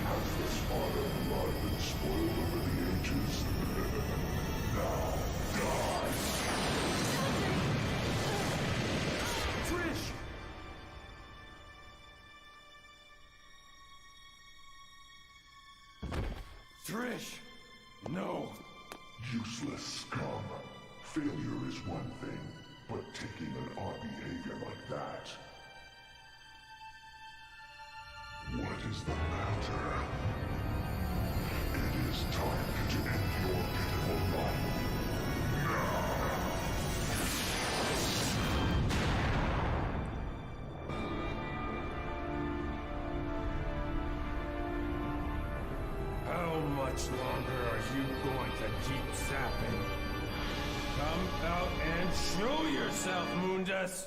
Speaker 9: Has the Sparta blood been spoiled over the ages? Now, die!
Speaker 6: Trish! Trish! No!
Speaker 9: Useless scum. Failure is one thing, but taking an odd behavior like that... What is the matter? It is time to end your pitiful life.
Speaker 6: How much longer are you going to keep zapping? Come out and show yourself, Mundus!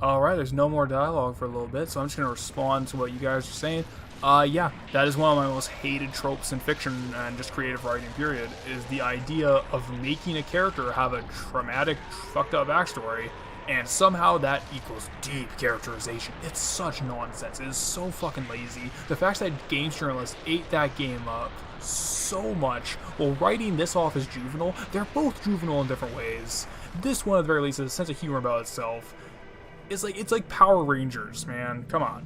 Speaker 2: Alright, there's no more dialogue for a little bit, so I'm just going to respond to what you guys are saying. Yeah, that is one of my most hated tropes in fiction and just creative writing, period, is the idea of making a character have a traumatic, fucked up backstory, and somehow that equals deep characterization. It's such nonsense. It is so fucking lazy. The fact that games journalists ate that game up so much while writing this off as juvenile, they're both juvenile in different ways. This one, at the very least, has a sense of humor about itself. It's like Power Rangers, man. Come on.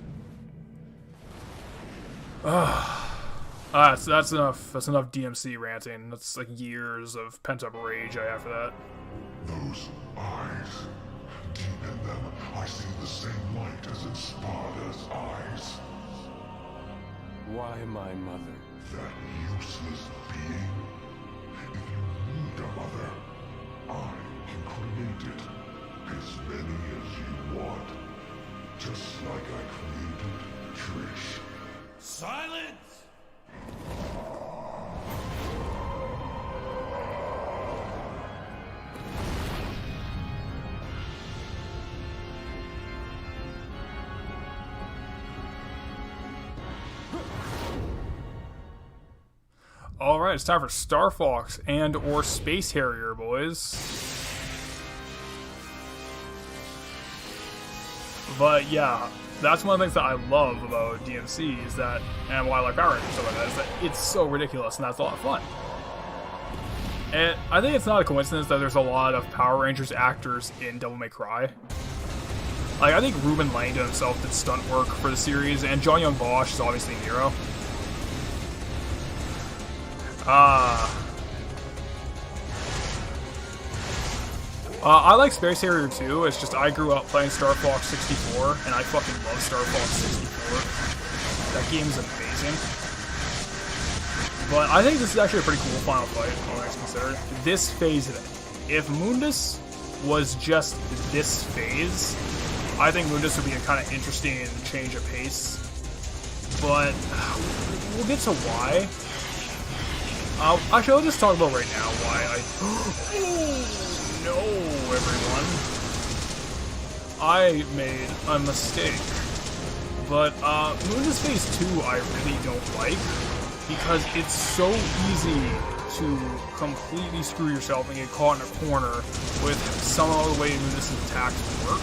Speaker 2: That's enough. That's enough DMC ranting. That's like years of pent-up rage I have for that.
Speaker 9: Those eyes. Deep in them, I see the same light as in Sparta's eyes.
Speaker 6: Why my mother?
Speaker 9: That useless being. If you need a mother, I can create it. As many as you want. Just like I created Trish.
Speaker 3: Silence!
Speaker 2: Alright, it's time for Star Fox and or Space Harrier, boys. But yeah, that's one of the things that I love about DMC is that, and why I like Power Rangers and stuff like that, is that it's so ridiculous and that's a lot of fun. And I think it's not a coincidence that there's a lot of Power Rangers actors in Devil May Cry. Like, I think Ruben Langdon himself did stunt work for the series, and John Young Bosch is obviously Nero. I like Space Harrier 2, it's just I grew up playing Star Fox 64, and I fucking love Star Fox 64. That game is amazing. But I think this is actually a pretty cool final fight, all things considered. This phase of it. If Mundus was just this phase, I think Mundus would be a kind of interesting change of pace. But we'll get to why. Actually, I'll just talk about right now why I... Oh, no, everyone. I made a mistake. But Mundus Phase 2 I really don't like, because it's so easy to completely screw yourself and get caught in a corner with some of the way Mundus' attacks work.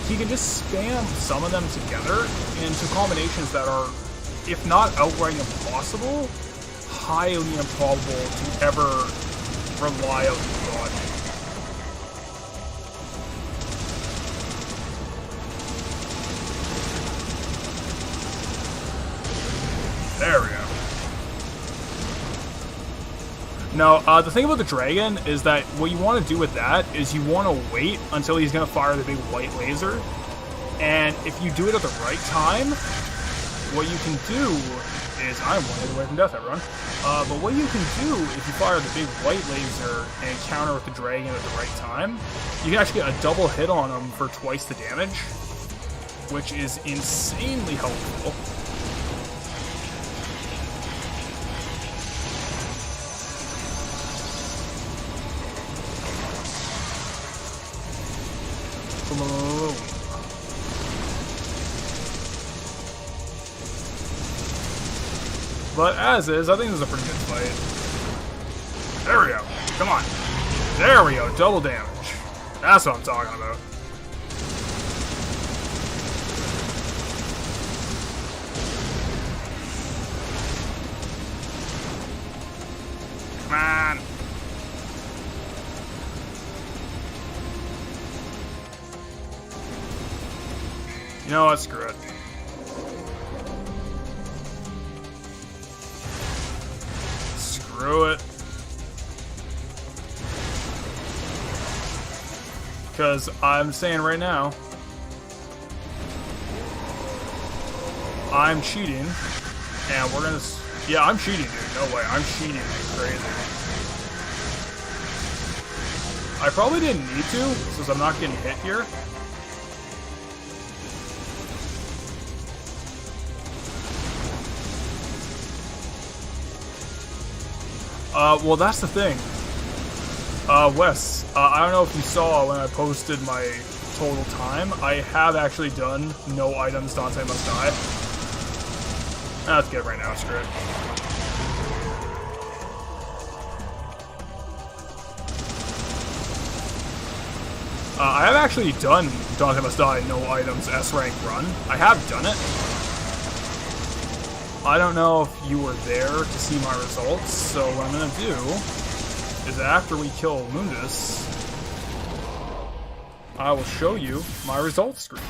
Speaker 2: He can just spam some of them together into combinations that are, if not outright impossible, highly improbable to ever reliably dodge. There we go. Now, the thing about the dragon is that what you want to do with that is you want to wait until he's going to fire the big white laser. And if you do it at the right time, what you can do is... I'm 1 hit away from death, everyone. But what you can do if you fire the big white laser and counter with the dragon at the right time, you can actually get a double hit on him for twice the damage, which is insanely helpful. But as is, I think this is a pretty good fight. There we go. Come on. There we go. Double damage. That's what I'm talking about. Come on. You know what? Screw it. Screw it. Because I'm saying right now, I'm cheating, and we're gonna... Yeah, I'm cheating, dude. No way. I'm cheating like crazy. I probably didn't need to, since I'm not getting hit here. Well, that's the thing. Wes, I don't know if you saw when I posted my total time. I have actually done no items Dante must die. Let's get it right now, screw it. I have actually done Dante must die no items S-rank run. I have done it. I don't know if you were there to see my results, so what I'm going to do is after we kill Mundus, I will show you my results screen.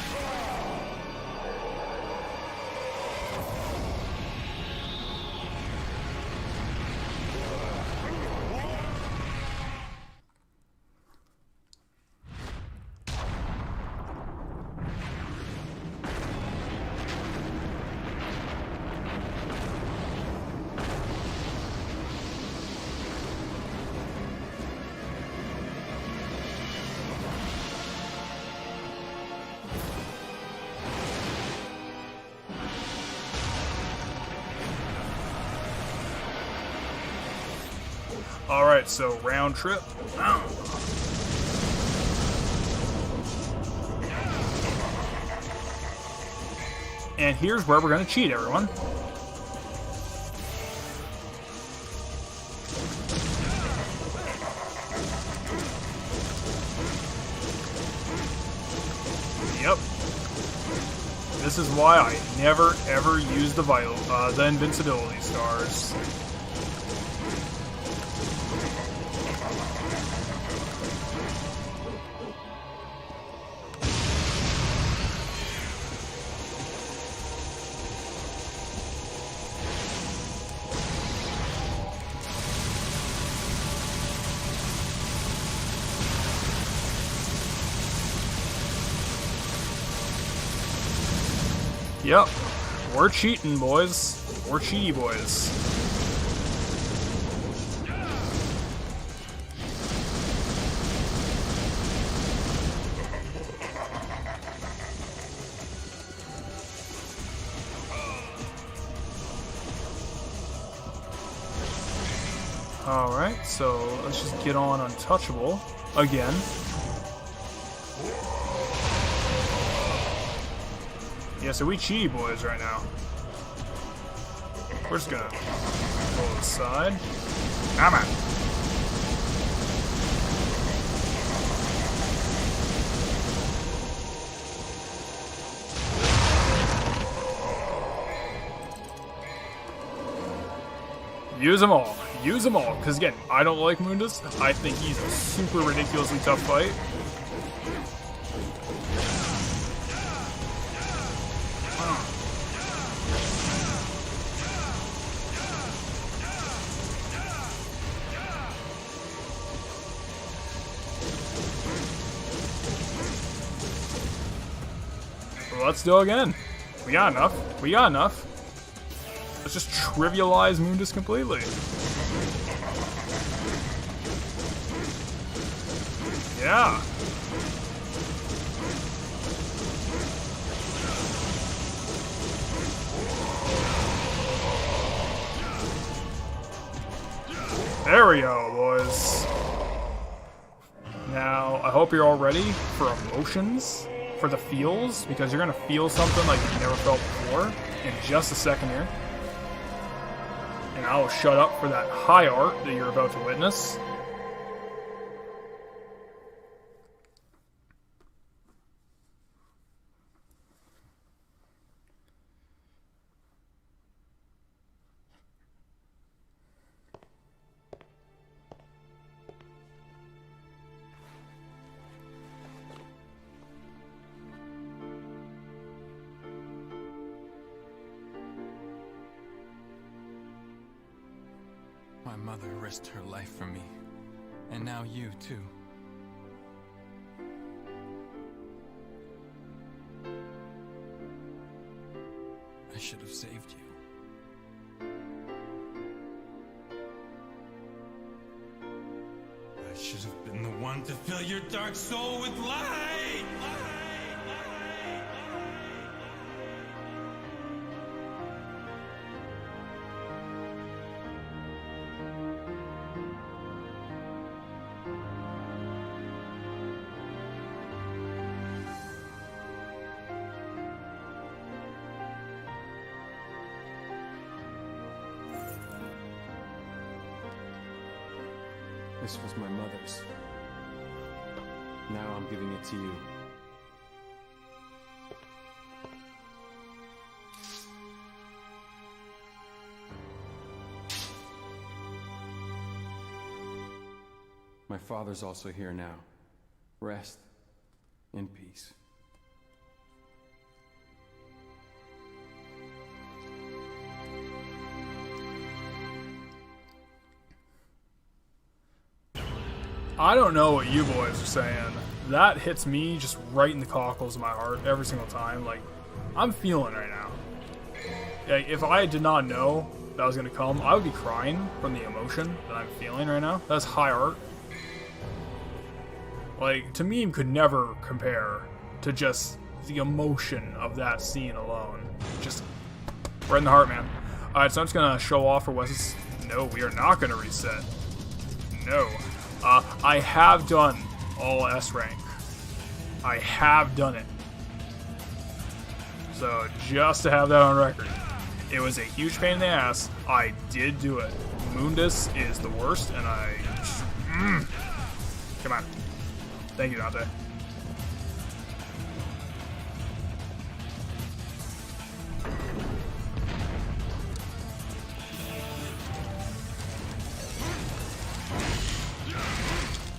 Speaker 2: Alright, so round trip. And here's where we're going to cheat, everyone. Yep. This is why I never ever use the invincibility stars. Yep. We're cheating, boys. We're cheaty boys. Alright, so let's just get on Untouchable again. Yeah, so we cheaty boys right now. We're just gonna roll aside. Come on. Use them all. Use them all. Because again, I don't like Mundus. I think he's a super ridiculously tough fight. Let's do it again. We got enough. We got enough. Let's just trivialize Mundus completely. Yeah. There we go, boys. Now, I hope you're all ready for emotions. For the feels, because you're gonna feel something like you've never felt before in just a second here. And I will shut up for that high art that you're about to witness.
Speaker 5: My mother risked her life for me, and now you too. I should have saved you.
Speaker 3: I should have been the one to fill your dark soul with light!
Speaker 6: This was my mother's. Now I'm giving it to you. My father's also here now. Rest in peace.
Speaker 2: I don't know what you boys are saying. That hits me just right in the cockles of my heart every single time. Like, I'm feeling right now. Like, if I did not know that was gonna come, I would be crying from the emotion that I'm feeling right now. That's high art. Like, to me, could never compare to just the emotion of that scene alone. Just right in the heart, man. Alright, so I'm just gonna show off for Wes's. No, we are not gonna reset. No. I have done all S rank. I have done it. So, just to have that on record. It was a huge pain in the ass. I did do it. Mundus is the worst, and I... Come on. Thank you, Dante.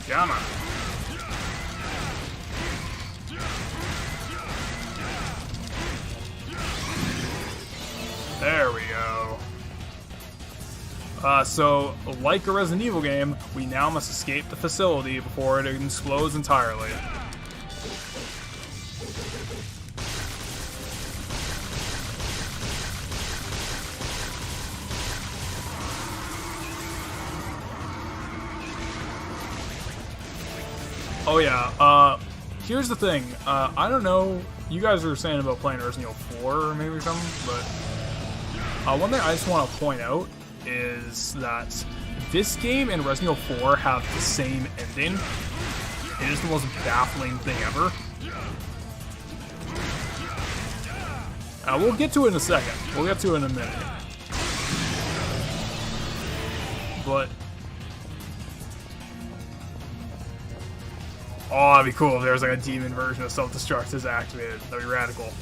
Speaker 2: Come on. There we go. So, like a Resident Evil game, we now must escape the facility before it explodes entirely. Oh yeah, here's the thing. I don't know, you guys were saying about playing Resident Evil 4 or maybe something, but one thing I just want to point out is that this game and Resident Evil 4 have the same ending. It is the most baffling thing ever. We'll get to it in a second. We'll get to it in a minute. But oh, that'd be cool if there was like a demon version of self-destruct is activated. That'd be radical.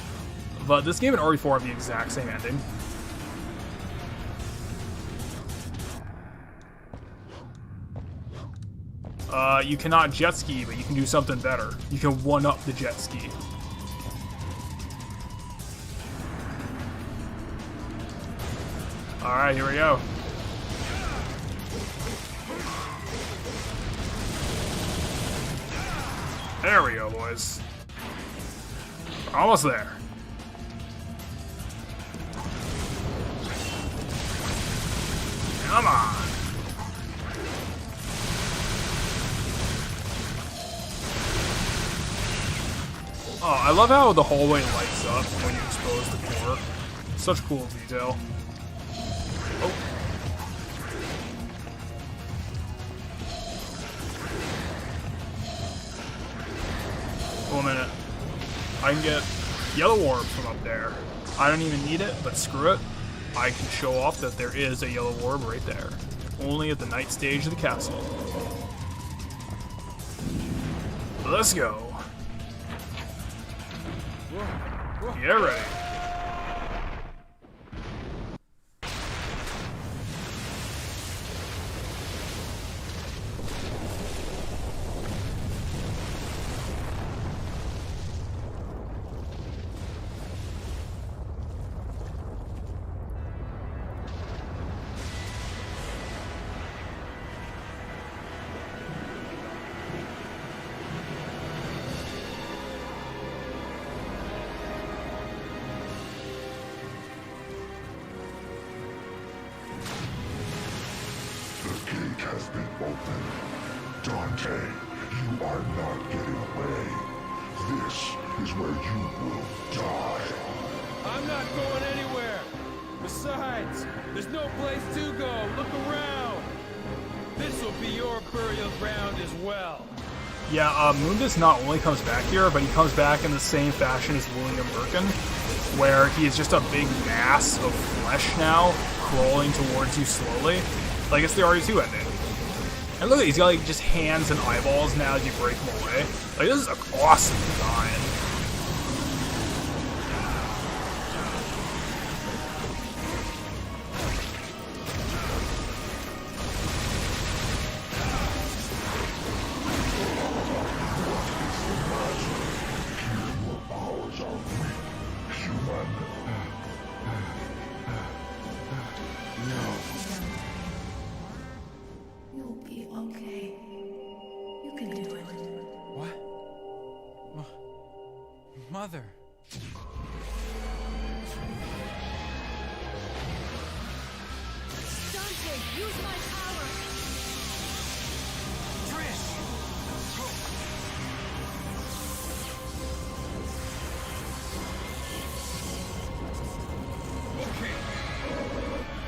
Speaker 2: But this game and RE4 have the exact same ending. You cannot jet ski, but you can do something better. You can one-up the jet ski. Alright, here we go. There we go, boys. We're almost there. Come on. Oh, I love how the hallway lights up when you expose the core. Such cool detail. Oh. 1 minute. I can get yellow orb from up there. I don't even need it, but screw it. I can show off that there is a yellow orb right there. Only at the night stage of the castle. Let's go. Get ready.
Speaker 9: Has been opened. Dante, you are not getting away. This is where you will die.
Speaker 10: I'm not going anywhere. Besides, there's no place to go. Look around. This will be your burial ground as well.
Speaker 2: Yeah, Mundus not only comes back here, but he comes back in the same fashion as William Birkin, where he is just a big mass of flesh now, crawling towards you slowly. Like it's the RE2 ending. And look at, he's got like just hands and eyeballs now as you break him away. Like this is an awesome design.
Speaker 1: You'll be okay. You can do it.
Speaker 10: What? Mother.
Speaker 7: Dante, use my power!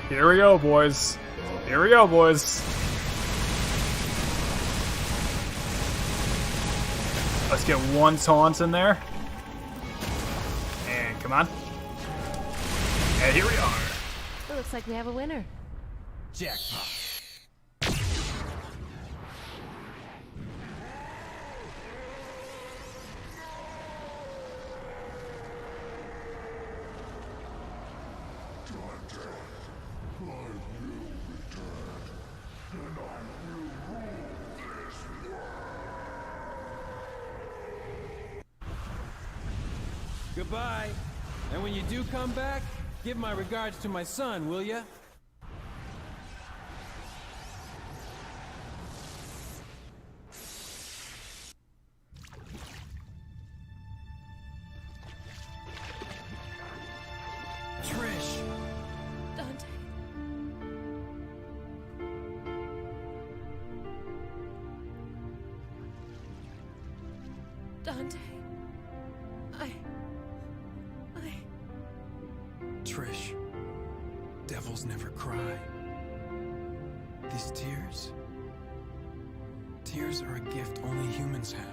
Speaker 2: Here we go, boys. Here we go, boys. Let's get one taunt in there. And come on. And here we are.
Speaker 7: It looks like we have a winner.
Speaker 10: Jackpot. Goodbye. And when you do come back, give my regards to my son, will ya? Trish.
Speaker 7: Dante. Dante.
Speaker 6: Trish, devils never cry. These tears are a gift only humans have.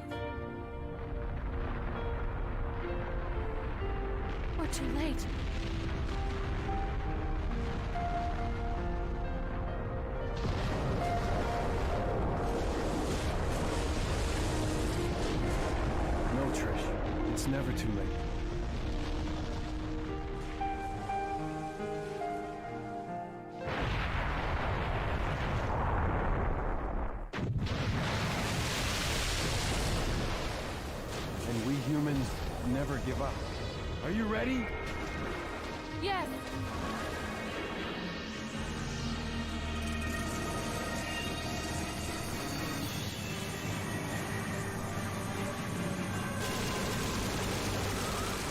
Speaker 7: We're too late.
Speaker 6: No, Trish, it's never too late. And we humans never give up. Are you ready?
Speaker 7: Yes.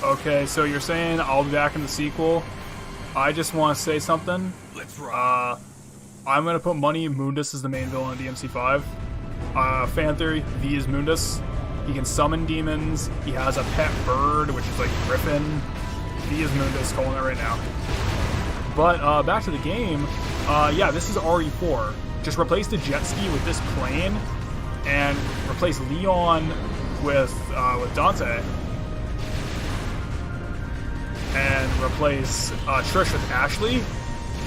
Speaker 2: Okay, so you're saying I'll be back in the sequel. I just want to say something.
Speaker 3: Let's rock.
Speaker 2: I'm going to put money Mundus is the main villain of DMC5. Fan theory, V is Mundus. He can summon demons. He has a pet bird, which is like Griffin. V is Mundus, calling it right now. But back to the game. Yeah, this is RE4. Just replace the jet ski with this plane, and replace Leon with Dante, and replace Trish with Ashley,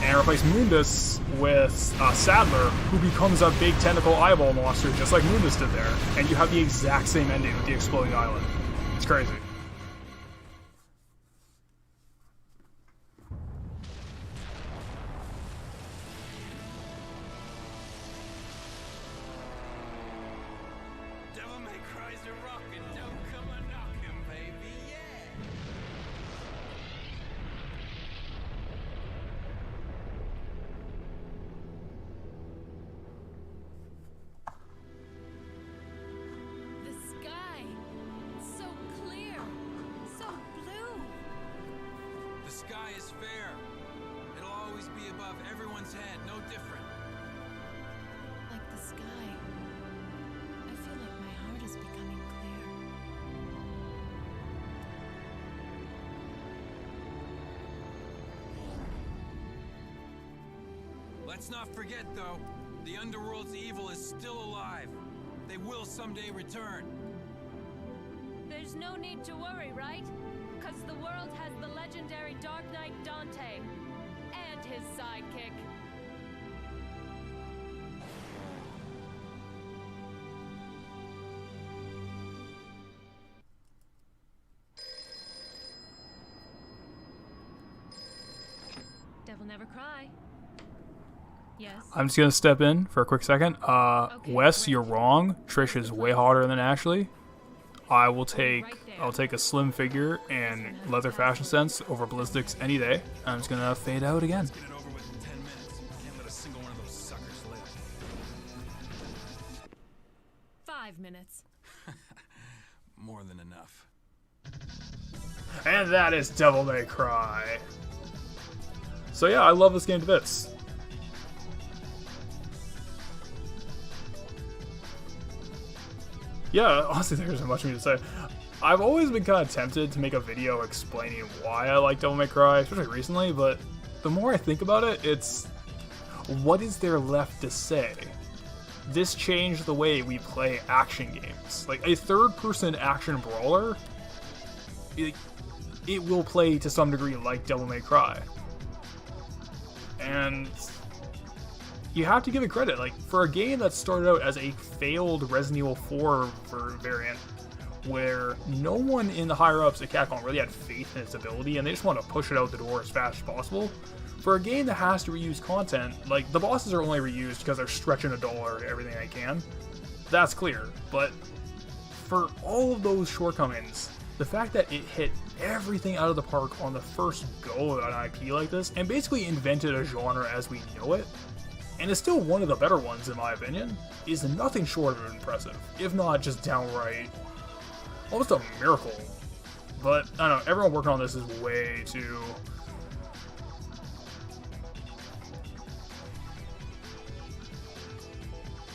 Speaker 2: and replace Mundus with Sadler, who becomes a big tentacle eyeball monster, just like Mundus did there. And you have the exact same ending with the exploding island. It's crazy.
Speaker 3: Devil May Cry's a rockin', don't come a knockin', baby, yeah!
Speaker 8: The sky. So clear. So blue.
Speaker 3: The sky is fair. It'll always be above everyone's head, no different.
Speaker 8: Like the sky. I feel like my heart is becoming clear.
Speaker 3: Let's not forget, though, the Underworld's evil is still alive. They will someday return.
Speaker 7: There's no need to worry, right? Because the world has the legendary Dark Knight Dante and his sidekick. Devil never cry. Yes.
Speaker 2: I'm just gonna step in for a quick second.
Speaker 7: Okay,
Speaker 2: Wes,
Speaker 7: great.
Speaker 2: you're wrong. Trish is way hotter than Ashley. I'll take a slim figure and leather fashion sense over ballistics any day. I'm just gonna fade out again.
Speaker 3: Get it over with in 10 minutes. Can't let a single one of those suckers live.
Speaker 7: 5 minutes.
Speaker 3: More than enough.
Speaker 2: And that is Devil May Cry. So yeah, I love this game to bits. Yeah, honestly, there isn't much for me to say. I've always been kind of tempted to make a video explaining why I like Devil May Cry, especially recently, but the more I think about it, it's... what is there left to say? This changed the way we play action games. Like, a third-person action brawler, it will play to some degree like Devil May Cry. And you have to give it credit. Like, for a game that started out as a failed Resident Evil 4 variant, where no one in the higher-ups at Capcom really had faith in its ability, and they just want to push it out the door as fast as possible, for a game that has to reuse content, like, the bosses are only reused because they're stretching $1 everything they can. That's clear. But for all of those shortcomings, the fact that it hit everything out of the park on the first go of an IP like this, and basically invented a genre as we know it, and is still one of the better ones in my opinion, is nothing short of impressive, if not just downright almost a miracle. But I don't know, everyone working on this is way too...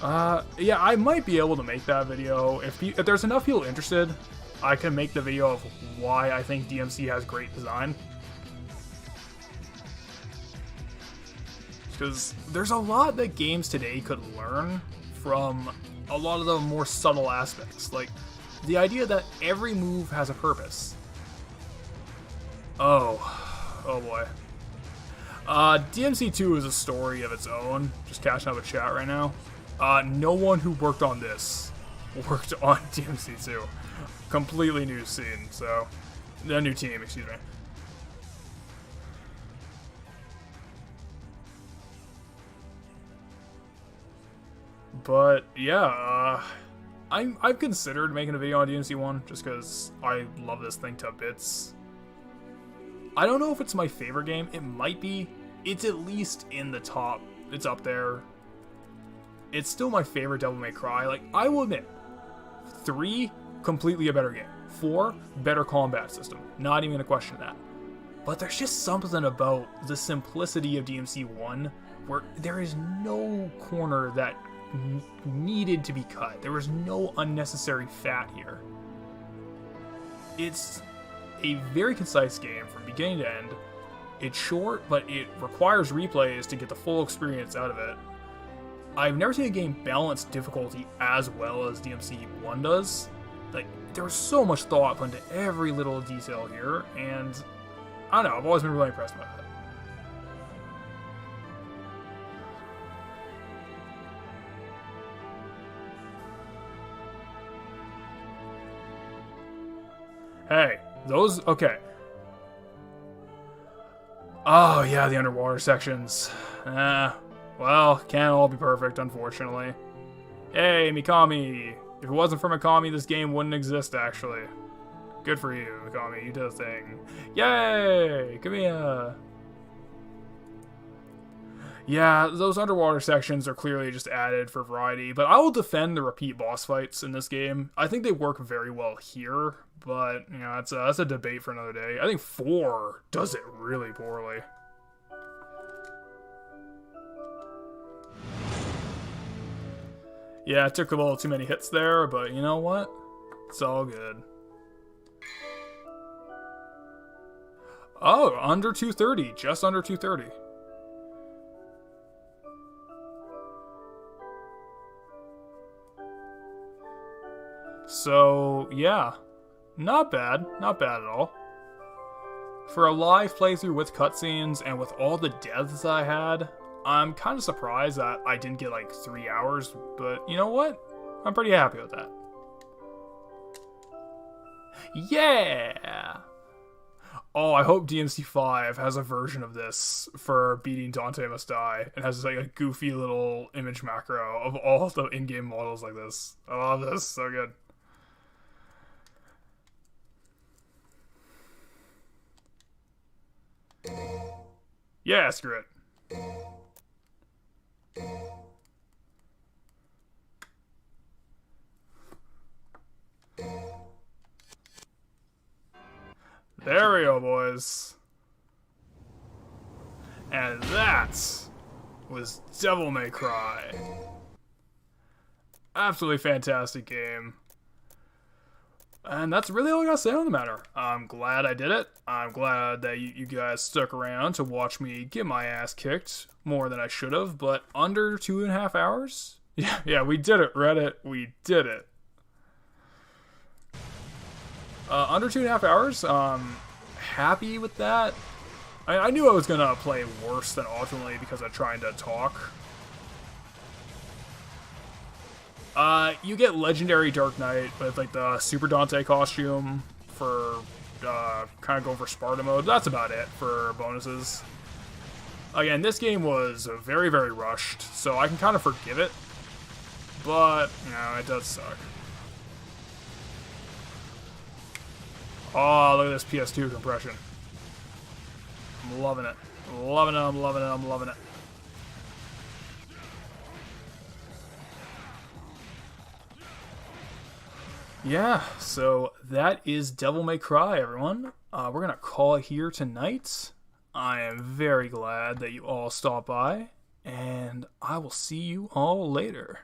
Speaker 2: Yeah, I might be able to make that video. If there's enough people interested, I can make the video of why I think DMC has great design. Because there's a lot that games today could learn from a lot of the more subtle aspects. Like, the idea that every move has a purpose. Oh boy. DMC2 is a story of its own. Just catching up with chat right now. No one who worked on this worked on DMC2. Completely new scene, so... A new team, excuse me. But, yeah, I've considered making a video on DMC1, just because I love this thing to bits. I don't know if it's my favorite game. It might be. It's at least in the top. It's up there. It's still my favorite Devil May Cry. Like, I will admit, 3, completely a better game. 4, better combat system. Not even gonna question that. But there's just something about the simplicity of DMC1 where there is no corner that needed to be cut. There was no unnecessary fat here. It's a very concise game from beginning to end. It's short, but it requires replays to get the full experience out of it. I've never seen a game balance difficulty as well as DMC1 does. Like, there's so much thought put into every little detail here, and I don't know, I've always been really impressed by that. Hey, those, okay. Oh, yeah, the underwater sections. Well, can't all be perfect, unfortunately. Hey, Mikami! If it wasn't for Mikami, this game wouldn't exist, actually. Good for you, Mikami, you did a thing. Yay! Come here! Yeah, those underwater sections are clearly just added for variety, but I will defend the repeat boss fights in this game. I think they work very well here, but, you know, that's a debate for another day. I think 4 does it really poorly. Yeah, it took a little too many hits there, but you know what? It's all good. Oh, under 230, just under 230. So, yeah, not bad at all. For a live playthrough with cutscenes and with all the deaths I had, I'm kind of surprised that I didn't get like 3 hours, but you know what? I'm pretty happy with that. Yeah! Oh, I hope DMC5 has a version of this for beating Dante Must Die and has like a goofy little image macro of all the in-game models like this. I love this, so good. Yeah, screw it. There we go, boys. And that was Devil May Cry. Absolutely fantastic game. And that's really all I gotta say on the matter. I'm glad I did it. I'm glad that you guys stuck around to watch me get my ass kicked more than I should have, but under 2.5 hours? Yeah, we did it, Reddit. We did it. Under 2.5 hours. Happy with that. I knew I was gonna play worse than ultimately because of trying to talk. You get Legendary Dark Knight with like the Super Dante costume for kind of going for Sparta mode. That's about it for bonuses. Again, this game was very, very rushed, so I can kind of forgive it. But, you know, it does suck. Oh, look at this PS2 compression. I'm loving it. Loving it, I'm loving it, I'm loving it. Yeah, so that is Devil May Cry, everyone. We're going to call it here tonight. I am very glad that you all stopped by, and I will see you all later.